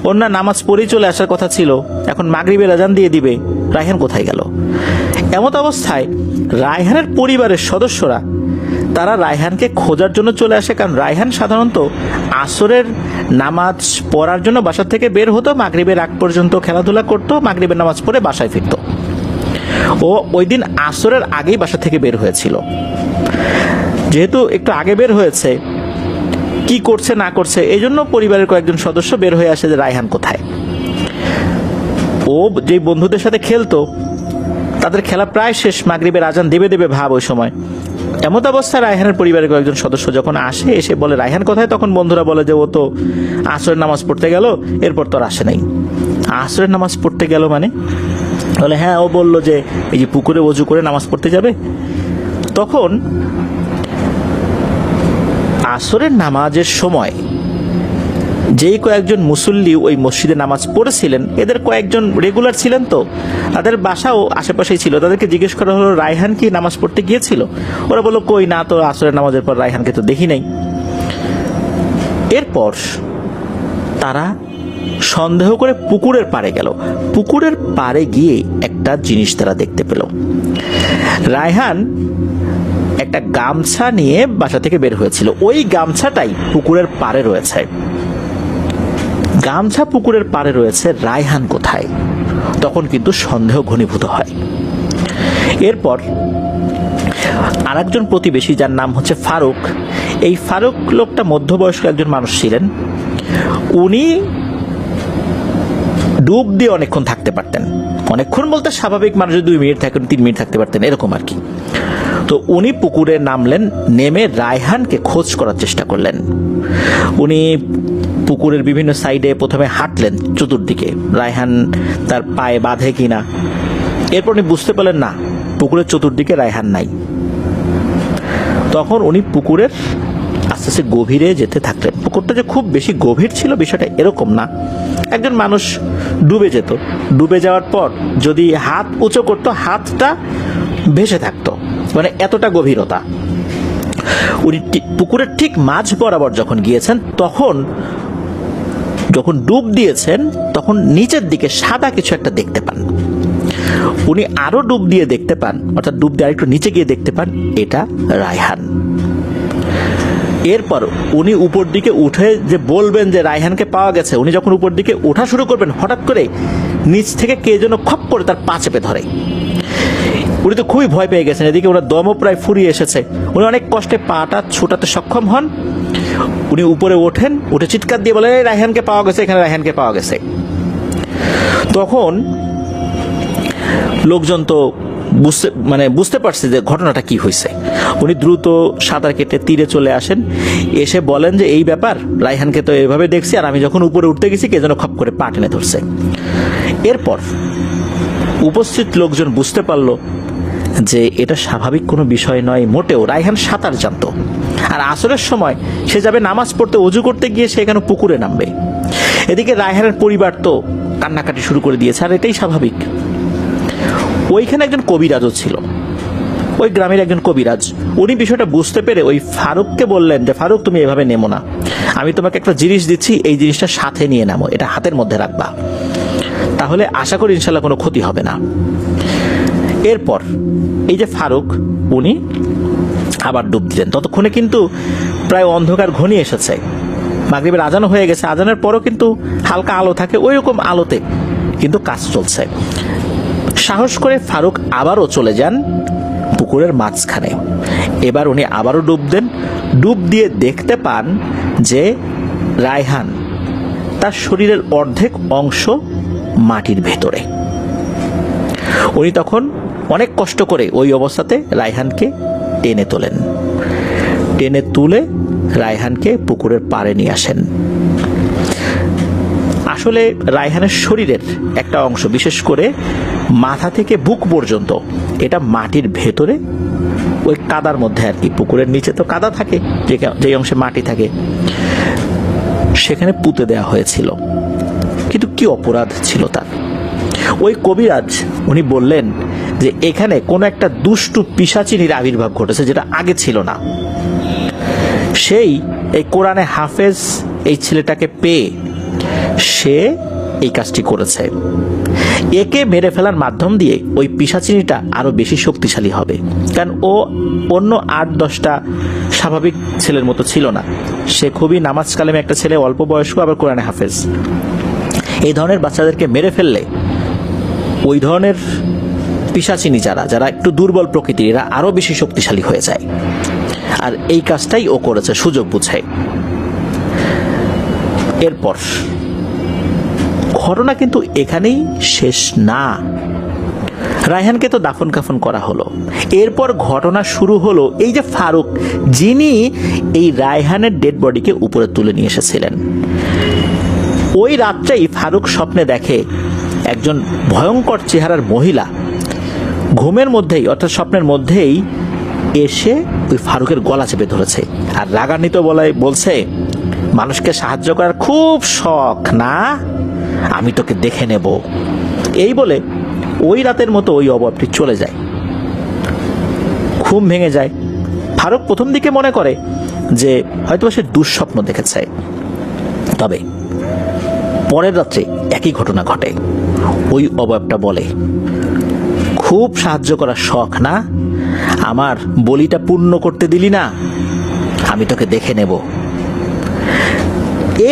ওর না নামাজ পড়েই চলে আসার কথা ছিল, এখন মাগরিবের আজান দিয়ে দিবে, রায়হান কোথায় গেল? এমত অবস্থায় রায়হানের পরিবারের সদস্যরা তারা রায়হানকে খোঁজার জন্য চলে আসে। কারণ রায়হান সাধারণত আসরের নামাজ পড়ার জন্য বাসা থেকে বের হতো, মাগরিবের আগ পর্যন্ত খেলাধুলা করতো, মাগরিবের নামাজ পড়ে বাসায় ফিরত। ও ওই দিন আসরের আগেই বাসা থেকে বের হয়েছিল। যেহেতু একটু আগে বের হয়েছে, কি করছে না করছে এই জন্য পরিবারের কয়েকজন সদস্য বের হয়ে আসে যে রায়হান কোথায়। ও যে বন্ধুদের সাথে খেলতো, তাদের খেলা প্রায় শেষ, মাগরিবের আজান দেবে ভাব ওই সময়। এমত অবস্থায় রায়হানের পরিবারের কয়েকজন সদস্য যখন আসে, এসে বলে রায়হান কোথায়, তখন বন্ধুরা বলে যে ও তো আসরের নামাজ পড়তে গেল, এরপর তো আর আসে নাই। আসরের নামাজ পড়তে গেল মানে? বলে হ্যাঁ, ও বলল যে এই যে পুকুরে ওযু করে নামাজ পড়তে যাবে। তখন আসরের নামাজের সময় যেই কয়েকজন মুসল্লি ওই মসজিদে নামাজ পড়েছিলেন, এদের কয়েকজন রেগুলার ছিলেন, তো তাদের বাসাও আশেপাশেই ছিল। তাদেরকে জিজ্ঞেস করা হলো, রায়হান কি নামাজ পড়তে গিয়েছিল? ওরা বললো, কই না তো, আসরের নামাজের পর রায়হানকে তো দেখি নাই। এরপর তারা সন্দেহ করে পুকুরের পাড়ে গেল। পুকুরের পাড়ে গিয়ে একটা জিনিস তারা দেখতে পেল। রায়হান একটা গামছা নিয়ে বাসা থেকে বের হয়েছিল, ওই গামছাটাই পুকুরের পাড়ে রয়েছে। গামছা পুকুরের পাড়ে রয়েছে, রায়হান কোথায়? তখন কিন্তু সন্দেহ ঘনীভূত হয়। এরপর আরেকজন প্রতিবেশী, যার নাম হচ্ছে ফারুক, এই ফারুক লোকটা মধ্যবয়স্ক একজন মানুষ ছিলেন। উনি ডুব দিয়ে অনেকক্ষণ থাকতে পারতেন। অনেকক্ষণ বলতে স্বাভাবিক মানুষ 2 মিনিট থাকেন, 3 মিনিট থাকতে পারতেন, এরকম আর কি। তো উনি পুকুরে নামলেন, নেমে রায়হানকে খোঁজ করার চেষ্টা করলেন। উনি পুকুরের বিভিন্ন সাইডে প্রথমে হাঁটলেন চতুর্দিকে, রায়হান তার পায়ে বাঁধে কিনা। এরপর উনি বুঝতে পারলেন না, পুকুরের চতুর্দিকে রায়হান নাই। তখন উনি পুকুরের আস্তে আস্তে গভীরে যেতে থাকলেন। পুকুরটা যে খুব বেশি গভীর ছিল বিষয়টা এরকম না, একজন মানুষ ডুবে যেত, ডুবে যাওয়ার পর যদি হাত উঁচু করতো হাতটা ভেসে থাকতো, মানে এতটা গভীরতা। উনি পুকুরের ঠিক মাঝ বরাবর যখন গিয়েছেন, যখন ডুব দিয়েছেন, তখন নিচের দিকে সাদা কিছু একটা দেখতে পান। উনি আরো ডুব দিয়ে দেখতে পান, অর্থাৎ ডুব দিয়ে আরেকটু নিচে গিয়ে দেখতে পান, এটা রায়হান। এরপর উনি উপর দিকে উঠে যে বলবেন যে রায়হানকে পাওয়া গেছে, উনি যখন উপর দিকে ওঠা শুরু করবেন, হঠাৎ করে নিচ থেকে কে যেন খপ করে তার পা চেপে ধরে। উনি তো খুবই ভয় পেয়ে গেছেন, এদিকে ওনার দমও প্রায় ফুরিয়ে এসেছে। উনি অনেক কষ্টে পাটা ছোটাতে সক্ষম হন। উনি উপরে ওঠেন, উঠে চিৎকার দিয়ে বলেন, রায়হানকে পাওয়া গেছে, এখানে রায়হানকে পাওয়া গেছে। তখন লোকজন তো বুঝতে পারছে যে ঘটনাটা কি হয়েছে। উনি দ্রুত সাঁতার কেটে তীরে চলে আসেন, এসে বলেন যে এই ব্যাপার, রায়হানকে তো এভাবে দেখছি, আর আমি যখন উপরে উঠতে গেছি কে যেন খপ করে পা টেনে ধরছে। এরপর উপস্থিত লোকজন বুঝতে পারলো যে এটা স্বাভাবিক কোনো বিষয় নয় মোটেও। রায়হান সাঁতার জানতো, আর আসরের সময় সে যাবে নামাজ পড়তে, অজু করতে গিয়ে সে এখানে পুকুরে নামবে। এদিকে রায়হানের পরিবার তো কান্নাকাটি শুরু করে দিয়েছে, আর এটাই স্বাভাবিক। ওইখানে একজন কবিরাজও ছিল, ওই গ্রামের একজন কবিরাজ। উনি বিষয়টা বুঝতে পেরে ওই ফারুককে বললেন যে, ফারুক তুমি এভাবে নেমো না, আমি তোমাকে একটা জিনিস দিচ্ছি, এই জিনিসটা সাথে নিয়ে নামো, এটা হাতের মধ্যে রাখবা, তাহলে আশা করি ইনশাল্লাহ কোনো ক্ষতি হবে না। এরপর এই যে ফারুক, উনি আবার ডুব দিলেন। ততক্ষণে কিন্তু প্রায় অন্ধকার ঘনিয়ে এসেছে, মাগরিবের আজানও হয়ে গেছে। আজানের পরও কিন্তু হালকা আলো থাকে, ওই রকম আলোতে কিন্তু কাজ চলছে। সাহস করে ফারুক আবারও চলে যান পুকুরের মাঝখানে। এবার উনি আবারও ডুব দেন, ডুব দিয়ে দেখতে পান যে রায়হান তার শরীরের অর্ধেক অংশ মাটির ভেতরে। উনি তখন অনেক কষ্ট করে ওই অবস্থাতে রায়হানকে টেনে তোলেন, টেনে তুলে রায়হানকে পুকুরের পাড়ে নিয়ে আসেন। আসলে রায়হানের শরীরের একটা অংশ, বিশেষ করে মাথা থেকে বুক পর্যন্ত, এটা মাটির ভেতরে ওই কাদার মধ্যে আর কি, পুকুরের নিচে তো কাদা থাকে, যে অংশে মাটি থাকে, সেখানে পুঁতে দেওয়া হয়েছিল। কিন্তু কি অপরাধ ছিল তার? ওই কবিরাজ উনি বললেন যে এখানে কোন একটা দুষ্টু পিশাচিনীর আবির্ভাব ঘটেছে, যেটা আগে ছিল না। সেই এই কোরআনে হাফেজ এই ছেলেটাকে পেয়ে সে এই কাজটি করেছে। একে মেরে ফেলার মাধ্যম দিয়ে ওই পিশাচিনীটা আরো বেশি শক্তিশালী হবে, কারণ ও অন্য 8-10টা স্বাভাবিক ছেলের মতো ছিল না। সে খুবই নামাজ কালেমে একটা ছেলে, অল্প বয়স্ক, আবার কোরআনে হাফেজ। এই ধরনের বাচ্চাদেরকে মেরে ফেললে ওই ধরনের পিশাচিনী যারা একটু দুর্বল প্রকৃতির, এরা আরো বেশি শক্তিশালী হয়ে যায়। আর এই কাজটাই ও করেছে সুযোগ বুঝে। এরপর ঘটনা কিন্তু এখানেই শেষ না। রায়হানকে তো দাফন কাফন করা হলো, এরপর ঘটনা শুরু হলো এই যে ফারুক, যিনি এই রায়হানের ডেড বডিকে উপরে তুলে নিয়ে এসেছিলেন। ওই রাত্রেই ফারুক স্বপ্নে দেখে একজন ভয়ঙ্কর চেহারার মহিলা ঘুমের মধ্যেই, অর্থাৎ স্বপ্নের মধ্যেই এসে ওই ফারুকের গলা চেপে ধরেছে, আর রাগান্বিত বলছে, মানুষকে সাহায্য করার খুব শখ না, আমি তোকে দেখে নেব। এই বলে ওই রাতের মতো ওই অবয়বটি চলে যায়। ঘুম ভেঙে যায়। ফারুক প্রথম দিকে মনে করে যে হয়তো সে দুঃস্বপ্ন দেখেছে, তবে পরের রাত্রে একই ঘটনা ঘটে। ওই অবয়বটা বলে, খুব সাহায্য করার শখ না, আমার বলিটা পূর্ণ করতে দিলি না, আমি তোকে দেখে নেব।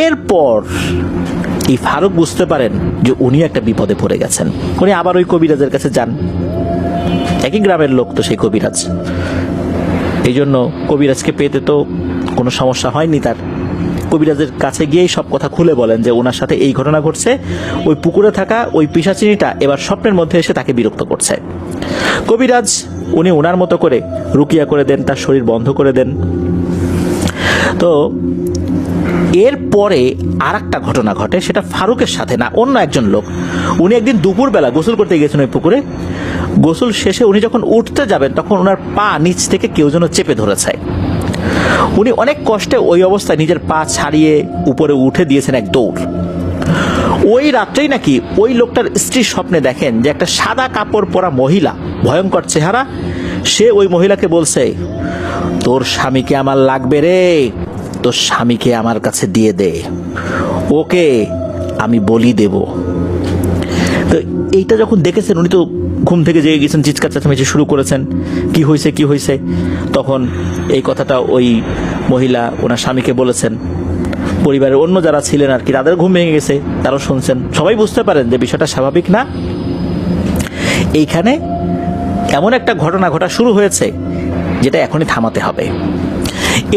এরপর এই ফারুক বুঝতে পারেন যে উনি একটা বিপদে পড়ে গেছেন। উনি আবার ওই কবিরাজের কাছে যান। একই গ্রামের লোক তো সেই কবিরাজ, এই জন্য কবিরাজকে পেতে তো কোনো সমস্যা হয়নি তার। কবিরাজের কাছে গিয়েই সব কথা খুলে বলেন যে ওনার সাথে এই ঘটনা ঘটছে, ওই পুকুরে থাকা ওই পিশাচিনীটা এবার স্বপ্নের মধ্যে এসে তাকে বিরক্ত করছে। কবিরাজ উনি ওনার মতো করে রুকিয়া করে দেন, তার শরীর বন্ধ করে দেন। তো এরপরে আর একটা ঘটনা ঘটে, সেটা ফারুকের সাথে না, অন্য একজন লোক। উনি একদিন দুপুরবেলা গোসল করতে গিয়েছেন ওই পুকুরে। গোসল শেষে উনি যখন উঠতে যাবেন তখন ওনার পা নিচ থেকে কেউ যেন চেপে ধরেছে। উনি অনেক কষ্টে ওই অবস্থায় নিজের পা ছাড়িয়ে উপরে উঠে দিয়েছেন এক দৌড়। ওই রাত্রেই নাকি ওই লোকটার স্ত্রী স্বপ্নে দেখেন যে একটা সাদা কাপড় পরা মহিলা, ভয়ঙ্কর চেহারা, সে ওই মহিলাকে বলছে, তোর স্বামীকে আমার লাগবে রে, তোর স্বামীকে আমার কাছে দিয়ে দে, ওকে আমি বলি দেব। তো এইটা যখন দেখেছেন উনি তো ঘুম থেকে জেগে গেছেন, চিৎকার চেঁচামেচি শুরু করেছেন, কি হয়েছে কি হয়েছে। তখন এই কথাটা ওই মহিলা ওনার স্বামীকে বলেছেন। পরিবারের অন্য যারা ছিলেন আর কি, তাদের ঘুম ভেঙে গেছে, তারাও শুনছেন। সবাই বুঝতে পারেন যে বিষয়টা স্বাভাবিক না। এইখানে এমন একটা ঘটনা ঘটা শুরু হয়েছে যেটা এখনই থামাতে হবে।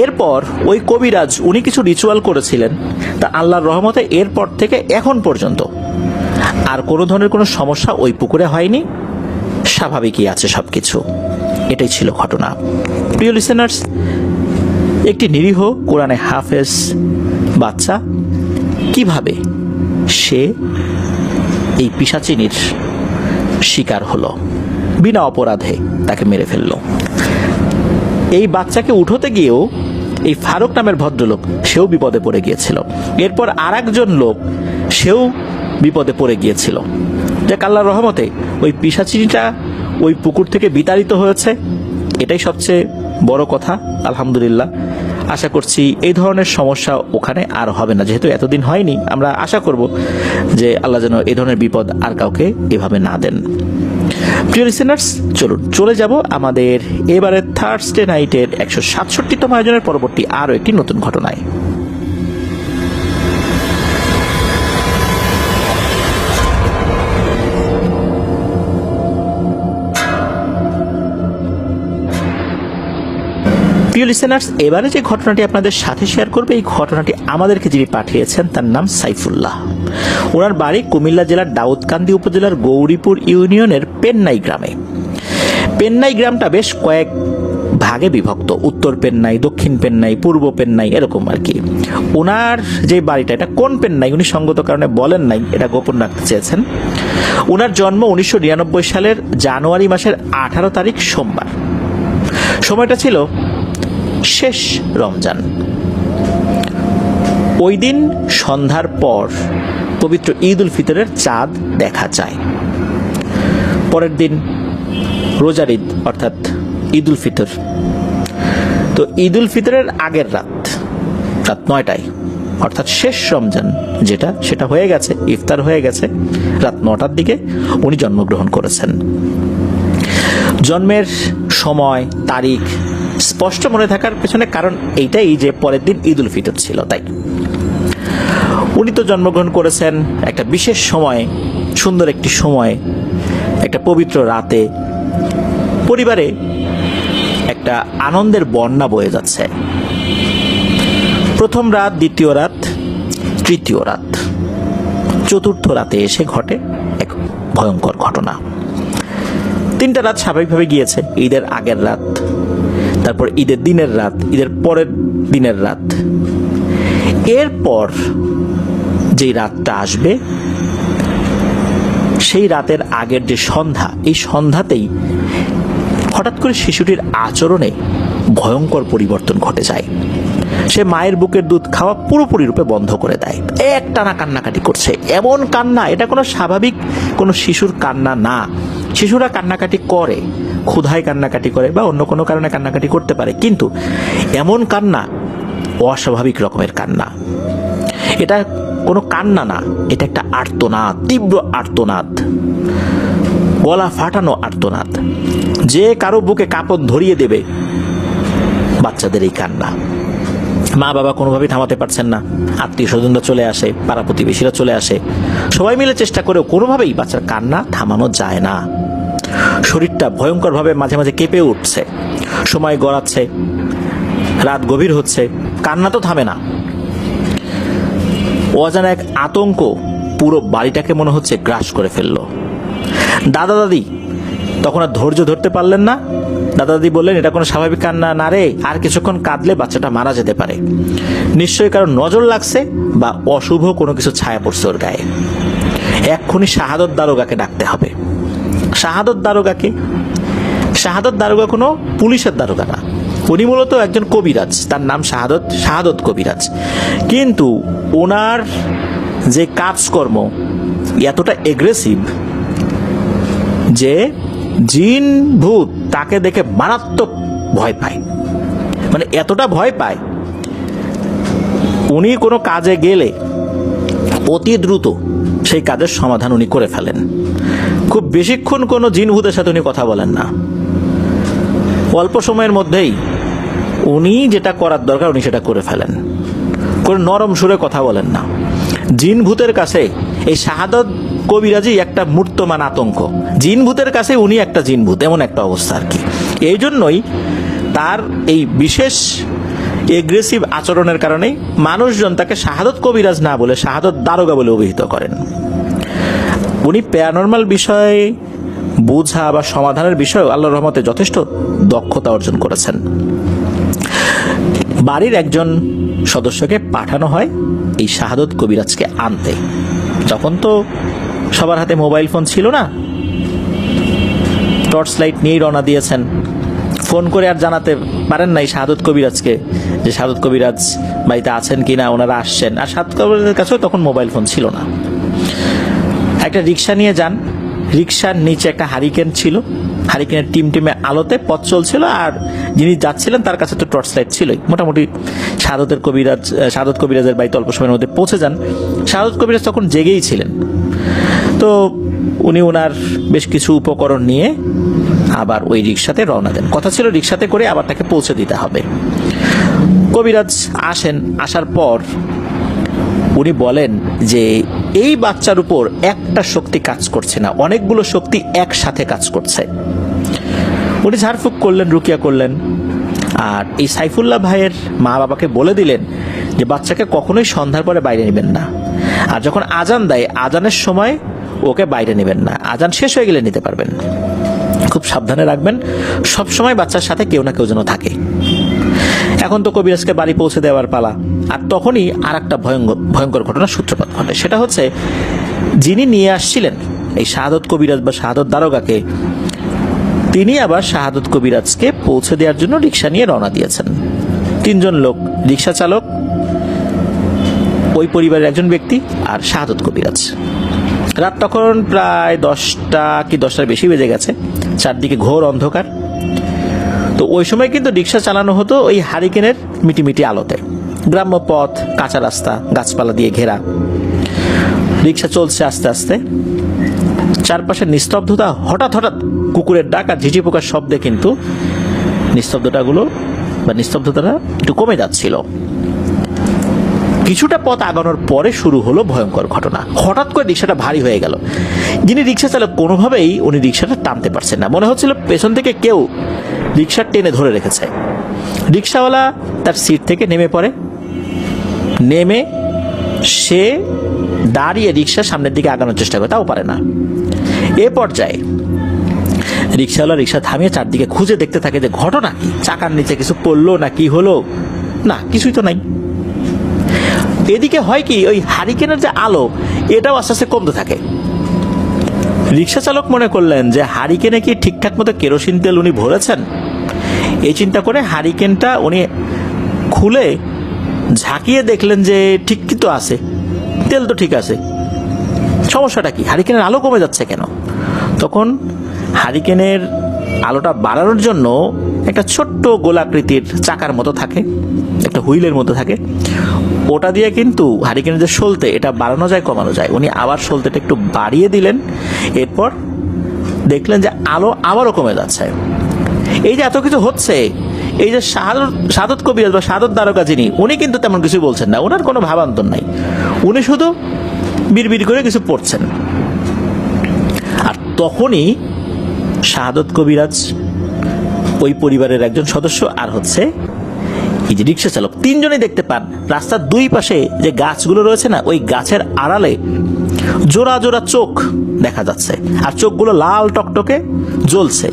এরপর ওই কবিরাজ উনি কিছু রিচুয়াল করেছিলেন, তা আল্লাহর রহমতে এরপর থেকে এখন পর্যন্ত আর কোনো ধরনের কোনো সমস্যা ওই পুকুরে হয়নি, স্বাভাবিকই আছে সবকিছু। এটাই ছিল ঘটনা। প্রিয় লিসেনার্স, একটি নিরীহ কোরআনে হাফেজ বাচ্চা কিভাবে সে এই পিশাচিনীর শিকার হলো, বিনা অপরাধে তাকে মেরে ফেললো। এই বাচ্চাকে উঠোতে গিয়েও এই ফারুক নামের ভদ্রলোক সেও বিপদে পড়ে গিয়েছিল। এরপর আর একজন লোক সেও বিপদে পড়ে গিয়েছিল। যাক, আল্লাহর রহমতে ওই পিশাচিনীটা ওই পুকুর থেকে বিতাড়িত হয়েছে, এটাই সবচেয়ে বড় কথা। আলহামদুলিল্লাহ, আশা করছি এই ধরনের সমস্যা ওখানে আর হবে না। যেহেতু এতদিন হয়নি, আমরা আশা করব যে আল্লাহ যেন এই ধরনের বিপদ আর কাউকে এভাবে না দেন। প্রিয় লিসেনার্স, চলুন চলে যাব আমাদের এবারের থার্সডে নাইটের 167তম আয়োজনের পরবর্তী আরও একটি নতুন ঘটনায়। প্রিয় লিসেনার্স, এবারে যে ঘটনাটি আপনাদের সাথে শেয়ার করবে, এই ঘটনাটি আমাদেরকে যিনি পাঠিয়েছেন তার নাম সাইফুল্লাহ। ওনার বাড়ি কুমিল্লা জেলার দাউদকান্দি উপজেলার গৌরীপুর ইউনিয়নের পেন্নাই গ্রামে। পেন্নাই গ্রামটা বেশ কয়েক ভাগে বিভক্ত, উত্তর পেন্নাই, দক্ষিণ পেন্নাই, পূর্ব পেন্নাই, এরকম আর কি। ওনার যে বাড়িটা, এটা কোন পেন্নাই উনি সঙ্গত কারণে বলেন নাই, এটা গোপন রাখতে চেয়েছেন। ওনার জন্ম 1999 সালের জানুয়ারি মাসের 18 তারিখ সোমবার। সময়টা ছিল শেষ রমজান। ওই দিন সন্ধ্যার পর পবিত্র ঈদ উল ফিতরের চাঁদ দেখা যায়। পরের দিন রোজার ঈদ অর্থাৎ ঈদ উল ফিতর। তো ঈদ উল ফিতরের আগের রাত 9টায় অর্থাৎ শেষ রমজান যেটা, সেটা হয়ে গেছে, ইফতার হয়ে গেছে। রাত 9টার দিকে উনি জন্মগ্রহণ করেছেন। জন্মের সময় তারিখ স্পষ্ট মনে থাকার পেছনে কারণ এইটাই যে পরের দিন ঈদ উল ফিতর ছিল, তাই। উনি তো জন্মগ্রহণ করেছেন একটা বিশেষ সময়ে, সুন্দর একটি সময়, একটা পবিত্র রাতে। পরিবারে একটা আনন্দের বন্যা বয়ে যাচ্ছে। প্রথম রাত, দ্বিতীয় রাত, তৃতীয় রাত, চতুর্থ রাতে এসে ঘটে এক ভয়ঙ্কর ঘটনা। 3টা রাত স্বাভাবিকভাবে গিয়েছে। ঈদের আগের রাত, তারপর ঈদের দিনের রাত, ঈদের পরের দিনের রাত। এরপর যেই রাতটা আসবে, সেই রাতের আগের যে সন্ধ্যা, এই সন্ধ্যাতেই হঠাৎ করে শিশুটির আচরণে ভয়ঙ্কর পরিবর্তন ঘটে যায়। সে মায়ের বুকের দুধ খাওয়া পুরোপুরি রূপে বন্ধ করে দেয়। একটানা কান্নাকাটি করছে, এমন কান্না, এটা কোনো স্বাভাবিক কোনো শিশুর কান্না না। শিশুরা কান্নাকাটি করে, ক্ষুধায় কান্নাকাটি করে বা অন্য কোনো কারণে কান্নাকাটি করতে পারে, কিন্তু এমন কান্না অস্বাভাবিক রকমের কান্না। এটা কোনো কান্না না, এটা একটা আর্তনাদ, তীব্র আর্তনাদ, গলা ফাটানো আর্তনাদ, যে কারো বুকে কাপড় ধরিয়ে দেবে বাচ্চাদের এই কান্না। মা বাবা কোনোভাবেই থামাতে পারছেন না, আত্মীয় স্বজনরা চলে আসে, পাড়া প্রতিবেশীরা চলে আসে, সবাই মিলে চেষ্টা করেও কোনোভাবেই বাচ্চার কান্না থামানো যায় না। শরীরটা ভয়ঙ্করভাবে মাঝে মাঝে কেঁপে উঠছে, সময় গড়াচ্ছে, রাত গভীর হচ্ছে, কান্না তো থামে না। অজানা এক আতঙ্ক পুরো বাড়িটাকে মনে হচ্ছে গ্রাস করে ফেললো। দাদা দাদি তখন আর ধৈর্য ধরতে পারলেন না। দাদা দাদি বললেন, এটা কোনো স্বাভাবিক কান্না না রে, আর কিছুক্ষণ কাঁদলে বাচ্চাটা মারা যেতে পারে। নিশ্চয়ই কারণ নজর লাগছে বা অশুভ কোনো কিছু ছায়া পড়ছে ওর গায়ে। এক্ষুনি শাহাদত দারোগাকে ডাকতে হবে। শাহাদত দারোগাকে? শাহাদত দারোগা কোনো পুলিশের দারোগা না, উনি মূলত একজন কবিরাজ, তার নাম শাহাদত কবিরাজ। কিন্তু ওনার যে কাজকর্ম এতটা এগ্রেসিভ যে জিন ভূত তাকে দেখে মারাত্মক ভয় পায়, মানে এতটা ভয় পায়, উনি কোনো কাজে গেলে অতি দ্রুত সেই কাজের সমাধান উনি করে ফেলেন। খুব বেশিক্ষণ কোনো জিন ভূতের সাথে উনি কথা বলেন না, অল্প সময়ের মধ্যেই উনি যেটা করার দরকার উনি সেটা করে ফেলেন। কোনো নরম সুরে কথা বলেন না। জিন ভূতের কাছে এই শাহাদত কবিরাজি একটা মূর্তমান আতঙ্ক, জিন ভূতের কাছে উনি একটা জিন ভূত, এমন একটা অবস্থা আর কি। এই জন্যই তার এই বিশেষ এগ্রেসিভ আচরণের কারণেই মানুষজন তাকে শাহাদত কবিরাজ না বলে শাহাদত দারোগা বলে অভিহিত করেন। উনি প্যারানরমাল বিষয়ে বোঝা বা সমাধানের বিষয়ে আল্লাহর রহমতে যথেষ্ট দক্ষতা অর্জন করেছেন। বাড়ির একজন সদস্যকে পাঠানো হয় এই শাহাদত কবিরাজকে আনতে। যখন তো সবার হাতে মোবাইল ফোন ছিল না, টর্চ লাইট নিয়েই রওনা দিয়েছেন। ফোন করে আর জানাতে পারেন নাই শাহাদত কবিরাজকে যে শাহাদত কবিরাজ বাড়িতে আছেন কিনা, ওনারা আসছেন। আর শাহাদত কবিরাজের কাছেও তখন মোবাইল ফোন ছিল না। একটা রিক্সা নিয়ে যান, রিক্সার নিচে একটা হারিকেন ছিল, হারিকেনের টিমটিমে আলোতে পথ চলছিল, আর যিনি যাচ্ছিলেন তার কাছে তো টর্চ লাইট ছিলই। মোটামুটি শাহাদত কবিরাজের বাড়িতে অল্প সময়ের মধ্যে পৌঁছে যান। শাহাদত কবিরাজ তখন জেগেই ছিলেন। তো উনি ওনার বেশ কিছু উপকরণ নিয়ে আবার ওই রিক্সাতে রওনা দেন। কথা ছিল রিক্সাতে করে আবার তাকে পৌঁছে দিতে হবে। কবিরাজ আসেন, আসার পর উনি বলেন যে এই বাচ্চার উপর একটা শক্তি কাজ করছে না, অনেকগুলো শক্তি একসাথে কাজ করছে। উনি ঝাড়ফুঁক করলেন, রুকিয়া করলেন, আর এই সাইফুল্লাহ ভাইয়ের মা বাবাকে বলে দিলেন যে বাচ্চাকে কখনোই সন্ধ্যার পরে বাইরে নেবেন না, আর যখন আজান দেয় আজানের সময় ওকে বাইরে নেবেন না, আজান শেষ হয়ে গেলে নিতে পারবেন। খুব সাবধানে রাখবেন, সবসময় বাচ্চার সাথে কেউ না কেউ যেন থাকে। এখন তো কবিরাজকে বাড়ি পৌঁছে দেওয়ার পালা। আর তখনই আর একটা ভয়ঙ্কর ঘটনার সূত্রপাত ঘটে। সেটা হচ্ছে, যিনি নিয়ে আসছিলেন এই শাহাদত কবিরাজ বা শাহাদত দারোগাকে, তিনি আবার শাহাদত কবিরাজকে পৌঁছে দেওয়ার জন্য রিক্সা নিয়ে রওনা দিয়েছেন। 3 জন লোক, রিক্সা চালক, ওই পরিবারের একজন ব্যক্তি আর শাহাদত কবিরাজ। রাত তখন প্রায় 10টা কি 10টার বেশি বেজে গেছে, চারদিকে ঘোর অন্ধকার। তো ওই সময় কিন্তু রিক্সা চালানো হতো ওই হারিকেনের মিটিমিটি আলোতে। গ্রাম্য পথ, কাঁচা রাস্তা, গাছপালা দিয়ে ঘেরা। রিক্সা চলছে আস্তে আস্তে, চারপাশের নিস্তব্ধতা। হঠাৎ হঠাৎ কুকুরের ডাক আর ঝিঝি পোকার শব্দে কিন্তু নিস্তব্ধতাটা একটু কমে যাচ্ছিল। কিছুটা পথ আগানোর পরে শুরু হলো ভয়ঙ্কর ঘটনা। হঠাৎ করে রিক্সাটা ভারী হয়ে গেল। যিনি রিক্সা চালক কোনোভাবেই উনি রিক্সাটা টানতে পারছেন না। মনে হচ্ছিল পেছন থেকে কেউ রিক্সা টেনে ধরে রেখেছে। রিক্সাওয়ালা তার সিট থেকে নেমে পড়ে, নেমে সে দাঁড়িয়ে রিক্সার সামনের দিকে আগানোর চেষ্টা করে, তাও পারে না। এ পর্যায়ে রিক্সাওয়ালা রিক্সা থামিয়ে চারদিকে খুঁজে দেখতে থাকে যে ঘটনা কি, চাকার নিচে কিছু পড়লো না কি হলো, না কিছুই তো নাই। এদিকে হয় কি, ওই হারিকেনের যে আলো এটাও আস্তে আস্তে কমতে থাকে। রিক্সা চালক মনে করলেন যে হারিকেনে কি ঠিকঠাক মতো কেরোসিন তেল উনি ভরেছেন। এই চিন্তা করে হারিকেনটা উনি খুলে ঝাঁকিয়ে দেখলেন যে ঠিক কিন্তু আছে, তেল তো ঠিক আছে, সমস্যাটা কি, হারিকেনের আলো কমে যাচ্ছে কেন? তখন হারিকেনের আলোটা বাড়ানোর জন্য একটা ছোট্ট গোলাকৃতির চাকার মতো থাকে, একটা হুইলের মতো থাকে, ওটা দিয়ে কিন্তু হারিকেনের যে সলতে এটা বাড়ানো যায় কমানো যায়। উনি আবার সলতেটা একটু বাড়িয়ে দিলেন, এরপর দেখলেন যে আলো আবারও কমে যাচ্ছে। এই যে এত কিছু হচ্ছে, এই যে সাদত কবিরাজ বা সাদত দ্বারকা যিনি, উনি কিন্তু তেমন কিছু বলছেন না, ওনার কোনো ভাবান্তর নাই, উনি শুধু বিড়বিড় করে কিছু পড়ছেন। আর তখনই শাহাদত কবিরাজ, ওই পরিবারের একজন সদস্য, আর হচ্ছে এই যে রিক্সা চালক, তিনজনই দেখতে পান রাস্তার দুই পাশে যে গাছগুলো রয়েছে না, ওই গাছের আড়ালে জোড়া জোড়া চোখ দেখা যাচ্ছে, আর চোখগুলো লাল টকটকে জ্বলছে।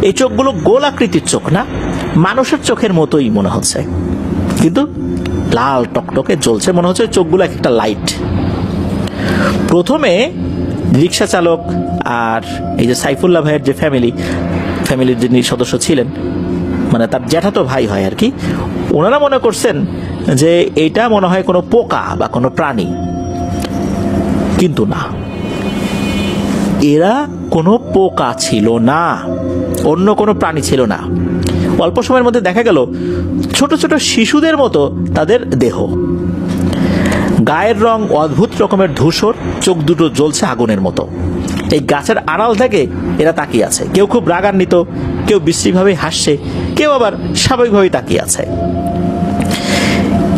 এই চোখগুলো গোলাকৃতির চোখ না, মানুষের চোখের মতোই মনে হচ্ছে, কিন্তু লাল টকটকে জ্বলছে, মনে হচ্ছে চোখগুলো একটা লাইট। প্রথমে রিক্সা চালক আর এই যে সাইফুল্লাহ ভাইয়ের যে ফ্যামিলির যিনি সদস্য ছিলেন, মানে তার জ্যাঠাতো ভাই হয় আর কি, ওনারা মনে করছেন যে এইটা মনে হয় কোনো পোকা বা কোনো প্রাণী, কিন্তু না, এরা কোনো পোকা ছিল না, অন্য কোনো প্রাণী ছিল না। অল্প সময়ের মধ্যে দেখা গেল ছোট ছোট শিশুদের মতো তাদের দেহ, গায়ের রং অদ্ভুত রকমের ধূসর, চোখ দুটো জ্বলছে আগুনের মতো। এই গাছের আড়াল থেকে এরা তাকিয়ে আছে, কেউ খুব রাগান্বিত, কেউ বিশ্রীভাবে হাসছে, কেউ আবার স্বাভাবিকভাবেই তাকিয়ে আছে।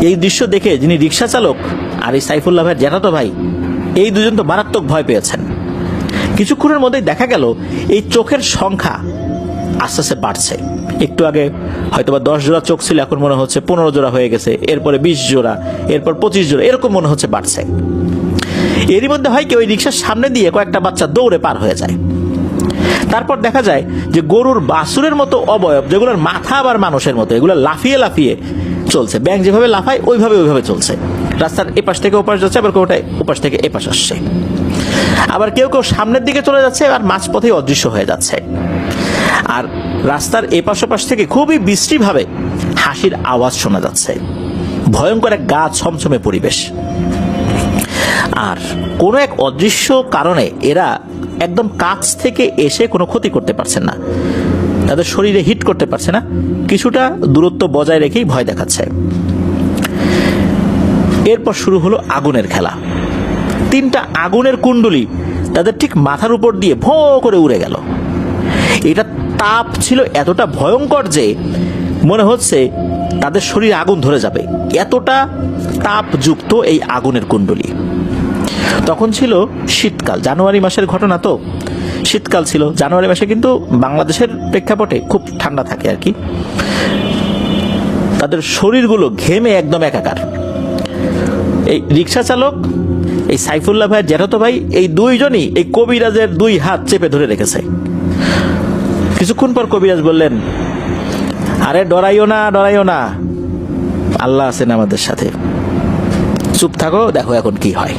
এই দৃশ্য দেখে যিনি রিক্সা চালক আর এই সাইফুল্লাহ ভাইয়ের জ্যাঠাতো ভাই, এই দুজন তো মারাত্মক ভয় পেয়েছেন। কিছুক্ষণের মধ্যেই দেখা গেল এই চোখের সংখ্যা আস্তে আস্তে বাড়ছে। একটু আগে হয়তোবা 10 জোড়া চোখ ছিল, এখন মনে হচ্ছে 15 জোড়া হয়ে গেছে, এরপরে 20 জোড়া, এরপর 25 জোড়া, এরকম মনে হচ্ছে বাড়ছে। এরই মধ্যে হয় কি, ওই রিক্সার সামনে দিয়ে কয়েকটা বাচ্চা দৌড়ে পার হয়ে যায়। তারপর দেখা যায় যে গরুর বাছুরের মতো অবয়ব, যেগুলোর মাথা আবার মানুষের মতো, এগুলো লাফিয়ে লাফিয়ে চলছে, ব্যাঙ যেভাবে লাফায় ওইভাবে চলছে। রাস্তার এপাশ থেকে ওপাশ যাচ্ছে, আবার কোথায় ওপাশ থেকে এপাশ আসছে, আবার কেউ কেউ সামনের দিকে চলে যাচ্ছে, আর মাঝপথেই অদৃশ্য হয়ে যাচ্ছে। আর রাস্তার এপাশ ওপাশ থেকে খুবই বিশ্রীভাবে হাসির আওয়াজ শোনা যাচ্ছে। ভয়ঙ্কর এক গা ছমছমে পরিবেশ। আর কোনো এক অদৃশ্য কারণে এরা একদম কাছ থেকে এসে কোনো ক্ষতি করতে পারছে না, তাদের শরীরে হিট করতে পারছে না, কিছুটা দূরত্ব বজায় রেখেই ভয় দেখাচ্ছে। এরপর শুরু হলো আগুনের খেলা। 3টা আগুনের কুণ্ডলি তাদের ঠিক মাথার উপর দিয়ে ভোঁ করে উড়ে গেল। এটা তাপ ছিল এতটা ভয়ঙ্কর যে মনে হচ্ছে তাদের শরীরে আগুন ধরে যাবে, এতটা তাপযুক্ত এই আগুনের কুণ্ডলি। তখন ছিল শীতকাল, জানুয়ারি মাসের ঘটনা, তো শীতকাল ছিল। জানুয়ারি মাসে কিন্তু বাংলাদেশের প্রেক্ষাপটে খুব ঠান্ডা থাকে আর কি। তাদের শরীরগুলো ঘেমে একদম একাকার। এই রিক্সা চালক, এই সাইফুল্লাহ ভাইয়ের জ্যাঠাতো ভাই, এই দুইজনই এই কবিরাজের 2 হাত চেপে ধরে রেখেছে। কিছুক্ষণ পর কবিরাজ বললেন, আরে ডরাইও না, আল্লাহ আছেন আমাদের সাথে, চুপ থাকো, দেখো এখন কি হয়।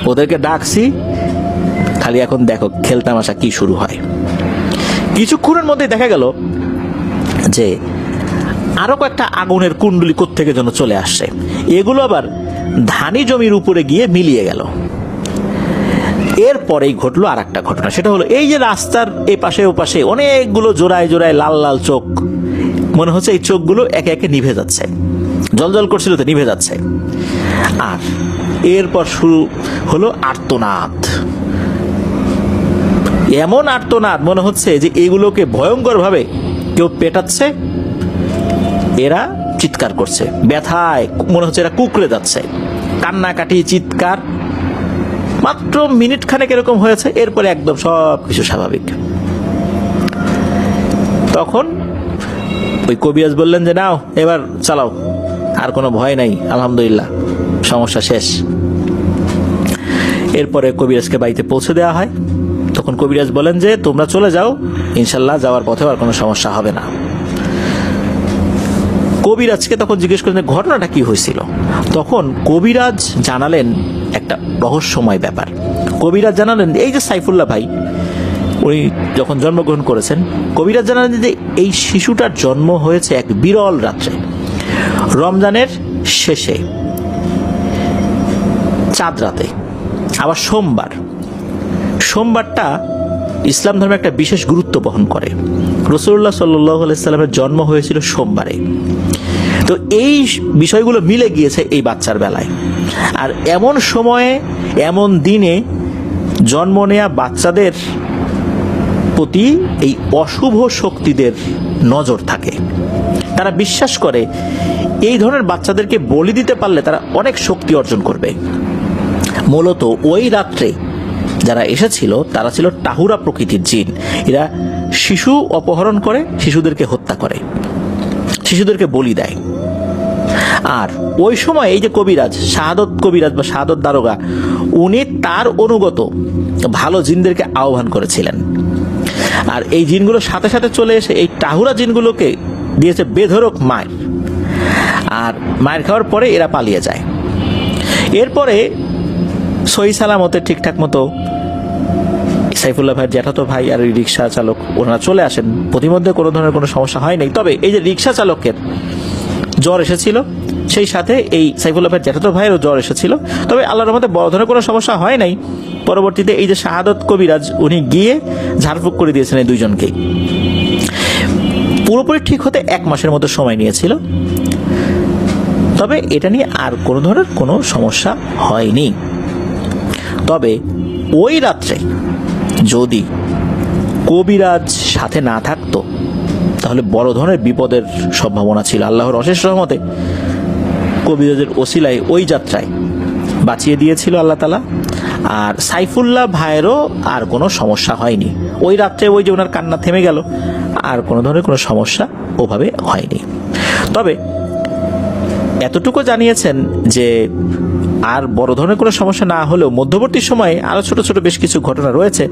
ওদেরকে ডাকছি, খালি এখন দেখো খেলতামাশা কি শুরু হয়। কিছুক্ষণের মধ্যে দেখা গেল যে আরো কয়েকটা আগুনের কুণ্ডলি কোত্থেকে যেন চলে আসছে। এগুলো আবার ধানি জমির উপরে গিয়ে মিলিয়ে গেল। এরপরেই ঘটলো আর একটা ঘটনা, সেটা হলো এই যে রাস্তার এপাশে ওপাশে অনেকগুলো জোড়ায় জোড়ায় লাল লাল চোখ, মনে হচ্ছে এই চোখগুলো একে একে নিভে যাচ্ছে, জলজল করছিল তো নিভে যাচ্ছে। আর এরপর শুরু হলো আর্তনাদ, এমন আর্তনাদ মনে হচ্ছে যে এগুলোকে ভয়ঙ্কর ভাবে কেউ পেটাচ্ছে। এরা চিৎকার করছে, ব্যথায় মনে হচ্ছে এরা কুকড়ে যাচ্ছে, কান্নাকাটি চিৎকার। মাত্র মিনিট খানেক এরকম হয়েছে, এরপরে একদম সব কিছু স্বাভাবিক। তখন ওই কবিরাজ বললেন যে নাও এবার চালাও, আর কোনো ভয় নাই, আলহামদুলিল্লাহ সমস্যা শেষ। এরপরে কবিরাজকে বাড়িতে পৌঁছে দেওয়া হয়। তখন কবিরাজ বলেন যে তোমরা চলে যাও, ইনশাল্লাহ যাওয়ার পথে আর কোনো সমস্যা হবে না। কবিরাজকে তখন জিজ্ঞেস করলেন ঘটনাটা কি হয়েছিল। তখন কবিরাজ জানালেন একটা রহস্যময় ব্যাপার। কবিরাজ জানালেন এই যে সাইফুল্লাহ ভাই উনি যখন জন্মগ্রহণ করেছেন, কবিরাজ জানালেন যে এই শিশুটার জন্ম হয়েছে এক বিরল রাত্রে। রমজানের শেষে চাঁদ রাতে, আবার সোমবারটা ইসলাম ধর্মে একটা বিশেষ গুরুত্ব বহন করে। রাসূলুল্লাহ সাল্লাল্লাহু আলাইহি সাল্লামের জন্ম হয়েছিল সোমবারে। তো এই বিষয়গুলো মিলে গিয়েছে এই বাচ্চার বেলায়। আর এমন সময়ে, এমন দিনে জন্ম নেয়া বাচ্চাদের প্রতি এই অশুভ শক্তিদের নজর থাকে। তারা বিশ্বাস করে এই ধরনের বাচ্চাদেরকে বলি দিতে পারলে তারা অনেক শক্তি অর্জন করবে। মূলত ওই রাত্রে যারা এসেছিল তারা ছিল টাহুরা প্রকৃতির জিন। এরা শিশু অপহরণ করে, শিশুদেরকে হত্যা করে, শিশুদেরকে বলি দেয়। আর ওই সময় এই যে কবিরাজ, শাহাদত কবিরাজ বা শাহাদত দারোগা, উনি তার অনুগত ভালো জিনদেরকে আহ্বান করেছিলেন। আর এই জিনগুলো সাথে সাথে চলে এসে এই টাহুরা জিনগুলোকে দিয়েছে বেধড়ক মায়ের। আর মায়ের খাওয়ার পরে এরা পালিয়ে যায়। এরপরে সহি সালামতে ঠিকঠাক মতো সাইফুল্লাহ ভাইয়ের জ্যাঠাতো ভাই আর রিক্সা চালক ওনারা চলে আসেন। প্রতিমধ্যে কোনো ধরনের কোনো সমস্যা হয় নাই। তবে এই যে রিক্সা চালকের জ্বর এসেছিল, সেই সাথে এই সাইফুল্লাহ ভাইয়ের জ্যাঠাতো ভাইয়েরও জ্বর এসেছিল। তবে আল্লাহর রহমতে বড় ধরনের কোনো সমস্যা হয় নাই। পরবর্তীতে এই যে শাহাদত কবিরাজ, উনি গিয়ে ঝাড়ফুঁক করে দিয়েছেন এই দুইজনকেই। পুরোপুরি ঠিক হতে 1 মাসের মতো সময় নিয়েছিল। তবে এটা নিয়ে আর কোনো ধরনের কোনো সমস্যা হয়নি। তবে ওই রাত্রে যদি কবিরাজ সাথে না থাকতো তাহলে বড় ধরনের বিপদের সম্ভাবনা ছিল। আল্লাহর অশেষ রহমতে কবিরাজের ওসিলায় ওই যাত্রায় বাঁচিয়ে দিয়েছিল আল্লাহ তাআলা। আর সাইফুল্লাহ ভাইয়েরও আর কোনো সমস্যা হয়নি। ওই রাত্রে ওই যে ওনার কান্না থেমে গেল, আর কোনো ধরনের কোনো সমস্যা ওভাবে হয়নি। তবে এতটুকু জানিয়েছেন যে আর বড় ধরনের কোনো সমস্যা না হলেও মধ্যবর্তী সময়ে আরো ছোট ছোট বেশ কিছু ঘটনা রয়েছে,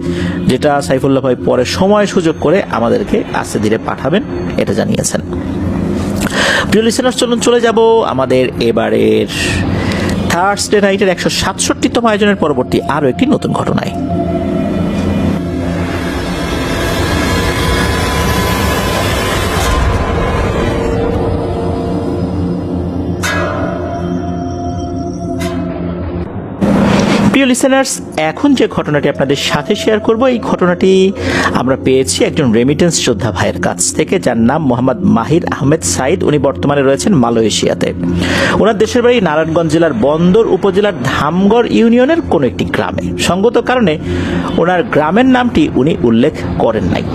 যেটা সাইফুল্লাহ ভাই পরে সময় সুযোগ করে আমাদেরকে আস্তে ধীরে পাঠাবেন, এটা জানিয়েছেন। প্রিয় লিসেনার্স, চলুন চলে যাব আমাদের এবারের থার্সডে নাইটের 167তম আয়োজনের পরবর্তী আরো একটি নতুন ঘটনায়। প্রিয় লিসেনার্স, এখন যে ঘটনাটি আপনাদের সাথে শেয়ার করব, এই ঘটনাটি আমরা পেয়েছি একজন রেমিটেন্স যোদ্ধা ভাইয়ের কাছ থেকে, যার নাম মোহাম্মদ মাহির আহমেদ সাইদ। উনি বর্তমানে রয়েছেন মালয়েশিয়াতে। ওনার দেশের বাড়ি নারায়ণগঞ্জ জেলার বন্দর উপজেলার ধামগড় ইউনিয়নের কোনো একটি গ্রামে। সঙ্গত কারণে ওনার গ্রামের নামটি উনি উল্লেখ করেন নাই।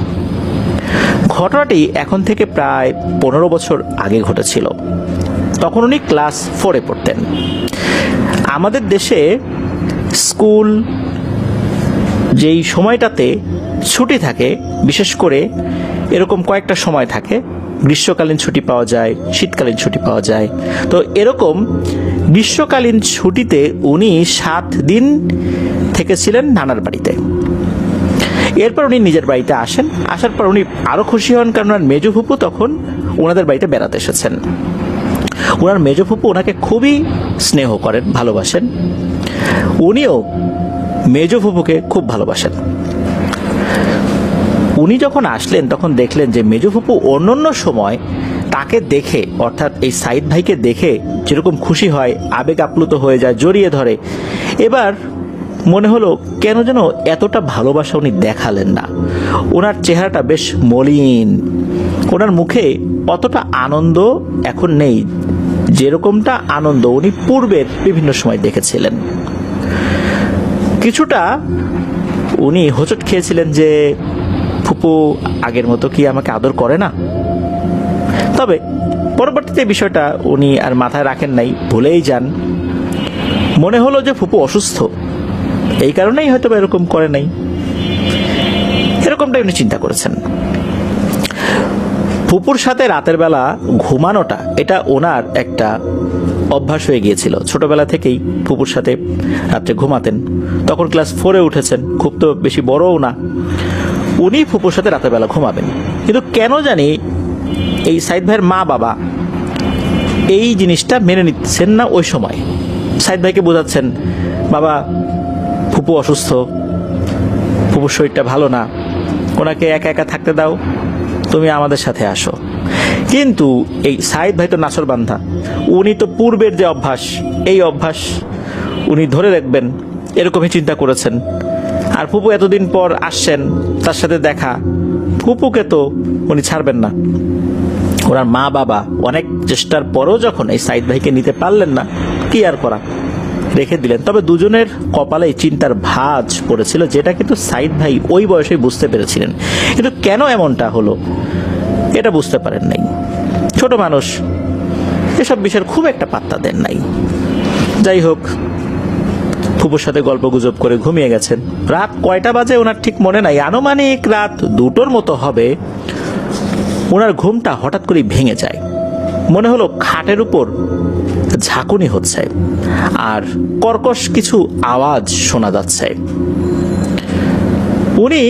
ঘটনাটি এখন থেকে প্রায় 15 বছর আগে ঘটেছিল। তখন উনি ক্লাস 4-এ পড়তেন। আমাদের দেশে স্কুল যেই সময়টাতে ছুটি থাকে, বিশেষ করে এরকম কয়েকটা সময় থাকে, গ্রীষ্মকালীন ছুটি পাওয়া যায়, শীতকালীন ছুটি পাওয়া যায়। তো এরকম গ্রীষ্মকালীন ছুটিতে উনি 7 দিন থেকেছিলেন নানার বাড়িতে। এরপর উনি নিজের বাড়িতে আসেন। আসার পর উনি আরো খুশি হন, কারণ ওনার মেজো ফুপু তখন ওনাদের বাড়িতে বেড়াতে এসেছেন। ওনার মেজো ফুপু ওনাকে খুবই স্নেহ করেন, ভালোবাসেন। উনিও মেজো ফুপুকে খুব ভালোবাসেন। উনি যখন আসলেন তখন দেখলেন যে মেজো ফুপু অন্যান্য সময় তাকে দেখে, অর্থাৎ এই সাইদ ভাইকে দেখে যেরকম খুশি হয়, আবেগ আপ্লুত হয়ে যায়, জড়িয়ে ধরে, এবার মনে হলো কেন যেন এতটা ভালোবাসা উনি দেখালেন না। ওনার চেহারাটা বেশ মলিন, ওনার মুখে অতটা আনন্দ এখন নেই যেরকমটা আনন্দ উনি পূর্বের বিভিন্ন সময় দেখেছিলেন। কিছুটা উনি হোঁচট খেয়েছিলেন যে ফুপু আগের মতো কি আমাকে আদর করে না। তবে পরবর্তীতে বিষয়টা উনি আর মাথায় রাখেন নাই, ভুলেই যান। মনে হলো যে ফুপু অসুস্থ, এই কারণেই হয়তো এরকম করে নাই, এরকমটাই উনি চিন্তা করেছেন। ফুপুর সাথে রাতের বেলা ঘুমানোটা এটা ওনার একটা অভ্যাস হয়ে গিয়েছিল। ছোটবেলা থেকেই ফুপুর সাথে রাত্রে ঘুমাতেন। তখন ক্লাস 4-এ উঠেছেন, খুব তো বেশি বড়ও না। উনি ফুপুর সাথে রাতের বেলা ঘুমাবেন। কিন্তু কেন জানি এই সাইদ ভাইয়ের মা বাবা এই জিনিসটা মেনে নিচ্ছেন না। ওই সময় সাইদ ভাইকে বোঝাচ্ছেন, বাবা ফুপু অসুস্থ, ফুপুর শরীরটা ভালো না, ওনাকে একা একা থাকতে দাও, তুমি আমাদের সাথে আসো। কিন্তু এই সাইদ ভাই তো নাছরবান্ধা, উনি তো পূর্বের যে অভ্যাস, এই অভ্যাস উনি ধরে রাখবেন এরকমই চিন্তা করেছেন। আর ফুপু এতদিন পর আসছেন, তার সাথে দেখা, ফুপুকে তো উনি ছাড়বেন না। ওনার মা বাবা অনেক চেষ্টার পরও যখন এই সাইদ ভাইকে নিতে পারলেন না, কি আর করা, রেখে দিলেন। তবে দুজনের কপালে চিন্তার ভাঁজ পড়েছিল, যেটা কিন্তু সাইদ ভাই ওই বয়সেই বুঝতে পেরেছিলেন। কিন্তু কেন এমনটা হলো এটা বুঝতে পারেন নাই। ছোট মানুষ, এসব বিষয়ের খুব একটা পাত্তা দেন নাই। যাই হোক, ফুপুর সাথে গল্প গুজব করে ঘুমিয়ে গেছেন। রাত কয়টা বাজে ওনার ঠিক মনে নাই, আনুমানিক রাত 2টোর মতো হবে। ওনার ঘুমটা হঠাৎ করে ভেঙে যায়। মনে হলো খাটের উপর ঝাঁকুনি হচ্ছে আর কর্কশ কিছু আওয়াজ শোনা যাচ্ছে। উনি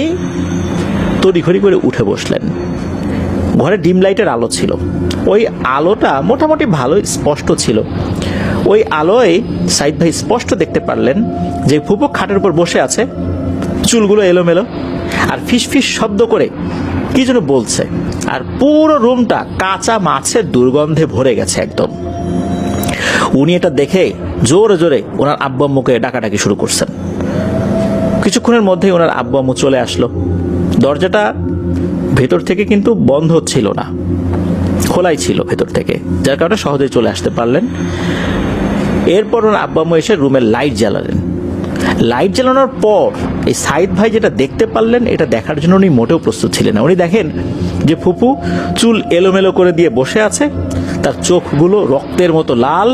তড়িঘড়ি করে উঠে বসলেন। ঘরে ডিম লাইটের আলো ছিল, ওই আলোটা মোটামুটি ভালোই স্পষ্ট ছিল। ওই আলোয় সাইদ ভাই স্পষ্ট দেখতে পারলেন যে ফুপু খাটের উপর বসে আছে, চুলগুলো এলোমেলো, আর ফিস ফিস শব্দ করে কি যেন বলছে। আর পুরো রুমটা কাঁচা মাছের দুর্গন্ধে ভরে গেছে একদম। উনি এটা দেখে জোরে জোরে ওনার আব্বু আম্মুকে ডাকাডাকি শুরু করছেন। কিছুক্ষণের মধ্যেই ওনার আব্বু আম্মু চলে আসলো। দরজাটা ভেতর থেকে কিন্তু বন্ধ ছিল না, খোলাই ছিল ভেতর থেকে, যার কারণে সহজেই চলে আসতে পারলেন। এরপর ওনার আব্বু আম্মু এসে রুমের লাইট জ্বালালেন। লাইট জ্বালানোর পর এই সাইদ ভাই যেটা দেখতে পারলেন, এটা দেখার জন্য উনি মোটেও প্রস্তুত ছিলেন না। উনি দেখেন যে ফুপু চুল এলোমেলো করে দিয়ে বসে আছে, তার চোখগুলো রক্তের মতো লাল,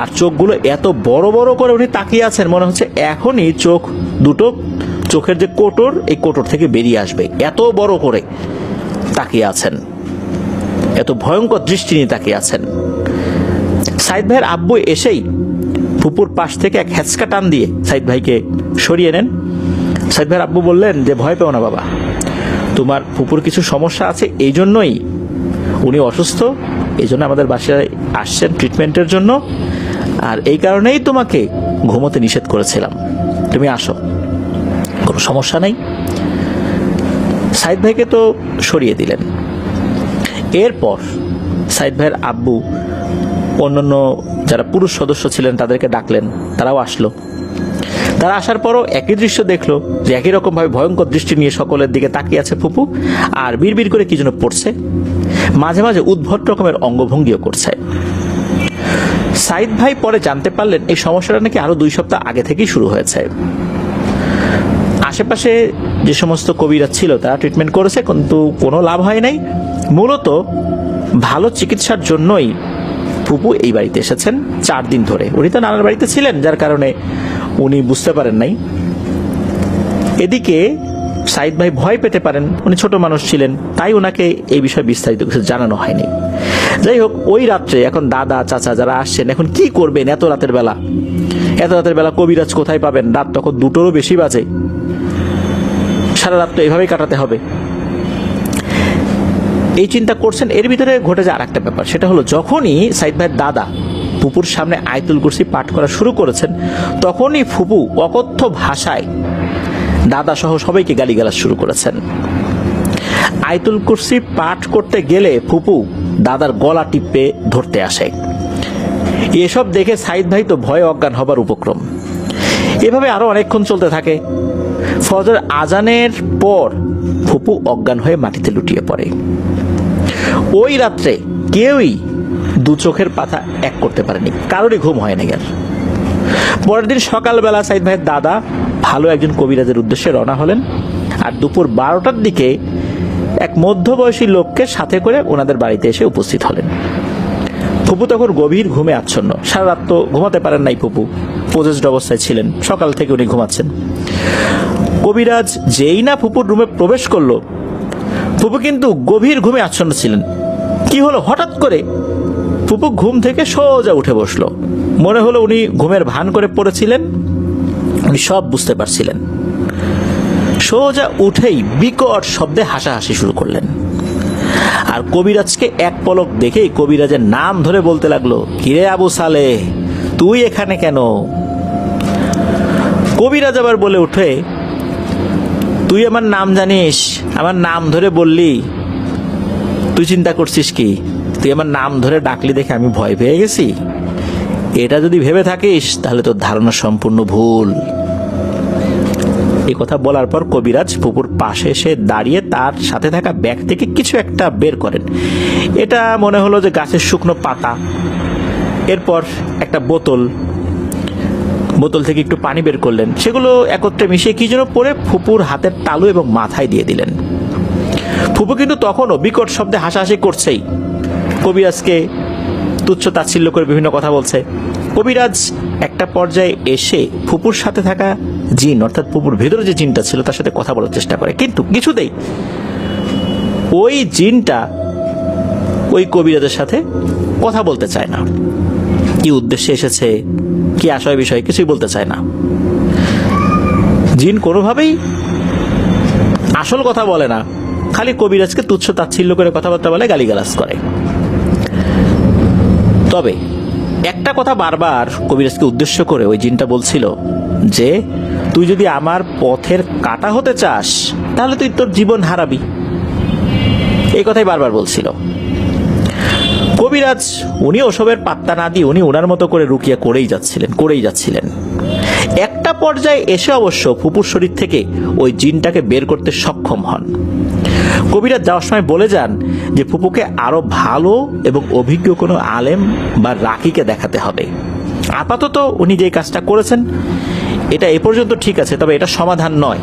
আর চোখগুলো এত বড় বড় করে উনি তাকিয়ে আছেন, মনে হচ্ছে এখনই চোখ দুটো, চোখের যে কোটর, এই কোটর থেকে বেরিয়ে আসবে, এত বড় করে তাকিয়ে আছেন, এত ভয়ঙ্কর দৃষ্টি নিয়ে তাকিয়ে আছেন। সাইদ ভাইয়ের আব্বু এসেই ফুপুর পাশ থেকে এক হেঁচকা টান দিয়ে সাইদ ভাইকে সরিয়ে নেন। সাইদ ভাইয়ের আব্বু বললেন যে ভয় পেও না বাবা, তোমার ফুপুর কিছু সমস্যা আছে, এই জন্যই উনি অসুস্থ, এই জন্য আমাদের বাসায় আসছেন ট্রিটমেন্টের জন্য, আর এই কারণেই তোমাকে ঘুমোতে নিষেধ করেছিলাম, তুমি আসো, কোনো সমস্যা নেই। সাইদ ভাইকে তো সরিয়ে দিলেন। এরপর সাইদ ভাইয়ের আব্বু অন্যান্য যারা পুরুষ সদস্য ছিলেন তাদেরকে ডাকলেন, তারাও আসলো। তারা আসার পরও একই দৃশ্য দেখলো যে একই রকম ভাবে ভয়ঙ্কর দৃষ্টি নিয়ে সকলের দিকে তাকিয়ে আছে ফুপু, আর বিড়বিড় করে কি যেন পড়ছে, মাঝে মাঝে উদ্ভট রকমের অঙ্গভঙ্গিও করছে। সাইদ ভাই পরে জানতে পারলেন এই সমস্যাটা নাকি আরো 2 সপ্তাহ আগে থেকেই শুরু হয়েছে। আশেপাশে যে সমস্ত কবিরাজ ছিল তারা ট্রিটমেন্ট করেছে, কিন্তু কোনো লাভ হয় নাই। মূলত ভালো চিকিৎসার জন্যই ফুপু এই বাড়িতে এসেছেন 4 দিন ধরে। উনি তো নানার বাড়িতে ছিলেন, যার কারণে উনি বুঝতে পারেন নাই। এদিকে সাইদ ভাই ভয় পেতে পারেন, উনি ছোট মানুষ ছিলেন, তাই ওনাকে এই বিষয়ে বিস্তারিত কিছু জানানো হয়নি। যাই হোক, ওই রাত্রে এখন দাদা চাচা যারা আসছেন, এখন কি করবেন এত রাতের বেলা? এত রাতের বেলা কবিরাজ কোথায় পাবেন? রাত তখন 2টোরও বেশি বাজে। সারা রাত তো এভাবেই কাটাতে হবে, এই চিন্তা করছেন। এর ভিতরে ঘটে যায় আরেকটা ব্যাপার, সেটা হলো যখনই সাইদ ভাইয়ের দাদা ফুপুর সামনে আয়াতুল কুরসি পাঠ করা শুরু করেছেন, তখনই ফুপু অকথ্য ভাষায় দাদা সহ সবাইকে গালিগালাজ শুরু করেছেন। আয়াতুল কুরসি পাঠ করতে গেলে ফুপু দাদার গলা টিপে ধরতে আসে। এসব দেখে সাইদ ভাই তো ভয়ে অজ্ঞান হবার উপক্রম। এভাবে আরো অনেকক্ষণ চলতে থাকে। ফজর আজানের পর ফুপু অজ্ঞান হয়ে মাটিতে লুটিয়ে পড়ে। ওই রাত্রে কেউই 2 চোখের পাতা এক করতে পারেনি, কারোরই ঘুম হয় না। পরের দিন সকালবেলা সাইদ ভাইয়ের দাদা ভালো একজন কবিরাজের উদ্দেশ্যে রওনা হলেন, আর দুপুর 12টার দিকে এক মধ্যবয়সী লোককে সাথে করে ওনাদের বাড়িতে এসে উপস্থিত হলেন। ফুপু তখন গভীর ঘুমে আচ্ছন্ন, সারা রাত তো ঘুমাতে পারেন নাই ফুপু, পজেসড অবস্থায় ছিলেন, সকাল থেকে উনি ঘুমাচ্ছেন। কবিরাজ যেই না ফুপুর রুমে প্রবেশ করলো, ফুপু কিন্তু গভীর ঘুমে আচ্ছন্ন ছিলেন। কি হলো, হঠাৎ করে ফুপু ঘুম থেকে সোজা উঠে বসলো। মনে হলো উনি ঘুমের ভান করে পড়েছিলেন, উনি সব বুঝতে পারছিলেন। সোজা উঠেই বিকট শব্দে হাসাহাসি শুরু করলেন। আর কবিরাজকে এক পলক দেখেই কবিরাজের নাম ধরে বলতে লাগলো, কিরে আবু সালে, তুই এখানে কেন? কবিরাজ আবার বলে উঠে, তুই আমার নাম জানিস, আমার নাম ধরে বললি, তুই চিন্তা করছিস কি তুই আমার নাম ধরে ডাকলি দেখে আমি ভয় পেয়ে গেছি? এটা যদি ভেবে থাকিস তাহলে তোর ধারণা সম্পূর্ণ ভুল। এই কথা বলার পর কবিরাজ ফুপুর পাশে এসে দাঁড়িয়ে তার সাথে থাকা ব্যাগ থেকে কিছু একটা বের করেন। এটা মনে হলো যে গাছের শুকনো পাতা। এরপর একটা বোতল থেকে একটু পানি বের করলেন, সেগুলো একত্রে মিশিয়ে কি যেন পরে ফুপুর হাতের তালু এবং মাথায় দিয়ে দিলেন। ফুপু কিন্তু তখনও বিকট শব্দে হাসাহাসি করছেই, কবিরাজকে তুচ্ছ তাচ্ছিল্য করে বিভিন্ন কথা বলছে। কবিরাজ একটা পর্যায়ে এসে ফুপুর সাথে থাকা জিন, অর্থাৎ ফুপুর ভেতরে যে জিনটা ছিল তার সাথে কথা বলার চেষ্টা করে, কিন্তু কিছুতেই ওই জিনটা ওই কবিরাজের সাথে কথা বলতে চায় না। কি উদ্দেশ্যে এসেছে, কি আশয় বিষয় কিছুই বলতে চায় না। জিন কোনোভাবেই আসল কথা বলে না, খালি কবিরাজকে তুচ্ছ তাচ্ছিল্য করে কথাবার্তা বলে, গালিগালাজ করে। তবে একটা কথা বারবার কবিরাজকে উদ্দেশ্য করে ওই জিনটা বলছিল যে তুই যদি আমার পথের কাঁটা হতে চাস তাহলে তুই তোর জীবন হারাবি। এই কথাই বারবার বলছিল। কবিরাজ উনি ওসবের পাত্তা না দিয়ে উনি ওনার মতো করে রুকিয়া করেই যাচ্ছিলেন। একটা পর্যায়ে এসে অবশ্য ফুপুর শরীর থেকে ওই জিনটাকে বের করতে সক্ষম হন। কবিরাজ যাওয়ার সময় বলে যান যে ফুপুকে আরো ভালো এবং অভিজ্ঞ কোনো আলেম বা রাকিকে দেখাতে হবে। আপাতত উনি যে কাজটা করেছেন এটা এ পর্যন্ত ঠিক আছে, তবে এটা সমাধান নয়।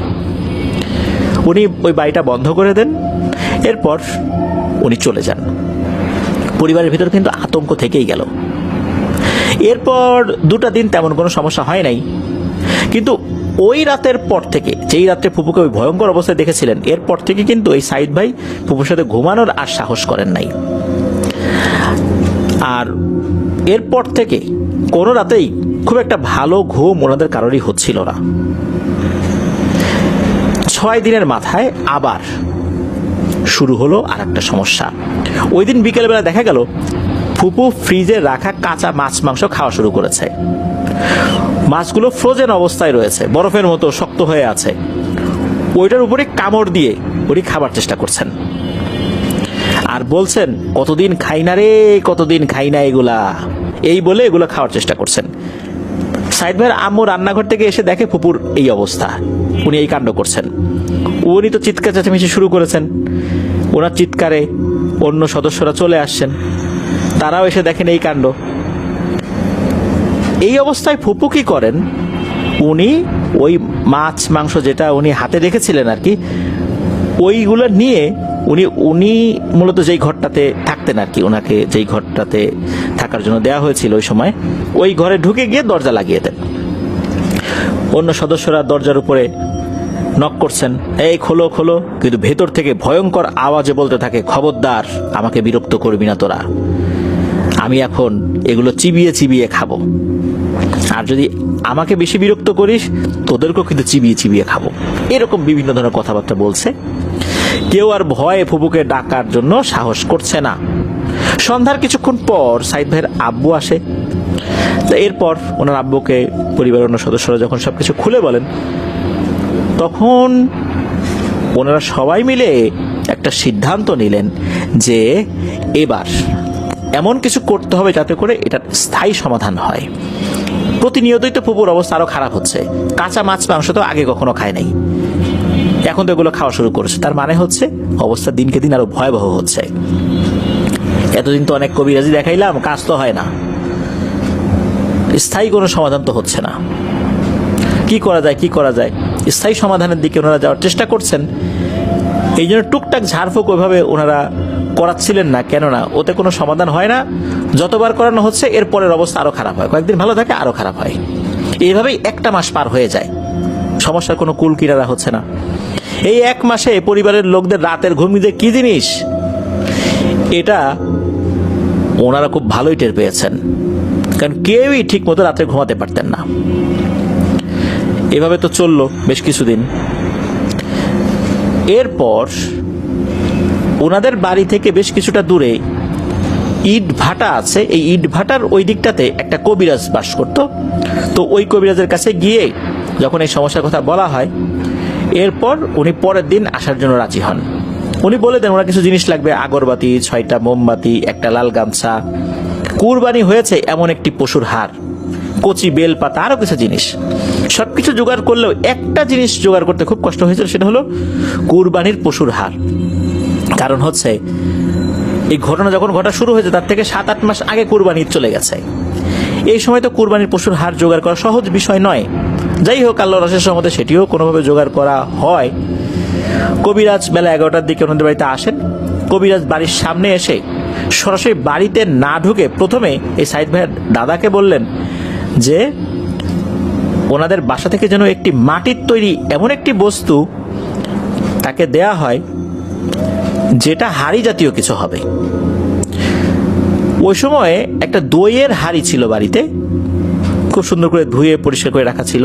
উনি ওই বাড়িটা বন্ধ করে দেন, এরপর উনি চলে যান। পরিবারের ভিতর কিন্তু আতঙ্ক থেকেই গেল। এরপর 2টা দিন তেমন কোনো সমস্যা হয় নাই, কিন্তু ওই রাতের পর থেকে, যেই রাত্রে ফুপুকে ওই ভয়ঙ্কর অবস্থায় দেখেছিলেন, এরপর থেকে কিন্তু এই সাইদ ভাই ফুপুর সাথে ঘুমানোর আর সাহস করেন নাই। আর এরপর থেকে কোনো রাতেই খুব একটা ভালো ঘুম ওনাদের কারোরই হচ্ছিল না। 6 দিনের মাথায় আবার শুরু হলো আর একটা সমস্যা। ওই দিন বিকেলবেলা দেখা গেল ফুপু ফ্রিজে রাখা কাঁচা মাছ মাংস খাওয়া শুরু করেছে। মাছগুলো ফ্রোজেন অবস্থায় রয়েছে, বরফের মতো শক্ত হয়ে আছে। ওইটার উপরে কামড় দিয়ে উনি খাবার চেষ্টা করছেন আর বলছেন কতদিন খাই না রে, কতদিন খাই না এগুলা, এই বলে এগুলো খাওয়ার চেষ্টা করছেন। সাইদ ভাইয়ের আম্মু রান্নাঘর থেকে এসে দেখে ফুপুর এই অবস্থা, উনি এই কাণ্ড করছেন। উনি তো চিৎকার চেঁচামেচি শুরু করেছেন। ওনার চিৎকারে অন্য সদস্যরা চলে আসছেন, তারাও এসে দেখেন এই কাণ্ড। এই অবস্থায় ফুপু কি করেন, উনি ওই মাছ মাংস যেটা উনি হাতে রেখেছিলেন আর কি, ওইগুলো নিয়ে উনি মূলত যেই ঘরটাতে থাকতেন আর কি, ওনাকে যেই ঘরটাতে থাকার জন্য দেওয়া হয়েছিল ওই সময়, ওই ঘরে ঢুকে গিয়ে দরজা লাগিয়ে দেন। অন্য সদস্যরা দরজার উপরে নক করছেন, এই খোলো খোলো, কিন্তু ভেতর থেকে ভয়ঙ্কর আওয়াজে বলতে থাকে, খবরদার আমাকে বিরক্ত করবি না তোরা, আমি এখন এগুলো চিবিয়ে চিবিয়ে খাবো, আর যদি আমাকে বেশি বিরক্ত করিস তোদেরকেও কিন্তু চিবিয়ে চিবিয়ে খাবো। এরকম বিভিন্ন ধরনের কথাবার্তা বলছে। কেউ আর ভয়ে ফুপুকে ডাকার জন্য সাহস করছে না। সন্ধ্যার কিছুক্ষণ পর সাইদ ভাইয়ের আব্বু আসে। এরপর ওনার আব্বুকে পরিবারের অন্য সদস্যরা যখন সবকিছু খুলে বলেন, তখন ওনারা সবাই মিলে একটা সিদ্ধান্ত নিলেন যে এবার এমন কিছু করতে হবে যাতে করে এটার স্থায়ী সমাধান হয়। প্রতিনিয়তই তো ফুপুর অবস্থা আরো খারাপ হচ্ছে। কাঁচা মাছ মাংস তো আগে কখনো খায় নাই, এখন তো এগুলো খাওয়া শুরু করেছে। তার মানে হচ্ছে অবস্থা দিনকে দিন আরো ভয়াবহ হচ্ছে। এতদিন তো অনেক কবিরাজি দেখাইলাম, কাজ তো হয় না, স্থায়ী কোনো সমাধান তো হচ্ছে না। কি করা যায়? স্থায়ী সমাধানের দিকে ওনারা যাওয়ার চেষ্টা করছেন। এই জন্য টুকটাক ঝাড়ফুঁক ওইভাবে ওনারা করাচ্ছিলেন না, কেননা ওতে কোনো সমাধান হয় না। যতবার করানো হচ্ছে এরপরের অবস্থা আরো খারাপ হয়, কয়েকদিন ভালো থাকে আরো খারাপ হয়। এইভাবেই 1টা মাস পার হয়ে যায়, সমস্যার কোনো কুল কিনারা হচ্ছে না। এই 1 মাসে পরিবারের লোকদের রাতের ঘুম যে কি জিনিস এটা ওনারা খুব ভালোই টের পেয়েছেন, কারণ কেউই ঠিক মতো রাতে ঘুমাতে পারতেন না। এভাবে তো চললো বেশ কিছুদিন। এরপর ওনাদের বাড়ি থেকে বেশ কিছুটা দূরে ইট ভাটা আছে। এই ইট ভাটার ওই দিকটাতে একটা কবিরাজ বাস করত। তো ওই কবিরাজের কাছে গিয়ে যখন এই সমস্যার কথা বলা হয়, এরপর উনি পরের দিন আসার জন্য রাজি হন। উনি বলে দেন ওরা কিছু জিনিস লাগবে, আগরবাতি, 6টা মোমবাতি, একটা লাল গামছা, কুরবানি হয়েছে এমন একটি পশুর হাড়, কচি বেল পাতা, আরো কিছু জিনিস। সবকিছু জোগাড় করলেও একটা জিনিস জোগাড় করতে খুব কষ্ট হয়েছিল, সেটা হলো কুরবানির পশুর হাড়। কারণ হচ্ছে এই ঘটনা যখন ঘটা শুরু হয়েছে তার থেকে 7-8 মাস আগে কুরবানি চলে গেছে। এই সময় তো কুরবানির পশুর হাড় জোগাড় করা সহজ বিষয় নয়। যাই হোক, আল্লাহর অশেষ রহমতে সেটিও কোনোভাবে জোগাড় করা হয়। কবিরাজ বেলা 11টার দিকে ওনাদের বাড়িতে আসেন। কবিরাজ বাড়ির সামনে এসে সরাসরি বাড়িতে না ঢুকে প্রথমে এই সাইদ ভাইয়ের দাদাকে বললেন যে ওনাদের বাসা থেকে যেন একটি মাটির তৈরি এমন একটি বস্তু তাকে দেয়া হয় যেটা হাড়ি জাতীয় কিছু হবে। ওই সময়ে একটা দইয়ের হাড়ি ছিল বাড়িতে, খুব সুন্দর করে ধুয়ে পরিষ্কার করে রাখা ছিল।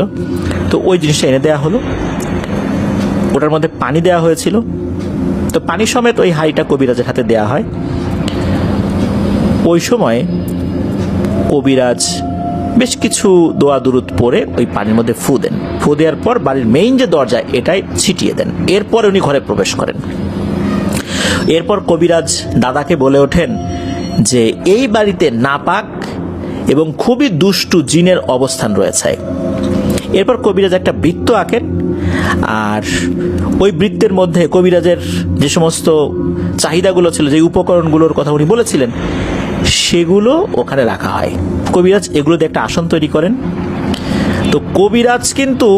তো ওই জিনিসটা এনে দেয়া হলো, ওটার মধ্যে পানি দেওয়া হয়েছিল। তো পানি সমেত ওই হাড়িটা কবিরাজের হাতে দেয়া হয়। ওই সময় কবিরাজ বেশ কিছু দোয়া দুরুদ পরে ওই পানির মধ্যে ফু দেন। ফু দেওয়ার পর বাড়ির মেইন যে দরজা এটাই ছিটিয়ে দেন। এরপর উনি ঘরে প্রবেশ করেন। এরপর কবিরাজ দাদাকে বলে ওঠেন যে এই বাড়িতে নাপাক এবং খুবই দুষ্টু জিনের অবস্থান রয়েছে। এরপর কবিরাজ একটা বৃত্ত আঁকেন, আর ওই বৃত্তের মধ্যে কবিরাজের যে সমস্ত চাহিদাগুলো ছিল, যে উপকরণগুলোর কথা উনি বলেছিলেন, সেগুলো ওখানে রাখা হয়। কবিরাজ এগুলো দিয়ে একটা আসন তৈরি করেন। তো কবিরাজ কিন্তু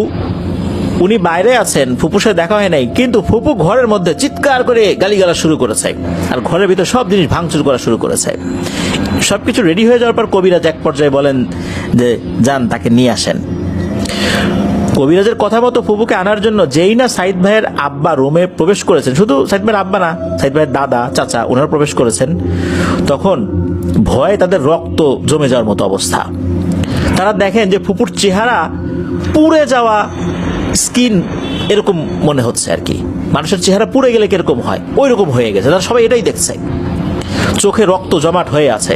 উনি বাইরে আছেন, ফুপুর সাথে দেখা হয় নাই, কিন্তু ফুপু ঘরের মধ্যে চিৎকার করে গালিগালা শুরু করেছে, আর ঘরের ভিতর সব জিনিস ভাঙচুর করা শুরু করেছে। সবকিছু রেডি হয়ে যাওয়ার পর কবিরাজ এক পর্যায়ে বলেন যে যান, তাকে নিয়ে আসেন। কবিরাজের কথা মতো ফুপুকে আনার জন্য যেই না সাইদ ভাইয়ের আব্বা রুমে প্রবেশ করেছেন, শুধু সাইদ ভাইয়ের আব্বা না, সাইদ ভাইয়ের দাদা, চাচা, ওনারা প্রবেশ করেছেন, তখন ভয়ে তাদের রক্ত জমে যাওয়ার মতো অবস্থা। তারা দেখেন যে ফুপুর চেহারা পুড়ে যাওয়া, স্কিন এরকম মনে হচ্ছে আর কি, মানুষের চেহারা পুড়ে গেলে কিরকম হয় ওই রকম হয়ে গেছে। তারা সবাই এটাই দেখছে, চোখে রক্ত জমাট হয়ে আছে।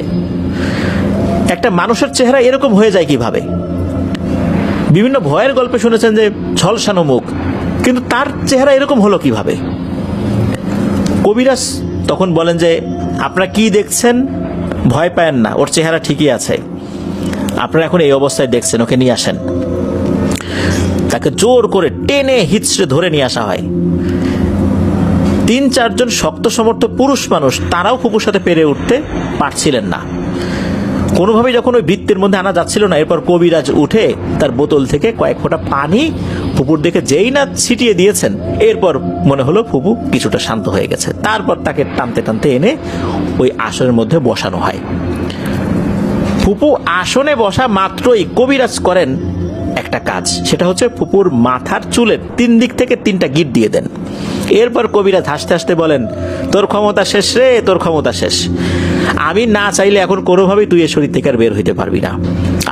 একটা মানুষের চেহারা এরকম হয়ে যায় কিভাবে? বিভিন্ন ভয়ের গল্পে শুনেছেন যে ঝলসানো মুখ, কিন্তু তার চেহারা এরকম হলো কিভাবে? কবিরাজ তখন বলেন যে আপনারা কি দেখছেন, ভয় পায়েন না, ওর চেহারা ঠিকই আছে, আপনারা এখন এই অবস্থায় দেখছেন, ওকে নিয়ে আসেন। তাকে জোর করে টেনে হিচড়ে ধরে নিয়ে আসা হয়। 3-4 জন শক্ত সমর্থ পুরুষ মানুষ, তারাও ফুপুর সাথে পেরে উঠতে পারছিলেন না। কোনোভাবেই যখন ওই বৃত্তের মধ্যে আনা যাচ্ছিল না, এরপর কবিরাজ উঠে তার বোতল থেকে কয়েক ফোঁটা পানি ফুপুর দিকে যেই না ছিটিয়ে দিয়েছেন, এরপর মনে হলো ফুপু কিছুটা শান্ত হয়ে গেছে। তারপর তাকে টানতে টানতে এনে ওই আসনের মধ্যে বসানো হয়। ফুপু আসনে বসা মাত্রই কবিরাজ করেন একটা কাজ, সেটা হচ্ছে ফুপুর মাথার চুলের 3 দিক থেকে 3টা গিট দিয়ে দেন। এরপর কবিরাজ হাসতে হাসতে বলেন, তোর ক্ষমতা শেষ রে, তোর ক্ষমতা শেষ। আমি না চাইলে এখন কোনোভাবেই তুই এ শরীর থেকে আর বের হইতে পারবি না।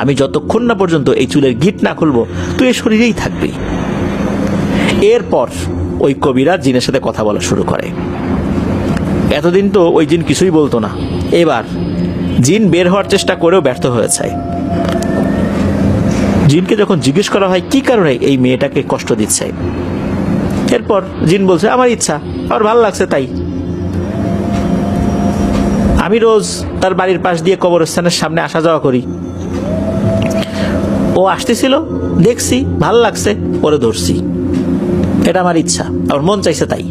আমি যতক্ষণ না পর্যন্ত এই চুলের গিট না খুলবো, তুই এ শরীরেই থাকবি। এরপর ওই কবিরাজ জিনের সাথে কথা বলা শুরু করে। এতদিন তো ওই জিন কিছুই বলতো না, এবার জিন বের হওয়ার চেষ্টা করেও ব্যর্থ হয়েছে। জিনকে যখন জিজ্ঞেস করা হয় কি কারণে এই মেয়েটাকে কষ্ট দিচ্ছে, এরপর জিন বলছে আমার ইচ্ছা, আমার ভালো লাগছে তাই। আমি রোজ তার বাড়ির পাশ দিয়ে কবরস্থানের সামনে আসা যাওয়া করি, ও আসতেছিল, দেখছি ভাল লাগছে, ওরে ধরছি, এটা আমার ইচ্ছা, আমার মন চাইছে তাই।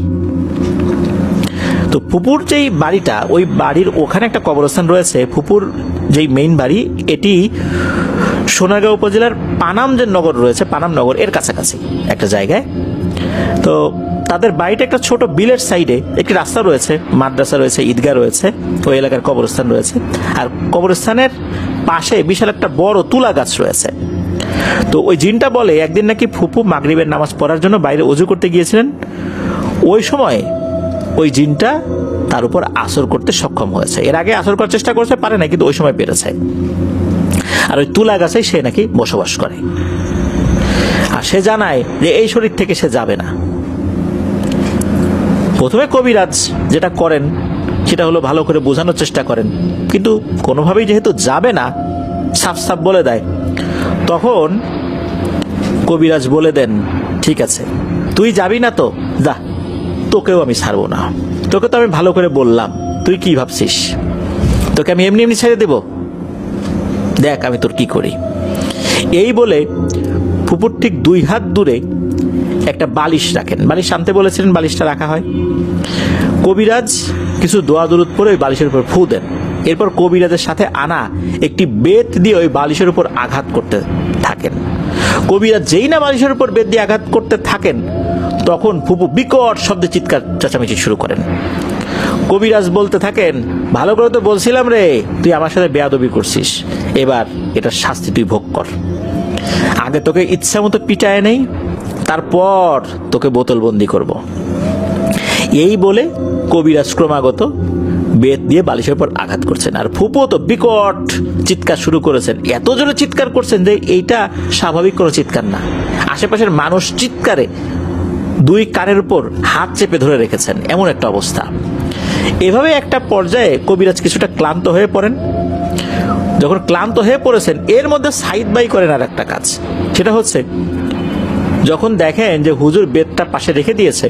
তো ফুপুর যেই বাড়িটা, ওই বাড়ির ওখানে একটা কবরস্থান রয়েছে। ফুপুর যেই মেইন বাড়ি, এটি সোনারগাঁও উপজেলার পানাম যে নগর রয়েছে, পানাম নগর এর কাছাকাছি একটা জায়গায়। তো তাদের বাড়িটা একটা ছোট বিলের সাইডে, একটি রাস্তা রয়েছে, মাদ্রাসা রয়েছে, ঈদগাহ রয়েছে, ওই এলাকার কবরস্থান রয়েছে। আর কবরস্থানের পাশে বিশাল একটা বড় তুলা গাছ রয়েছে। তো ওই জিনটা বলে একদিন নাকি ফুপু মাগরিবের নামাজ পড়ার জন্য বাইরে ওযু করতে গিয়েছিলেন। ওই সময় ওই জিনটা তার উপর আসর করতে সক্ষম হয়েছে। এর আগে আসর করার চেষ্টা করতে পারে না, কিন্তু ওই সময় পেরেছে। আর ওই তুলা গাছে সে নাকি বসবাস করে। আর সে জানায় যে এই শরীর থেকে সে যাবে না। প্রথমে কবিরাজ যেটা করেন সেটা হলো ভালো করে বোঝানোর চেষ্টা করেন, কিন্তু কোনোভাবেই যেহেতু যাবে না, সাফ সাফ বলে দেয়। তখন কবিরাজ বলে দেন ঠিক আছে, তুই যাবি না তো যা, তোকেও আমি ছাড়বো না, তোকে তো আমি ভালো করে বললাম, তুই কি ভাবছিস তোকে আমি এমনি এমনি ছেড়ে দেব? দেখ আমি তোর কি করি। এই বলে ফুপুর ঠিক 2 হাত দূরে একটা বালিশ রাখেন, বালিশ আনতে বলেছিলেন, বালিশটা রাখা হয়। কবিরাজ কিছু দোয়া দরুদ পরে ওই বালিশের উপর ফু দেন। এরপর কবিরাজের সাথে আনা একটি বেত দিয়ে ওই বালিশের উপর আঘাত করতে থাকেন। কবিরাজ যেই না বালিশের উপর বেত দিয়ে আঘাত করতে থাকেন, তখন ফুপু বিকট শব্দে চিৎকার চেঁচামেচি শুরু করেন। কবিরাজ বলতে থাকেন, ভালো করে তো বলছিলাম রে, তুই আমার সাথে বেয়াদবি করছিস, এবার এটার শাস্তি তুই ভোগ কর। আগে তোকে ইচ্ছা মতো পিটায় নেই, তারপর তোকে বোতলবন্দি করব। এই বলে কবিরাজ ক্রমাগত বেত দিয়ে বালিশের উপর আঘাত করছেন, আর ফুপু তো বিকট চিৎকার শুরু করেছেন। এত জোরে চিৎকার করছেন যে এইটা স্বাভাবিক কোনো চিৎকার না। আশেপাশের মানুষ চিৎকারে 2 কানের উপর হাত চেপে ধরে রেখেছেন, এমন একটা অবস্থা। এভাবে একটা পর্যায়ে কবিরাজ কিছুটা ক্লান্ত হয়ে পড়েন। যখন ক্লান্ত হয়ে পড়েছেন, এর মধ্যে সাইদ ভাই করেন আর একটা কাজ। সেটা হচ্ছে, যখন দেখেন যে হুজুর বেদটা পাশে রেখে দিয়েছে,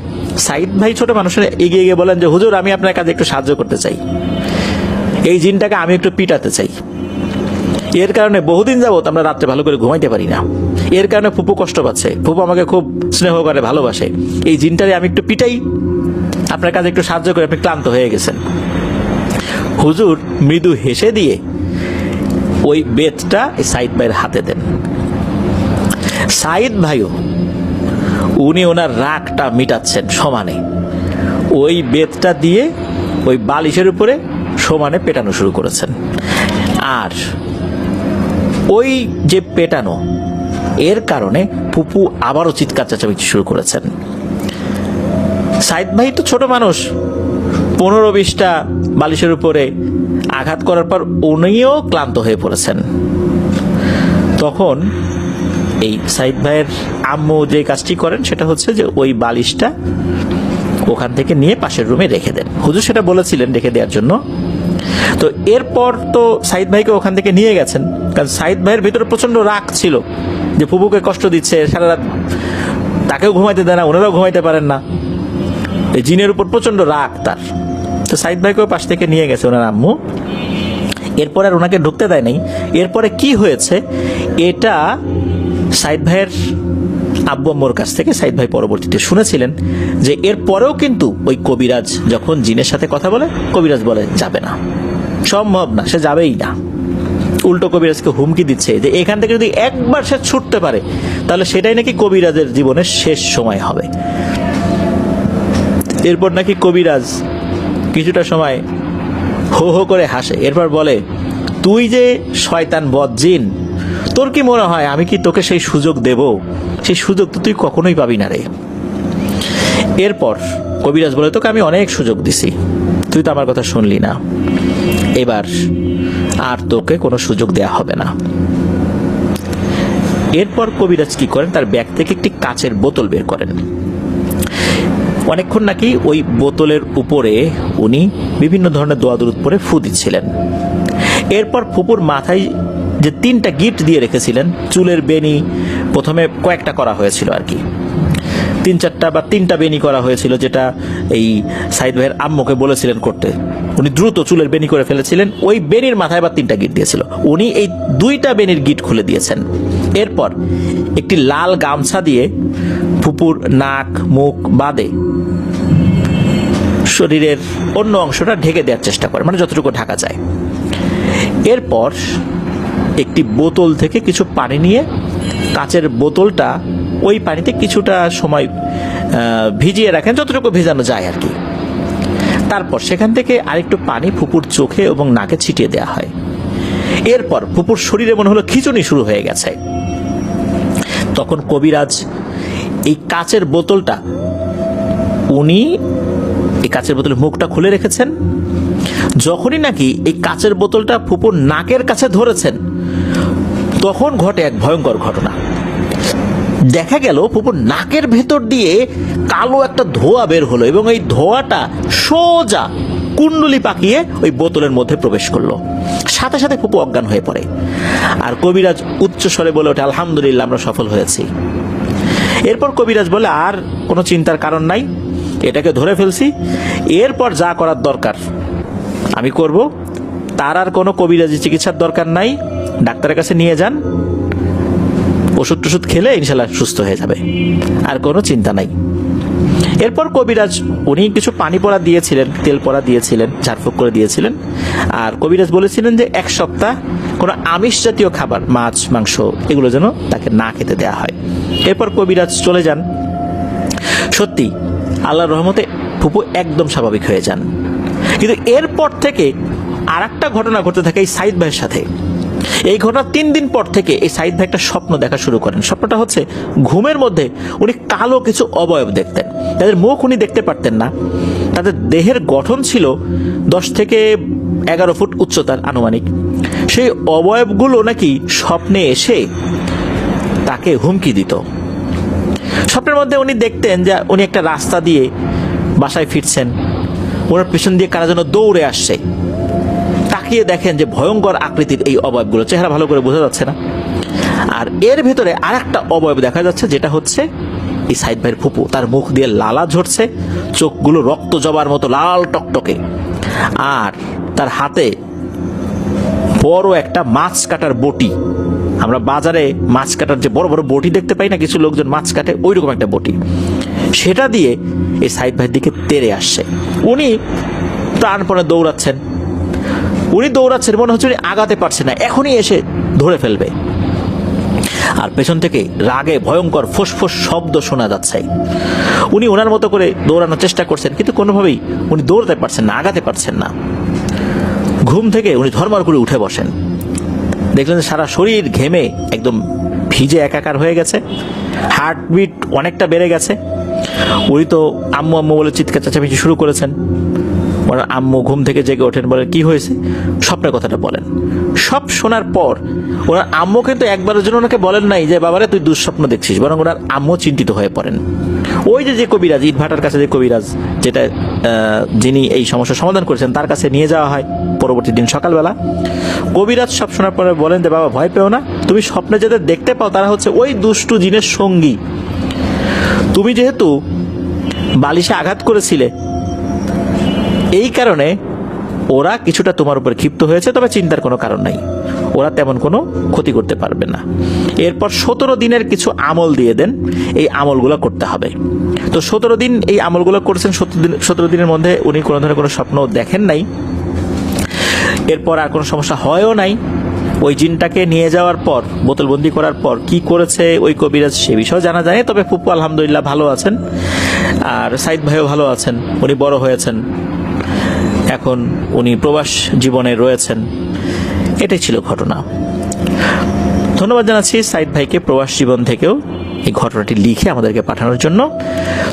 সাইদ ভাই ছোট মানুষের এগিয়ে গিয়ে বলেন যে হুজুর, আমি আপনার কাজে একটু সাহায্য করতে চাই, এই জিনটাকে আমি একটু পিটাতে চাই। এর কারণে বহুদিন যাবত আমরা রাত্রে ভালো করে ঘুমাইতে পারি না, এর কারণে ফুপু কষ্ট পাচ্ছে, ফুপু আমাকে খুব স্নেহ করে, ভালোবাসে, এই জিনটারে আমি একটু পিটাই, আপনার কাজে একটু সাহায্য করে, আপনি ক্লান্ত হয়ে গেছেন। হুজুর মৃদু হেসে দিয়ে ওই বেতটা সাইদ ভাইয়ের হাতে দেন। সাইদ ভাইও উনি ওনার রাগটা মিটাচ্ছেন সমানে, ওই বেতটা দিয়ে ওই বালিশের উপরে সমানে পেটানো শুরু করেছেন। আর ওই যে পেটানো, এর কারণে ফুপু আবারও চিৎকার চেঁচামেচি শুরু করেছেন। সাইদ ভাই তো ছোট মানুষ, 15-20টা বালিশের উপরে আঘাত করার পর উনিও ক্লান্ত হয়ে পড়েছেন। তখন এই সাইদ ভাইয়ের আম্মু যে কাজটি করেন সেটা হচ্ছে যে ওই বালিশটা ওখান থেকে নিয়ে পাশের রুমে রেখে দেন। হুজুর সেটা বলেছিলেন রেখে দেওয়ার জন্য। তো এরপর তো সাইদ ভাইকে ওখান থেকে নিয়ে গেছেন, কারণ সাইদ ভাইয়ের ভিতরে প্রচন্ড রাগ ছিল যে ফুপুকে কষ্ট দিচ্ছে, সারা রাত তাকেও ঘুমাইতে দেয় না, ওনারাও ঘুমাইতে পারেন না, এই জিনের উপর প্রচন্ড রাগ তার। তো সাইদ ভাইকেও পাশ থেকে নিয়ে গেছে ওনার আম্মু। এরপর আর ওনাকে ঢুকতে দেয় নাই। এরপরে কি হয়েছে, এটা সাইদ ভাইয়ের আব্বু আম্মুর কাছ থেকে সাইদ ভাই পরবর্তীতে শুনেছিলেন যে এরপরেও কিন্তু ওই কবিরাজ যখন জিনের সাথে কথা বলে, কবিরাজ বলে যাবে না, সম্ভব না, সে যাবেই না। উল্টো কবিরাজকে হুমকি দিচ্ছে যে এখান থেকে যদি একবার সে ছুটতে পারে তাহলে সেটাই নাকি কবিরাজের জীবনের শেষ সময় হবে। এরপর নাকি কবিরাজ কিছুটা সময় হো হো করে হাসে, এরপর বলে, তুই যে শয়তান বদজিন, তোর কি মনে হয় আমি কি তোকে সেই সুযোগ দেব? সেই সুযোগ তো তুই কখনোই পাবি না রে। এরপর কবিরাজ বলে, তোকে আমি অনেক সুযোগ দিছি, তুই তো আমার কথা শুনলি না, এবার আর তোকে কোনো সুযোগ দেয়া হবে না। এরপর কবিরাজ কি করেন, তার ব্যাগ থেকে একটি কাচের বোতল বের করেন। অনেকক্ষণ নাকি ওই বোতলের উপরে উনি বিভিন্ন ধরনের দোয়া দরুদ পরে ফু দিচ্ছিলেন। এরপর ফুপুর মাথায় যে 3টা গিফট দিয়ে রেখেছিলেন, চুলের বেনি প্রথমে কয়েকটা করা হয়েছিল আর কি, 3-4টা বা 3টা বেনি করা হয়েছিল, যেটা এই সাইদ ভাইয়ের আম্মুকে বলেছিলেন করতে। উনি দ্রুত চুলের বেনি করে ফেলেছিলেন, ওই বেনির মাথায় আবার 3টা গিট দিয়েছিল, উনি এই 2টা বেনির গিট খুলে দিয়েছেন। এরপর একটি লাল গামছা দিয়ে ফুপুর নাক মুখ বাদে শরীরের অন্য অংশটা ঢেকে দেওয়ার চেষ্টা করে, মানে যতটুকু ঢাকা যায়। এরপর একটি বোতল থেকে কিছু পানি নিয়ে কাচের বোতলটা ওই পানিতে কিছুটা সময় ভিজিয়ে রাখেন, যতটুকু ভেজানো যায় আর কি। তারপর সেখান থেকে আরেকটু পানি ফুপুর চোখে এবং নাকে ছিটিয়ে দেওয়া হয়। এরপর ফুপুর শরীরে মনে হলো খিঁচুনি শুরু হয়ে গেছে। তখন কবিরাজ এই কাচের বোতলটা, উনি এই কাচের বোতলের মুখটা খুলে রেখেছেন। যখনই নাকি এই কাচের বোতলটা ফুপুর নাকের কাছে ধরেছেন, তখন ঘটে এক ভয়ঙ্কর ঘটনা। দেখা গেল ফুপুর নাকের ভেতর দিয়ে কালো একটা ধোঁয়া বের হলো এবং এই ধোঁয়াটা সোজা কুণ্ডলি পাকিয়ে ওই বোতলের মধ্যে প্রবেশ করলো। সাথে সাথে ফুপু অজ্ঞান হয়ে পড়ে। আর কবিরাজ উচ্চ স্বরে বলে ওঠে, আলহামদুলিল্লাহ, আমরা সফল হয়েছি। এরপর কবিরাজ বলে, আর কোনো চিন্তার কারণ নাই, এটাকে ধরে ফেলছি, এরপর যা করার দরকার আমি করব। তার আর কোনো কবিরাজি চিকিৎসার দরকার নাই, ডাক্তারের কাছে নিয়ে যান, ওষুধ টষুধ খেলে ইনশাল্লাহ সুস্থ হয়ে যাবে, আর কোনো চিন্তা নাই। এরপর কবিরাজ উনি কিছু পানি পড়া দিয়েছিলেন, তেল পড়া দিয়েছিলেন, ঝাড়ফুঁক করে দিয়েছিলেন, আর কবিরাজ বলেছিলেন যে 1 সপ্তাহ কোনো আমিষ জাতীয় খাবার, মাছ মাংস এগুলো যেন তাকে না খেতে দেওয়া হয়। এরপর কবিরাজ চলে যান। সত্যি আল্লাহর রহমতে ফুপু একদম স্বাভাবিক হয়ে যান। কিন্তু এরপর থেকে আর একটা ঘটনা ঘটতে থাকে এই সাইদ ভাইয়ের সাথে। এই ঘটনা 3 দিন পর থেকে এই সাইদ ভাই একটা স্বপ্ন দেখা শুরু করেন। স্বপ্নটা হচ্ছে ঘুমের মধ্যে উনি কালো কিছু অবয়ব দেখতেন। তাদের মুখ উনি দেখতে পারতেন না, তাদের দেহের গঠন ছিল 10 থেকে 11 ফুট উচ্চতার আনুমানিক। সেই অবয়বগুলো নাকি স্বপ্নে এসে তাকে হুমকি দিত। স্বপ্নের মধ্যে উনি দেখতেন যে উনি একটা রাস্তা দিয়ে বাসায় ফিরছেন, ওনার পেছন দিয়ে কারা যেন দৌড়ে আসছে। তাকিয়ে দেখেন যে ভয়ঙ্কর আকৃতির এই অবয়বগুলো, চেহারা ভালো করে বোঝা যাচ্ছে না। আর এর ভেতরে আর একটা অবয়ব দেখা যাচ্ছে, যেটা হচ্ছে এই সাইদ ভাইয়ের ফুপু। তার মুখ দিয়ে লালা ঝরছে, চোখগুলো রক্ত জবার মতো লাল টকটকে, আর তার হাতে বড় একটা মাছ কাটার বটি। আমরা বাজারে মাছ কাটার যে বড় বড় বটি দেখতে পাই না, কিছু লোকজন মাছ কাটে, ওই রকম একটা বটি, সেটা দিয়ে এই সাইদ ভাইয়ের দিকে তেড়ে আসছে। উনি প্রাণপণে দৌড়াচ্ছেন, মনে হচ্ছে উনি আগাতে পারছে না, এখনই এসে ধরে ফেলবে। আর পেছন থেকে রাগে ভয়ঙ্কর ফোঁস শব্দ শোনা যাচ্ছে। উনি ওনার মতো করে দৌড়ানোর চেষ্টা করছেন, কিন্তু কোনোভাবেই উনি দৌড়াতে পারছেন না, আগাতে পারছেন না। ঘুম থেকে উনি ধর্মার করে উঠে বসেন, দেখলেন সারা শরীর ঘেমে একদম ভিজে একাকার হয়ে গেছে, হার্টবিট অনেকটা বেড়ে গেছে। উনি তো আম্মু আম্মু বলে চিৎকার চেঁচামেচি শুরু করেছেন। ওনার আম্মু ঘুম থেকে জেগে ওঠেন, বলেন কি হয়েছে, স্বপ্নের কথাটা বলেন। সব শোনার পর ওনার আম্মু কিন্তু একবারের জন্য ওনাকে বলেন নাই যে বাবারে তুই দুঃস্বপ্ন দেখছিস, বরং ওনার আম্মু চিন্তিত হয়ে পড়েন। ওই যে কবিরাজ, ইটভাটার কাছে যে কবিরাজ, যেটা যিনি এই সমস্যার সমাধান করেছেন, তার কাছে নিয়ে যাওয়া হয় পরবর্তী দিন সকালবেলা। কবিরাজ সব শোনার পরে বলেন যে বাবা ভয় পেও না, তুমি স্বপ্নে যাদের দেখতে পাও তারা হচ্ছে ওই দুষ্টু জিনের সঙ্গী। তুমি যেহেতু বালিশে আঘাত করেছিলে, এই কারণে ওরা কিছুটা তোমার উপর ক্ষিপ্ত হয়েছে, তবে চিন্তার কোনো কারণ নাই, ওরা তেমন কোনো ক্ষতি করতে পারবে না। এরপর 17 দিনের কিছু আমল দিয়ে দেন, এই আমলগুলো করতে হবে। তো 17 দিন এই আমলগুলো করছেন। 17 দিনের মধ্যে উনি কোনো ধরনের কোনো স্বপ্ন দেখেন নাই। এরপর আর কোনো সমস্যা হয়ও নাই। ওই জিনটাকে নিয়ে যাওয়ার পর, বোতলবন্দি করার পর কি করেছে ওই কবিরাজ সে বিষয়ে জানা যায়। তবে ফুপু আলহামদুলিল্লাহ ভালো আছেন, আর সাইদ ভাইও ভালো আছেন। উনি বড় হয়েছেন, এখন উনি প্রবাস জীবনে রয়েছেন। এটাই ছিল ঘটনা। ধন্যবাদ জানাচ্ছি সাইদ ভাইকে প্রবাস জীবন থেকেও এই ঘটনাটি লিখে আমাদেরকে পাঠানোর জন্য।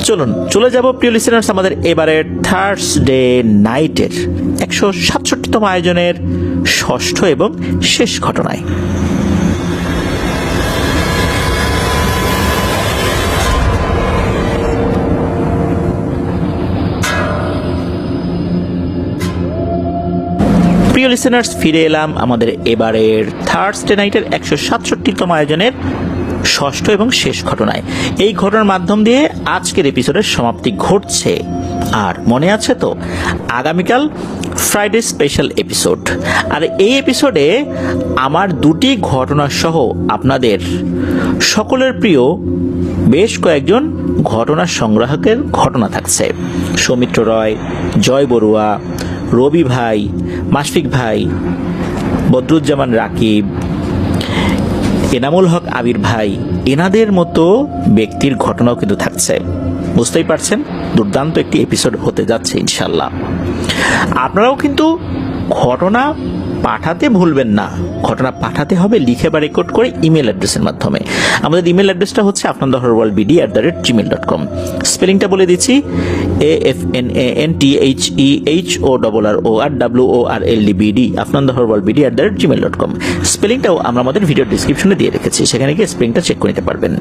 চলুন চলে যাব প্রিয় লিসেনার্স আমাদের এবারের থার্সডে নাইটের 167তম আয়োজনের ষষ্ঠ এবং শেষ ঘটনায়। প্রিয় লিসেনার্স, ফিরে এলাম আমাদের এবারের থার্সডে নাইটের 167তম আয়োজনের ষষ্ঠ এবং শেষ ঘটনায়। এই ঘটনার মাধ্যম দিয়ে আজকের এপিসোডের সমাপ্তি ঘটছে। আর মনে আছে তো, আগামীকাল ফ্রাইডে স্পেশাল এপিসোড। আর এই এপিসোডে আমার 2টি ঘটনা সহ আপনাদের সকলের প্রিয় বেশ কয়েকজন ঘটনা সংগ্রাহকের ঘটনা থাকছে। সৌমিত্র রয়, জয় বড়ুয়া, রবি ভাই, মাশফিক ভাই, বদরুজ্জামান রাকিব, এনামুল হক আবির ভাই, এনাদের মতো ব্যক্তির ঘটনাও কিন্তু থাকছে। বুঝতেই পারছেন, দুর্দান্ত একটি এপিসোড হতে যাচ্ছে ইনশাল্লাহ। আপনারাও কিন্তু ঘটনা পাঠাতে ভুলবেন না। ঘটনা পাঠাতে হবে লিখে বা রেকর্ড করে ইমেল অ্যাড্রেসের মাধ্যমে। আমাদের ইমেল অ্যাড্রেসটা হচ্ছে afnandahorbd@gmail.com। স্পেলিংটা বলে দিচ্ছি, AFNANTHEHORRORWORLDBD, afnandahorbd@gmail.com। স্পেলিংটাও আমরা আমাদের ভিডিও ডিসক্রিপশনে দিয়ে রেখেছি, সেখানে গিয়ে স্পেলিংটা চেক করে নিতে পারবেন।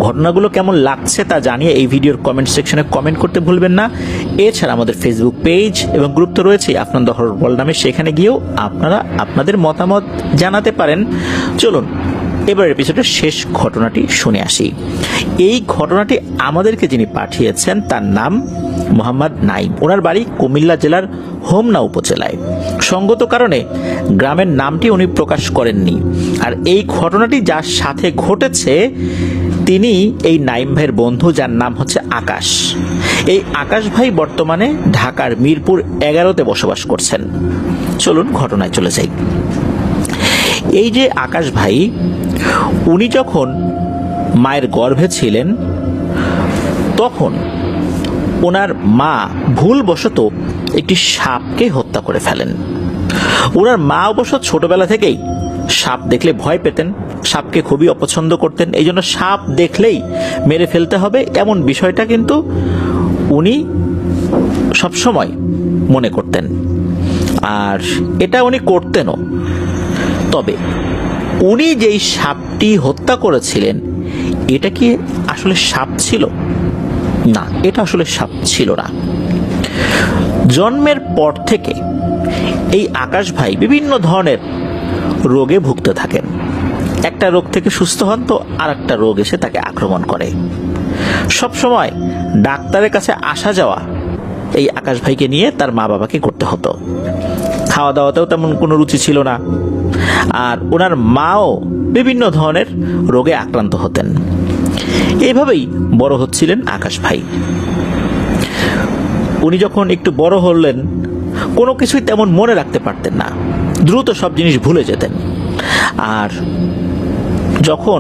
ঘটনাগুলো কেমন লাগছে তা জানিয়ে এই ভিডিওর কমেন্ট সেকশনে কমেন্ট করতে ভুলবেন না। এছাড়া আমাদের ফেসবুক পেজ এবং গ্রুপ তো রয়েছে আফনান দ্য হরর ওয়ার্ল্ড নামে, সেখানে গিয়েও আপনারা আপনাদের মতামত জানাতে পারেন। চলুন এবার এপিসোডের শেষ ঘটনাটি শুনে আসি। এই ঘটনাটি আমাদেরকে যিনি পাঠিয়েছেন তার নাম মোহাম্মদ নাইম। ওনার বাড়ি কুমিল্লা জেলার হোমনা উপজেলায়। সঙ্গত কারণে গ্রামের নামটি উনি প্রকাশ করেননি। আর এই ঘটনাটি যার সাথে ঘটেছে তিনি এই নাইম ভাইয়ের বন্ধু, যার নাম হচ্ছে আকাশ। এই আকাশ ভাই বর্তমানে ঢাকার মিরপুর 11-তে বসবাস করছেন। চলুন ঘটনায় চলে যাই। এই যে আকাশ ভাই, উনি যখন মায়ের গর্ভে ছিলেন তখন ওনার মা ভুলবশত একটি সাপকে হত্যা করে ফেলেন। ওনার মা অবশ্য ছোটবেলা থেকেই সাপ দেখলে ভয় পেতেন, সাপকে খুবই অপছন্দ করতেন। এই জন্য সাপ দেখলেই মেরে ফেলতে হবে এমন বিষয়টা কিন্তু উনি সবসময় মনে করতেন, আর এটা উনি করতেনও। তবে উনি যেই সাপটি হত্যা করেছিলেন এটা কি আসলে সাপ ছিল? না, এটা আসলে সাপ ছিল না। জন্মের পর থেকে এই আকাশ ভাই বিভিন্ন ধরনের রোগে ভুগতে থাকেন। একটা রোগ থেকে সুস্থ হন তো আর একটা রোগ এসে তাকে আক্রমণ করে। সবসময় ডাক্তারের কাছে আসা যাওয়া এই আকাশ ভাইকে নিয়ে তার মা বাবাকে করতে হতো। খাওয়া দাওয়াতেও তেমন কোনো রুচি ছিল না, আর ওনার মাও বিভিন্ন ধরনের রোগে আক্রান্ত হতেন। এইভাবেই বড় হচ্ছিলেন আকাশ ভাই। উনি যখন একটু বড় হলেন কোনো কিছুই তেমন মনে রাখতে পারতেন না, দ্রুত সব জিনিস ভুলে যেতেন। আর যখন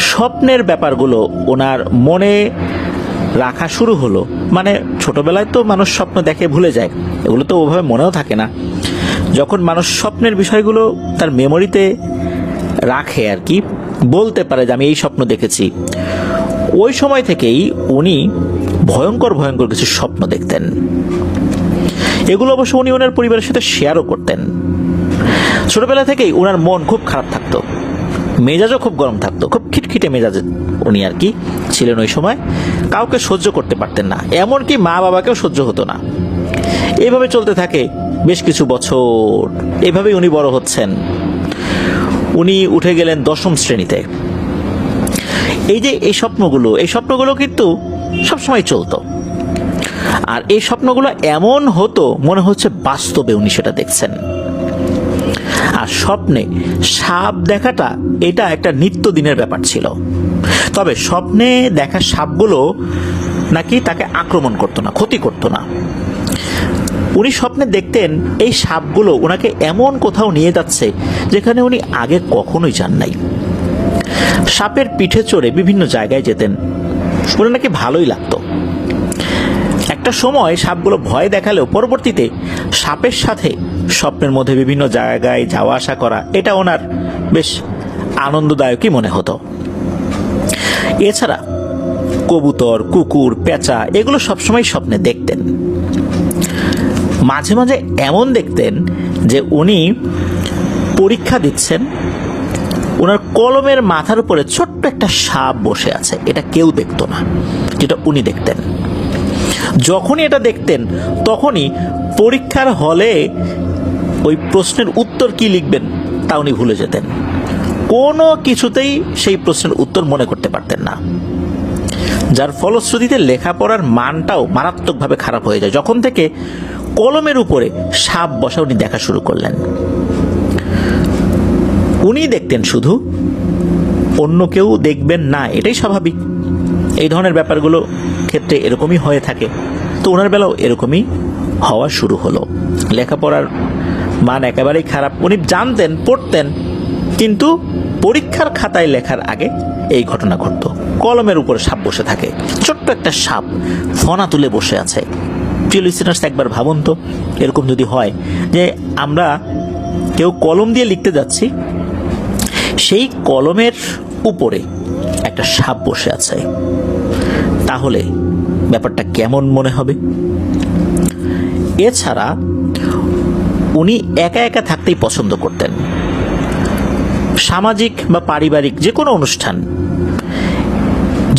স্বপ্নের ব্যাপারগুলো ওনার মনে রাখা শুরু হলো, মানে ছোটবেলায় তো মানুষ স্বপ্ন দেখে ভুলে যায়, এগুলো তো ওভাবে মনেও থাকে না। যখন মানুষ স্বপ্নের বিষয়গুলো তার মেমোরিতে রাখে আর কি, বলতে পারে যে আমি এই স্বপ্ন দেখেছি, ওই সময় থেকেই উনি ভয়ঙ্কর ভয়ঙ্কর কিছু স্বপ্ন দেখতেন। এগুলো অবশ্য উনি ওনার পরিবারের সাথে শেয়ারও করতেন। ছোটবেলা থেকেই ওনার মন খুব খারাপ থাকতো, মেজাজও খুব গরম থাকতো, খুব খিটখিটে মেজাজে উনি আর কি ছিলেন ওই সময়। কাউকে সহ্য করতে পারতেন না, এমনকি মা বাবাকেও সহ্য হতো না। এইভাবে চলতে থাকে বেশ কিছু বছর। এভাবেই উনি বড় হচ্ছেন। উনি উঠে গেলেন 10ম শ্রেণীতে। এই যে এই স্বপ্নগুলো কিন্তু সবসময় চলতো। আর এই স্বপ্নগুলো এমন হতো মনে হচ্ছে বাস্তবে উনি সেটা দেখছেন। আর স্বপ্নে সাপ দেখাটা এটা একটা নিত্যদিনের ব্যাপার ছিল। তবে স্বপ্নে দেখা সাপগুলো নাকি তাকে আক্রমণ করতো না, ক্ষতি করতো না। উনি স্বপ্নে দেখতেন এই সাপগুলো ওনাকে এমন কোথাও নিয়ে যাচ্ছে যেখানে উনি আগে কখনোই যান নাই। সাপের পিঠে চড়ে বিভিন্ন জায়গায় যেতেন, ওনার নাকি ভালোই লাগতো। একটা সময় সাপগুলো ভয় দেখালেও পরবর্তীতে সাপের সাথে স্বপ্নের মধ্যে বিভিন্ন জায়গায় যাওয়া আসা করা এটা ওনার বেশ আনন্দদায়কই মনে হতো। এছাড়া কবুতর, কুকুর, পেঁচা এগুলো সবসময় স্বপ্নে দেখতেন। মাঝে মাঝে এমন দেখতেন যে উনি পরীক্ষা দিচ্ছেন, ওনার কলমের মাথার উপরে ছোট্ট একটা সাপ বসে আছে। এটা কেউ দেখতো না, যেটা উনি দেখতেন। যখনই এটা দেখতেন তখনই পরীক্ষার হলে ওই প্রশ্নের উত্তর কি লিখবেন তা উনি ভুলে যেতেন। কোনো কিছুতেই সেই প্রশ্নের উত্তর মনে করতে পারতেন না, যার ফলশ্রুতিতে লেখাপড়ার মানটাও মারাত্মকভাবে খারাপ হয়ে যায়। যখন থেকে কলমের উপরে সাপ বসা উনি দেখা শুরু করলেন, উনি দেখতেন শুধু, অন্য কেউ দেখবেন না, এটাই স্বাভাবিক। এই ধরনের ব্যাপারগুলো ক্ষেত্রে এরকমই হয়ে থাকে। তো ওনার বেলাও এরকমই হওয়া শুরু হলো। লেখাপড়ার মান একেবারেই খারাপ, উনি জানতেন, পড়তেন, কিন্তু পরীক্ষার খাতায় লেখার আগে এই ঘটনা ঘটতো। কলমের উপরে সাপ বসে থাকে, ছোট্ট একটা সাপ ফনা তুলে বসে আছে। প্রিয় লিসেনার্স, একবার ভাবুন তো, এরকম যদি হয় যে আমরা কেউ কলম দিয়ে লিখতে যাচ্ছি, সেই কলমের উপরে একটা সাপ বসে আছে, তাহলে ব্যাপারটা কেমন মনে হবে? এছাড়া উনি একা একা থাকতেই পছন্দ করতেন। সামাজিক বা পারিবারিক যে কোনো অনুষ্ঠান,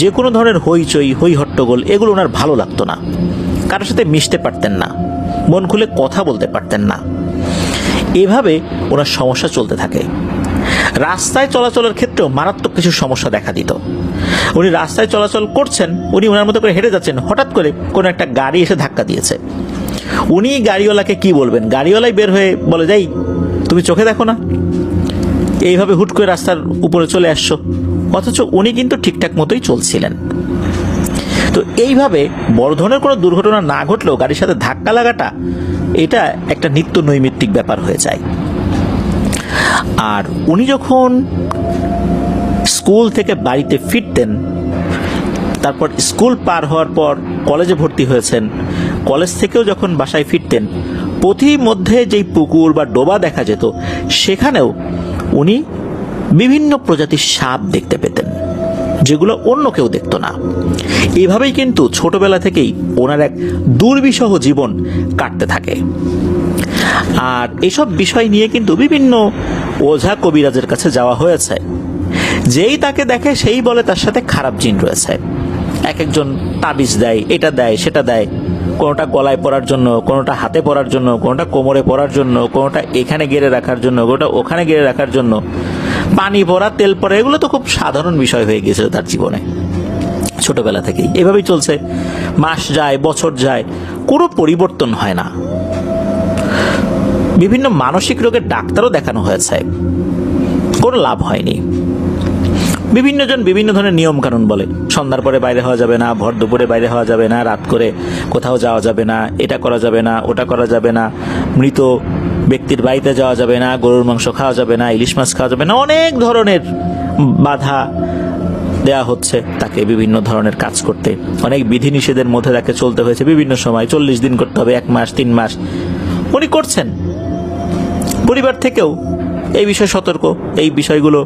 যে কোনো ধরনের হইচই, হই হট্টগোল এগুলো ওনার ভালো লাগতো না। কারোর সাথে মিশতে পারতেন না, মন খুলে কথা বলতে পারতেন না। এভাবে ওনার সমস্যা চলতে থাকে। রাস্তায় চলাচলের ক্ষেত্রেও মারাত্মক কিছু সমস্যা দেখা দিত। উনি রাস্তায় চলাচল করছেন, উনি ওনার মতো করে হেঁটে যাচ্ছেন, হঠাৎ করে কোনো একটা গাড়ি এসে ধাক্কা দিয়েছে। উনি গাড়িওয়ালাকে কি বলবেন? গাড়িওয়ালাই বের হয়ে বলে, যাই তুমি চোখে দেখো না, এইভাবে হুট করে রাস্তার উপরে চলে আসছো। অথচ উনি কিন্তু ঠিকঠাক মতোই চলছিলেন। তো এইভাবে বড় ধরনের কোনো দুর্ঘটনা না ঘটলেও গাড়ির সাথে ধাক্কা লাগাটা এটা একটা নিত্য নৈমিত্তিক ব্যাপার হয়ে যায়। আর উনি যখন স্কুল থেকে বাড়িতে ফিরতেন, তারপর স্কুল পার হওয়ার পর কলেজে ভর্তি হয়েছেন, কলেজ থেকেও যখন বাসায় ফিরতেন, পথিমধ্যে যেই পুকুর বা ডোবা দেখা যেত সেখানেও উনি বিভিন্ন প্রজাতির সাপ দেখতে পেতেন, যেগুলো অন্য কেউ দেখত না। এভাবেই কিন্তু ছোটবেলা থেকেই ওনার এক দুর্বিষহ জীবন কাটতে থাকে। আর এসব বিষয় নিয়ে কিন্তু বিভিন্ন ওঝা কবিরাজের কাছে যাওয়া হয়েছে। যেই তাকে দেখে সেই বলে তার সাথে খারাপ জিন রয়েছে। এক একজন তাবিজ দেয়, এটা দেয় সেটা দেয়, কোনোটা গলায় পরার জন্য, কোনোটা হাতে পরার জন্য, কোনোটা কোমরে পরার জন্য, কোনোটা এখানে গেড়ে রাখার জন্য, কোনোটা ওখানে গেড়ে রাখার জন্য, পানি পরা, তেল পরা, এগুলো তো খুব সাধারণ বিষয় হয়ে গিয়েছিল তার জীবনে ছোটবেলা থেকেই। এভাবেই চলছে, মাস যায়, বছর যায়, কোনো পরিবর্তন হয় না। বিভিন্ন মানসিক রোগের ডাক্তারও দেখানো হয়েছে, কোনো লাভ হয়নি। বিভিন্ন জন বিভিন্ন ধরনের নিয়ম কানুন বলে, সন্ধ্যার পরে বাইরে হওয়া যাবে না, ভর দুপুরে বাইরে হওয়া যাবে না, রাত করে কোথাও যাওয়া যাবে না, এটা করা যাবে না, ওটা করা যাবে না, মৃত ব্যক্তির বাড়িতে যাওয়া যাবে না, গরুর মাংস খাওয়া যাবে না, ইলিশ মাছ খাওয়া যাবে না, অনেক ধরনের বাধা দেয়া হচ্ছে তাকে বিভিন্ন ধরনের কাজ করতে। অনেক বিধিনিষেধের মধ্যে তাকে চলতে হয়েছে বিভিন্ন সময়, 40 দিন করতে হবে, 1 মাস, 3 মাস উনি করছেন। পরিবার থেকেও এই বিষয়ে সতর্ক, এই বিষয়গুলো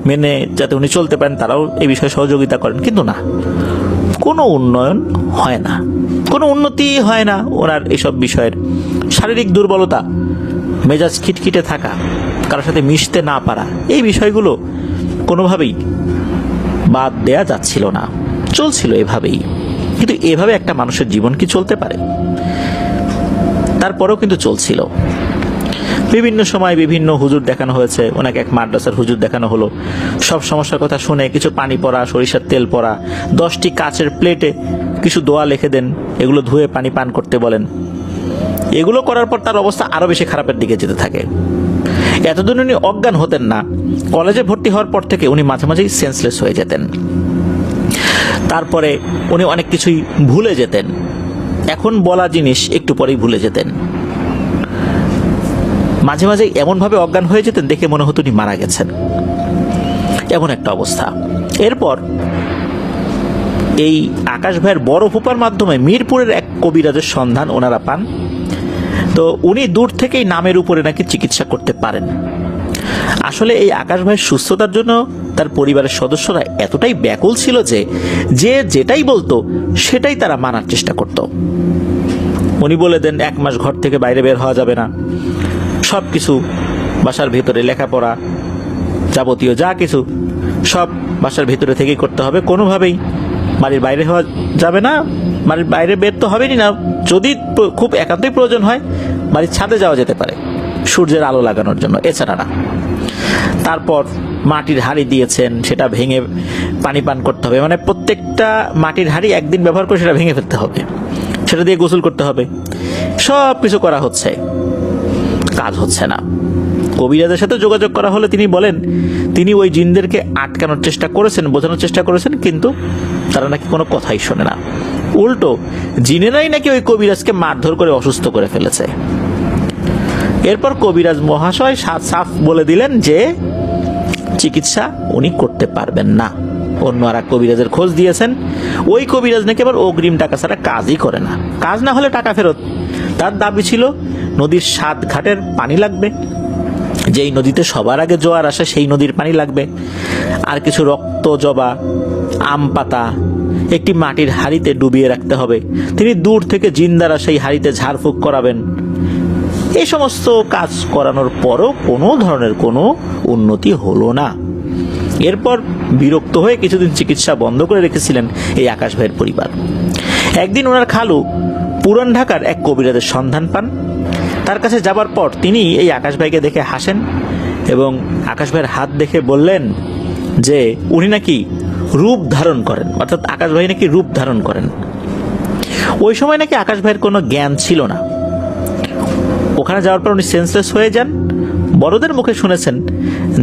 মেনে যাতে উনি চলতে পারেন, তারাও এই বিষয়ে সহযোগিতা করেন, কিন্তু না, কোনো উন্নয়ন হয় না, কোনো উন্নতি হয় না ওনার এইসব বিষয়ের। শারীরিক দুর্বলতা, মেজাজ খিটখিটে থাকা, কারোর সাথে মিশতে না পারা, এই বিষয়গুলো কোনোভাবেই বাদ দেয়া যাচ্ছিল না, চলছিল এভাবেই। কিন্তু এভাবে একটা মানুষের জীবন কি চলতে পারে? তারপরেও কিন্তু চলছিল। বিভিন্ন সময় বিভিন্ন হুজুর দেখানো হয়েছে, ওনাকে এক মাদ্রাসার হুজুর দেখানো হলো। সব সমস্যার কথা শুনে কিছু পানি পড়া, সরিষার তেল পড়া, 10টি কাচের প্লেটে কিছু দোয়া লিখে দেন, এগুলো ধুয়ে পানি পান করতে বলেন। এগুলো করার পর তার অবস্থা আরো বেশি খারাপের দিকে যেতে থাকে। এতদিন উনি অজ্ঞান হতেন না, কলেজে ভর্তি হওয়ার পর থেকে উনি মাঝে মাঝেই সেন্সলেস হয়ে যেতেন। তারপরে উনি অনেক কিছুই ভুলে যেতেন, এখন বলা জিনিস একটু পরেই ভুলে যেতেন। মাঝে মাঝে এমনভাবে অজ্ঞান হয়ে যেতেন, দেখে মনে হতো উনি মারা গেছেন, এমন একটা অবস্থা। এরপর এই আকাশ ভাইয়ের বড় ফুপার মাধ্যমে মিরপুরের এক কবিরাজের সন্ধান ওনারা পান। তো উনি দূর থেকেই নামের উপরে নাকি চিকিৎসা করতে পারেন। আসলে এই আকাশ ভাইয়ের সুস্থতার জন্য তার পরিবারের সদস্যরা এতটাই ব্যাকুল ছিল যে যে যেটাই বলতো সেটাই তারা মানার চেষ্টা করত। উনি বলে দেন 1 মাস ঘর থেকে বাইরে বের হওয়া যাবে না, সবকিছু বাসার ভিতরে, লেখাপড়া যাবতীয় যা কিছু সব বাসার ভিতরে থেকেই করতে হবে, কোনোভাবেই বাড়ির বাইরে হওয়া যাবে না। বাড়ির বাইরে বের তো হবেই না, যদি খুব একান্তই প্রয়োজন হয় বাড়ির ছাদে যাওয়া যেতে পারে সূর্যের আলো লাগানোর জন্য, এছাড়া না। তারপর মাটির হাঁড়ি দিয়েছেন, সেটা ভেঙে পানি পান করতে হবে, মানে প্রত্যেকটা মাটির হাঁড়ি একদিন ব্যবহার করে সেটা ভেঙে ফেলতে হবে, সেটা দিয়ে গোসল করতে হবে। সব কিছু করা হচ্ছে, কাজ হচ্ছে না। কবিরাজের সাথে যোগাযোগ করা হলে তিনি বলেন তিনি ওই জিনদেরকে আটকানোর চেষ্টা করেছেন, বোঝানোর চেষ্টা করেছেন, কিন্তু তারা নাকি কোনো কথাই শোনে না। উল্টো জিনেরাই নাকি ওই কবিরাজকে মারধর করে অসুস্থ করে ফেলেছে। এরপর কবিরাজ মহাশয় সাফ বলে দিলেন যে চিকিৎসা উনি করতে পারবেন না। অন্য আর এক কবিরাজের খোঁজ দিয়েছেন, ওই কবিরাজ নাকি আবার অগ্রিম টাকা ছাড়া কাজই করে না, কাজ না হলে টাকা ফেরত। তার দাবি ছিল নদীর 7 ঘাটের পানি লাগবে, যেই নদীতে সবার আগে জোয়ার আসে সেই নদীর পানি লাগবে, আর কিছু রক্ত জবা, আম পাতা একটি মাটির হাঁড়িতে ডুবিয়ে রাখতে হবে। তিনি দূর থেকে জিন দ্বারা সেই হাঁড়িতে ঝাড়ফুঁক করাবেন। এই সমস্ত কাজ করানোর পরও কোনো ধরনের কোনো উন্নতি হলো না। এরপর বিরক্ত হয়ে কিছুদিন চিকিৎসা বন্ধ করে রেখেছিলেন এই আকাশ ভাইয়ের পরিবার। একদিন ওনার খালু পুরান ঢাকার এক কবিরাজের সন্ধান পান। তার কাছে যাবার পর তিনি এই আকাশ ভাইকে দেখে হাসেন এবং আকাশ ভাইয়ের হাত দেখে বললেন যে উনি নাকি রূপ ধারণ করেন, অর্থাৎ আকাশ ভাই নাকি রূপ ধারণ করেন। ওই সময় নাকি আকাশ ভাইয়ের কোনো জ্ঞান ছিল না। ওখানে যাওয়ার পর উনি সেন্সলেস হয়ে যান। বড়দের মুখে শুনেছেন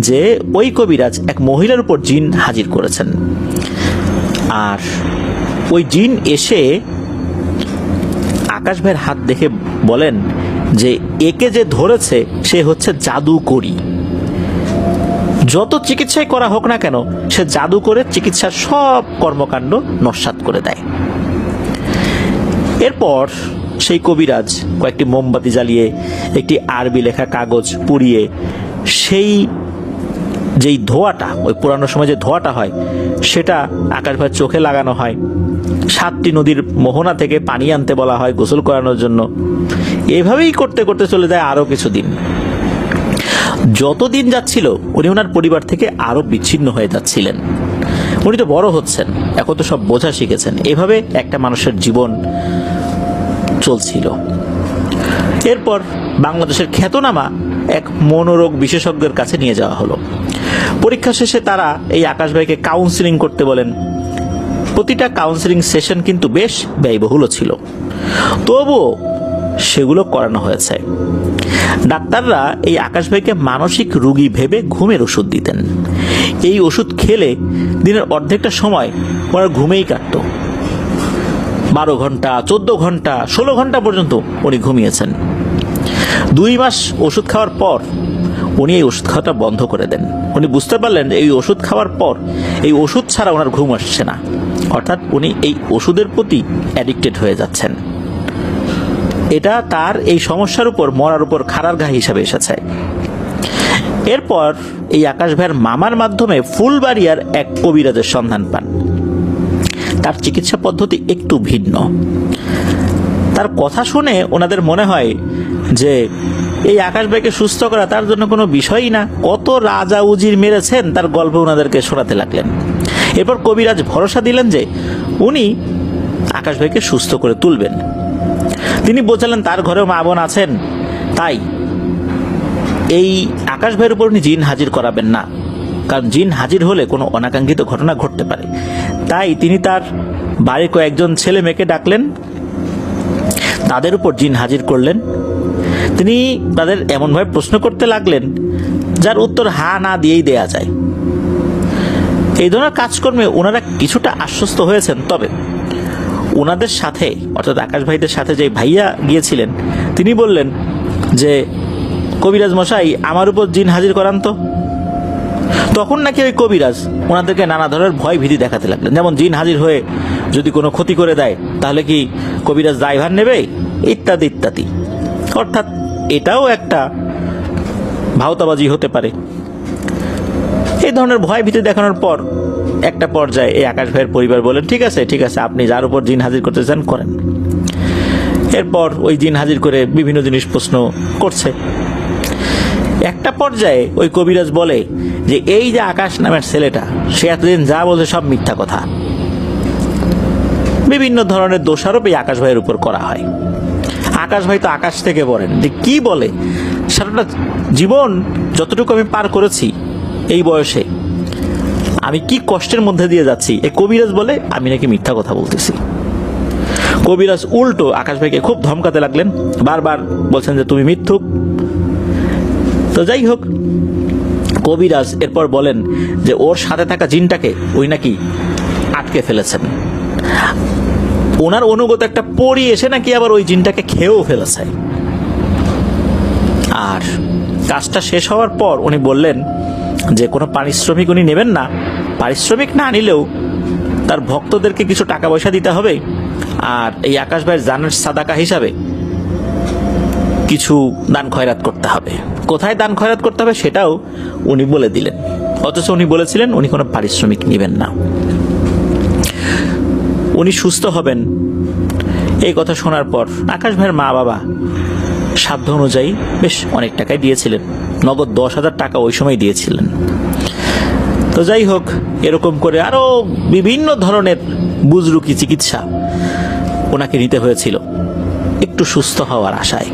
যে ওই কবিরাজ এক মহিলার উপর জিন হাজির করেছেন, আর ওই জিন এসে আকাশ ভাইয়ের হাত দেখে বলেন যে একে যে ধরেছে সে হচ্ছে জাদুকরি, যত চিকিৎসাই করা হোক না কেন সে জাদু করে চিকিৎসার সব কর্মকাণ্ড নস্যাৎ করে দেয়। এরপর সেই কবিরাজ কয়েকটি মোমবাতি জ্বালিয়ে একটি আরবি লেখা কাগজ পুড়িয়ে সেই যেই ধোঁয়াটা, ওই পুরানো সময় যে ধোঁয়াটা হয় সেটা আকাশ ভাইয়ের চোখে লাগানো হয়। 7টি নদীর মোহনা থেকে পানি আনতে বলা হয় গোসল করানোর জন্য। এভাবেই করতে করতে চলে যায় আরো কিছুদিন। যতদিন যাচ্ছিল উনি ওনার পরিবার থেকে আরো বিচ্ছিন্ন হয়ে যাচ্ছিলেন। উনি তো বড় হচ্ছেন, এখন তো সব বোঝা শিখেছেন। এভাবে একটা মানুষের জীবন চলছিল। এরপর বাংলাদেশের খ্যাতনামা এক মনোরোগ বিশেষজ্ঞের কাছে নিয়ে যাওয়া হলো। পরীক্ষা শেষে তারা এই আকাশ ভাইকে কাউন্সিলিং করতে বলেন। প্রতিটা কাউন্সিলিং সেশন কিন্তু বেশ ব্যয়বহুল ছিল, তবুও সেগুলো করানো হয়েছে। ডাক্তাররা এই আকাশ ভাইকে মানসিক রোগী ভেবে ঘুমের ওষুধ দিতেন। এই ওষুধ খেলে দিনের অর্ধেকটা সময় ওনার ঘুমেই কাটত। 12 ঘন্টা, 14 ঘন্টা, 16 ঘন্টা পর্যন্ত উনি ঘুমিয়েছেন। 2 মাস ওষুধ খাওয়ার পর উনি এই ওষুধ খাওয়াটা বন্ধ করে দেন। উনি বুঝতে পারলেন এই ওষুধ খাওয়ার পর এই ওষুধ ছাড়া ওনার ঘুম আসছে না, অর্থাৎ উনি এই ওষুধের প্রতি অ্যাডিক্টেড হয়ে যাচ্ছেন। এটা তার এই সমস্যার উপর মরার উপর খাড়ার ঘা হিসাবে এসেছে। এরপর এই আকাশ ভাইয়ের মামার মাধ্যমে ফুলবাড়িয়ার এক কবিরাজের সন্ধান পান। তার চিকিৎসা পদ্ধতি একটু ভিন্ন। তার কথা শুনে ওনাদের মনে হয় যে এই আকাশ ভাইকে সুস্থ করা তার জন্য কোনো বিষয়ই না। কত রাজা উজির মেরেছেন তার গল্প ওনাদেরকে শোনাতে লাগলেন। এরপর কবিরাজ ভরসা দিলেন যে উনি আকাশ ভাইকে সুস্থ করে তুলবেন। তিনি বোঝালেন তার ঘরেও মা বোন আছেন, তাই এই আকাশ ভাইয়ের উপর উনি জিন হাজির করাবেন না, কারণ জিন হাজির হলে কোনো অনাকাঙ্ক্ষিত ঘটনা ঘটতে পারে। তাই তিনি তার বাড়ির কয়েকজন ছেলে মেয়েকে ডাকলেন, তাদের উপর জিন হাজির করলেন। তিনি তাদের এমনভাবে প্রশ্ন করতে লাগলেন যার উত্তর হা না দিয়েই দেয়া যায়। এই ধরনের কাজকর্মে ওনারা কিছুটা আশ্বস্ত হয়েছেন, তবে ওনাদের সাথে অর্থাৎ আকাশ ভাইদের সাথে যে ভাইয়া গিয়েছিলেন তিনি বললেন যে কবিরাজ মশাই আমার উপর জিন হাজির করান তো। তখন নাকি ওই কবিরাজ ওনাদেরকে নানা ধরনের ভয় ভীতি দেখাতে লাগলেন, যেমন জিন হাজির হয়ে যদি কোনো ক্ষতি করে দেয় তাহলে কি কবিরাজ দায়ভার নেবে, ইত্যাদি ইত্যাদি। অর্থাৎ এটাও একটা ভাওতাবাজি হতে পারে। এই ধরনের ভয় ভীতি দেখানোর পর একটা পর্যায়ে এই আকাশ ভাইয়ের পরিবার বলেন ঠিক আছে ঠিক আছে, আপনি যার উপর জিন হাজির করতে চান করেন। এরপর ওই জিন হাজির করে বিভিন্ন জিনিস প্রশ্ন করছে। একটা পর্যায়ে ওই কবিরাজ বলে যে এই যে আকাশ নামের ছেলেটা সে এতদিন যা বলছে সব মিথ্যা কথা। বিভিন্ন ধরনের দোষারোপ এই আকাশ ভাইয়ের উপর করা হয়। আকাশ ভাই তো আকাশ থেকে বলেন যে কি বলে, সারাটা জীবন যতটুকু আমি পার করেছি এই বয়সে আমি কি কষ্টের মধ্যে দিয়ে যাচ্ছি, এই কবিরাজ বলে আমি নাকি মিথ্যা কথা বলতেছি। কবিরাজ উল্টো আকাশ ভাইকে খুব ধমকাতে লাগলেন, বারবার বলছেন যে তুমি মিথ্যুক। তো যাই হোক, কবিরাজ এরপর বলেন যে ওর সাথে থাকা জিনটাকে ওই নাকি আটকে ফেলেছেন। ওনার অনুগত একটা পরী এসে নাকি আবার ওই জিনটাকে খেয়েও ফেলেছে। আর কাজটা শেষ হওয়ার পর উনি বললেন যে কোনো পারিশ্রমিক উনি নেবেন না, পারিশ্রমিক না নিলেও তার ভক্তদেরকে কিছু টাকা পয়সা দিতে হবে, আর এই আকাশ ভাইয়ের জানের সাদাকা হিসাবে কিছু দান খয়রাত করতে হবে। কোথায় দান খয়রাত করতে হবে সেটাও উনি বলে দিলেন, অথচ উনি বলেছিলেন উনি কোনো পারিশ্রমিক নেবেন না, উনি সুস্থ হবেন। এই কথা শোনার পর আকাশ ভাইয়ের মা বাবা সাধ্য অনুযায়ী বেশ অনেক টাকাই দিয়েছিলেন, নগদ 10,000 টাকা ওই সময় দিয়েছিলেন। তো যাই হোক, এরকম করে আরো বিভিন্ন ধরনের বুজরুকি চিকিৎসা ওনাকে নিতে হয়েছিল একটু সুস্থ হওয়ার আশায়।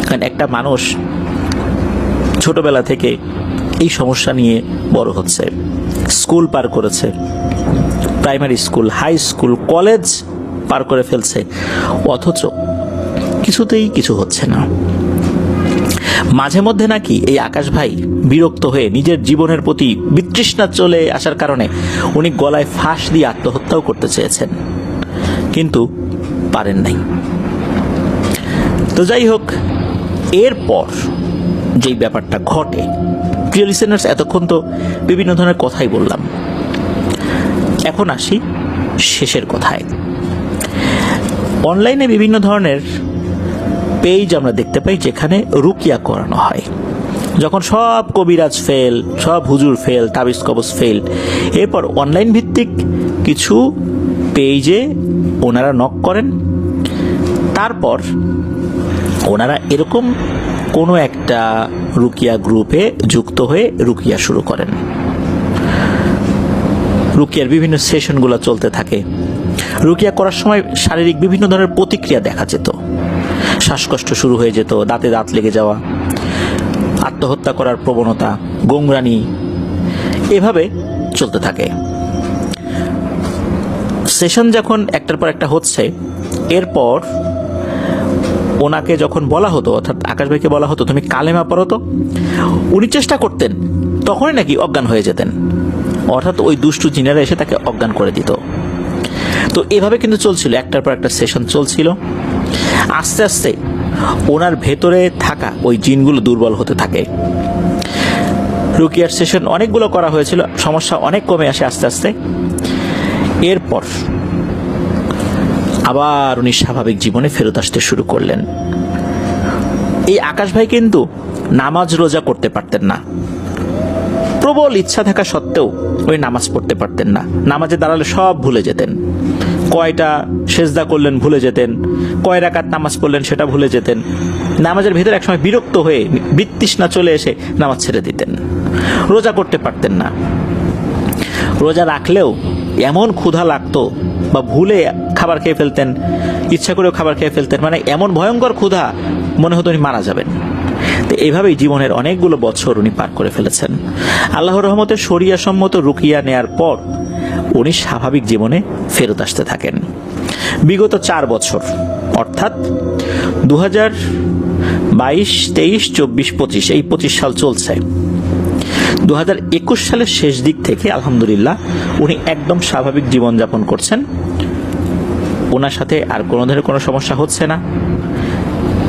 কারণ একটা মানুষ ছোটবেলা থেকে এই সমস্যা নিয়ে বড় হচ্ছে, স্কুল পার করেছে, primary school, high school, college পার করে ফেলছে, অথচ কিছুতেই কিছু হচ্ছে না। মাঝে মধ্যে নাকি এই আকাশ ভাই বিরক্ত হয়ে নিজের জীবনের প্রতি বিতৃষ্ণা চলে আসার কারণে উনি গলায় ফাঁস দিয়ে আত্মহত্যাও করতে চেয়েছেন, কিন্তু পারেন নাই। তো যাই হোক, এরপর যেই ব্যাপারটা ঘটে, প্রিয় লিসেনার্স, এতক্ষণ তো বিভিন্ন ধরনের কথাই বললাম, এখন আসি শেষের কথায়। অনলাইনে বিভিন্ন ধরনের পেজ আমরা দেখতে পাই যেখানে রুকিয়া করানো হয়। যখন সব কবিরাজ ফেল, সব হুজুর ফেল, তাবিজ কবজ ফেল, এরপর অনলাইন ভিত্তিক কিছু পেজে ওনারা নক করেন, তারপর ওনারা এরকম কোনো একটা রুকিয়া গ্রুপে যুক্ত হয়ে রুকিয়া শুরু করেন। রুকিয়ার বিভিন্ন সেশনগুলো চলতে থাকে। রুকিয়া করার সময় শারীরিক বিভিন্ন ধরনের প্রতিক্রিয়া দেখা যেত, শ্বাসকষ্ট শুরু হয়ে যেত, দাঁতে দাঁত লেগে যাওয়া, আত্মহত্যা করার প্রবণতা, গোংরানি, এভাবে চলতে থাকে। সেশন যখন একটার পর একটা হচ্ছে, এরপর ওনাকে যখন বলা হতো, অর্থাৎ আকাশ ভাইকে বলা হতো তুমি কালেমা পড়ো তো, উনি চেষ্টা করতেন, তখনই নাকি অজ্ঞান হয়ে যেতেন, অর্থাৎ ওই দুষ্টু জিনেরা এসে তাকে অজ্ঞান করে দিত। তো এভাবে কিন্তু চলছিল, একটার পর একটা সেশন চলছিল। আস্তে আস্তে ওনার ভেতরে থাকা ওই জিনগুলো দুর্বল হতে থাকে। রুকিয়ার সেশন অনেকগুলো করা হয়েছিল, সমস্যা অনেক কমে আসে আস্তে আস্তে। এরপর আবার উনি স্বাভাবিক জীবনে ফেরত আসতে শুরু করলেন। এই আকাশ ভাই কিন্তু নামাজ রোজা করতে পারতেন না, প্রবল ইচ্ছা থাকা সত্ত্বেও ওই নামাজ পড়তে পারতেন না। নামাজে দাঁড়ালে সব ভুলে যেতেন, কয়টা সেজদা করলেন ভুলে যেতেন, কয় রাকাত নামাজ পড়লেন সেটা ভুলে যেতেন। নামাজের ভিতরে একসময় বিরক্ত হয়ে বিতৃষ্ণা চলে এসে নামাজ ছেড়ে দিতেন। রোজা করতে পারতেন না, রোজা রাখলেও এমন ক্ষুধা লাগতো বা ভুলে খাবার খেয়ে ফেলতেন, ইচ্ছা করেও খাবার খেয়ে ফেলতেন, মানে এমন ভয়ঙ্কর ক্ষুধা মনে হতো উনি মারা যাবেন। তো এইভাবেই জীবনের অনেকগুলো বছর উনি পার করে ফেলেছেন। আল্লাহর রহমতে শরিয়া সম্মত রুকিয়া নেয়ার পর উনি স্বাভাবিক জীবনে ফেরত আসতে থাকেন। বিগত 4 বছর, অর্থাৎ 2022, 23, 24, 25, এই 25 সাল চলছে। 2021 সালের শেষ দিক থেকে আলহামদুলিল্লাহ উনি একদম স্বাভাবিক জীবনযাপন করছেন। ওনার সাথে আর কোনো ধরনের কোনো সমস্যা হচ্ছে না।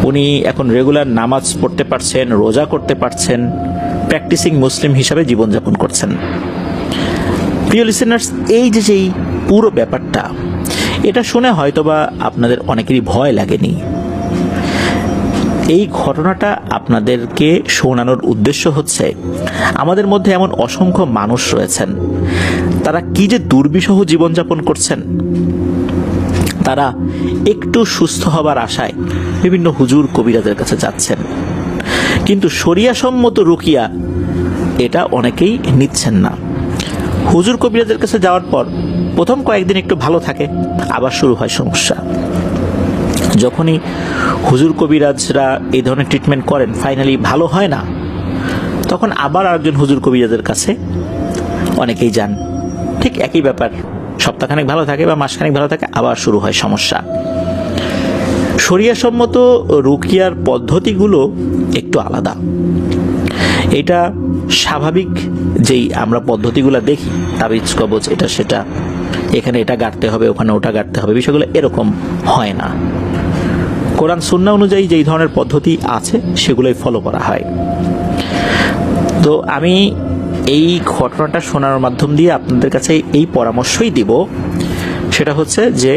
উনি এখন রেগুলার নামাজ পড়তে পারছেন, রোজা করতে পারছেন, প্র্যাকটিসিং মুসলিম হিসাবে জীবনযাপন করছেন। প্রিয় লিসেনার্স, এই যেই পুরো ব্যাপারটা, এটা শুনে হয়তোবা আপনাদের অনেকেরই ভয় লাগেনি। এই ঘটনাটা আপনাদেরকে শোনানোর উদ্দেশ্য হচ্ছে, আমাদের মধ্যে এমন অসংখ্য মানুষ রয়েছেন, তারা কি যে দুর্বিষহ জীবনযাপন করছেন। তারা একটু সুস্থ হবার আশায় বিভিন্ন হুজুর কবিরাজের কাছে যাচ্ছেন, কিন্তু শরিয়াসম্মত রুকিয়া এটা অনেকেই নিচ্ছেন না। হুজুর কবিরাজের কাছে যাওয়ার পর প্রথম কয়েকদিন একটু ভালো থাকে, আবার শুরু হয় সমস্যা। যখনই হুজুর কবিরাজরা এই ধরনের ট্রিটমেন্ট করেন, ফাইনালি ভালো হয় না, তখন আবার আরেকজন হুজুর কবিরাজের কাছে অনেকেই যান। ঠিক একই ব্যাপার, সপ্তাহখানেক ভালো থাকে বা মাসখানেক ভালো থাকে, আবার শুরু হয় সমস্যা। শরিয়াসম্মত রুকিয়ার পদ্ধতিগুলো একটু আলাদা। এটা স্বাভাবিক যেই আমরা পদ্ধতিগুলো দেখি, তাবিজ কবজ এটা সেটা, এখানে এটা গাঁটতে হবে, ওখানে ওটা গাঁটতে হবে, বিষয়গুলো এরকম হয় না। কোরআন সুন্নাহ অনুযায়ী যেই ধরনের পদ্ধতি আছে সেগুলোই ফলো করা হয়। তো আমি এই ঘটনাটা শোনার মাধ্যম দিয়ে আপনাদের কাছে এই পরামর্শই দিব, সেটা হচ্ছে যে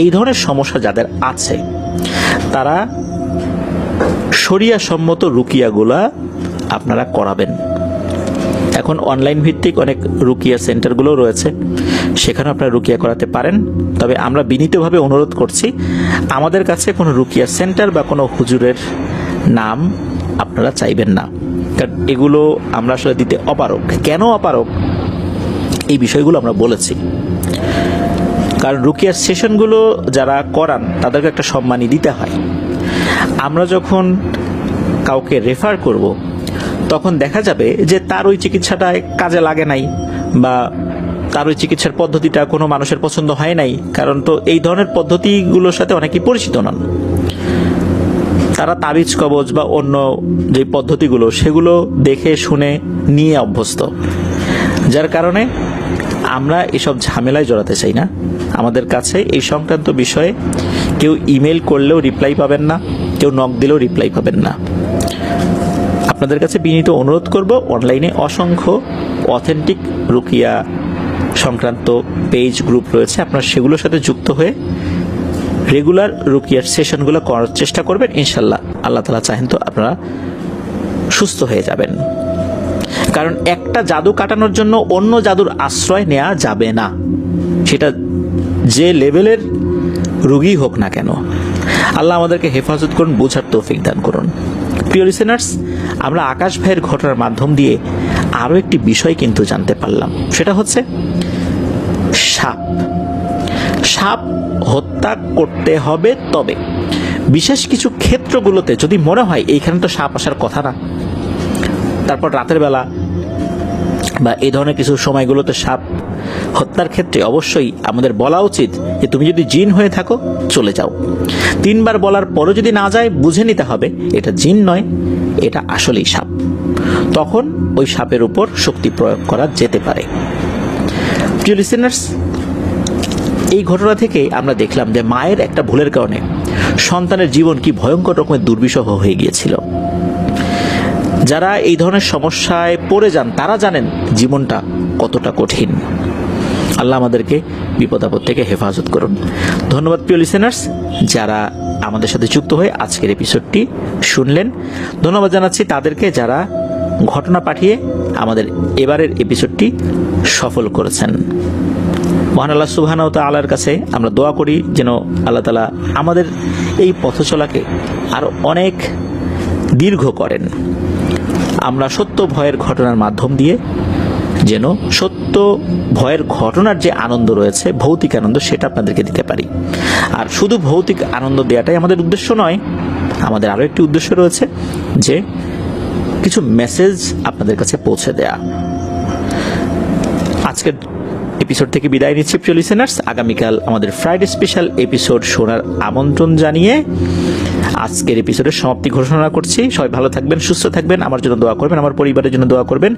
এই ধরনের সমস্যা যাদের আছে তারা শরিয়া সম্মত রুকিয়াগুলা আপনারা করাবেন। এখন অনলাইন ভিত্তিক অনেক রুকিয়া সেন্টারগুলো রয়েছে, সেখানে আপনারা রুকিয়া করাতে পারেন। তবে আমরা বিনীতভাবে অনুরোধ করছি, আমাদের কাছে কোনো রুকিয়া সেন্টার বা কোনো হুজুরের নাম আপনারা চাইবেন না, কারণ এগুলো আমরা আসলে দিতে অপারগ। কেন অপারগ এই বিষয়গুলো আমরা বলেছি, কারণ রুকিয়ার সেশনগুলো যারা করান তাদেরকে একটা সম্মানই দিতে হয়। আমরা যখন কাউকে রেফার করব তখন দেখা যাবে যে তার ওই চিকিৎসাটা কাজে লাগে নাই, বা তার ওই চিকিৎসার পদ্ধতিটা কোনো মানুষের পছন্দ হয় নাই। কারণ তো এই ধরনের পদ্ধতিগুলোর সাথে অনেকেই পরিচিত নন, তারা তাবিজ কবজ বা অন্য যে পদ্ধতিগুলো সেগুলো দেখে শুনে নিয়ে অভ্যস্ত, যার কারণে আমরা এসব ঝামেলায় জড়াতে চাই না। আমাদের কাছে এই সংক্রান্ত বিষয়ে কেউ ইমেল করলেও রিপ্লাই পাবেন না, কেউ নক দিলেও রিপ্লাই পাবেন না। আপনাদের কাছে বিনীত অনুরোধ করব, অনলাইনে অসংখ্য অথেন্টিক রুকিয়া সংক্রান্ত পেজ গ্রুপ রয়েছে, আপনারা সেগুলোর সাথে যুক্ত হয়ে রেগুলার রুকিয়ার সেশনগুলো করার চেষ্টা করবেন। ইনশাল্লাহ আল্লাহ তাআলা চাহেন তো আপনারা সুস্থ হয়ে যাবেন। কারণ একটা জাদু কাটানোর জন্য অন্য জাদুর আশ্রয় নেওয়া যাবে না, সেটা যে লেভেলের রোগী হোক না কেন। আল্লাহ আমাদেরকে হেফাজত করুন, বোঝার তৌফিক দান করুন। প্রিয় লিসেনার্স, আমরা আকাশ ভাইয়ের ঘটনার মাধ্যম দিয়ে আরো একটি বিষয় কিন্তু জানতে পারলাম, সেটা হচ্ছে সাপ হত্যা করতে হবে, তবে বিশেষ কিছু ক্ষেত্রগুলোতে যদি মনে হয় এইখানে তো সাপ আসার কথা না, তারপর রাতের বেলা বা এই ধরনের কিছু সময়গুলোতে সাপ হত্যার ক্ষেত্রে অবশ্যই আমাদের বলা উচিত যে তুমি যদি জিন হয়ে থাকো চলে যাও। 3 বার বলার পরও যদি না যায়, বুঝে নিতে হবে এটা জিন নয়, এটা আসলেই সাপ। তখন ওই সাপের উপর শক্তি প্রয়োগ করা যেতে পারে। প্রিয় লিসেনার্স, এই ঘটনা থেকে আমরা দেখলাম যে মায়ের একটা ভুলের কারণে সন্তানের জীবন কি ভয়ঙ্কর রকমের দুর্বিষহ হয়ে গিয়েছিল। যারা এই ধরনের সমস্যায় পড়ে যান তারা জানেন জীবনটা কতটা কঠিন। আল্লাহ আমাদেরকে বিপদ আপদ থেকে হেফাজত করুন। ধন্যবাদ প্রিয় লিসেনার্স, যারা আমাদের সাথে যুক্ত হয়ে আজকের এপিসোডটি শুনলেন। ধন্যবাদ জানাচ্ছি তাদেরকে যারা ঘটনা পাঠিয়ে আমাদের এবারের এপিসোডটি সফল করেছেন। মহান আল্লাহ সুবহানাহু ওয়া তাআলার কাছে আমরা দোয়া করি যেন আল্লাহ তাআলা আমাদের এই পথ চলাকে আরো অনেক দীর্ঘ করেন। আমরা সত্য ভয়ের ঘটনার মাধ্যম দিয়ে যেন সত্য ভয়ের ঘটনার যে আনন্দ রয়েছে, ভৌতিক আনন্দ, সেটা আপনাদেরকে দিতে পারি। আর শুধু ভৌতিক আনন্দ দেওয়াটাই আমাদের উদ্দেশ্য নয়, আমাদের আরো একটি উদ্দেশ্য রয়েছে, যে কিছু মেসেজ আপনাদের কাছে পৌঁছে দেয়া। আজকের এপিসোড থেকে বিদায় নিচ্ছি প্রিয় লিসেনার্স। আগামীকাল আমাদের ফ্রাইডে স্পেশাল এপিসোড শোনার আমন্ত্রণ জানিয়ে আজকের এপিসোডের সমাপ্তি ঘোষণা করছি। সবাই ভালো থাকবেন, সুস্থ থাকবেন, আমার জন্য দোয়া করবেন, আমার পরিবারের জন্য দোয়া করবেন,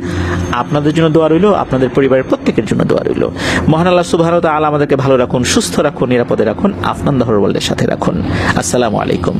আপনাদের জন্য দোয়া রইল, আপনাদের পরিবারের প্রত্যেকের জন্য দোয়া রইল। মহান আল্লাহ সুবহানাহু ওয়া তাআলা আমাদেরকে ভালো রাখুন, সুস্থ রাখুন, নিরাপদে রাখুন, আফনান দহর ওয়ার্ল্ডের সাথে রাখুন। আসসালামু আলাইকুম।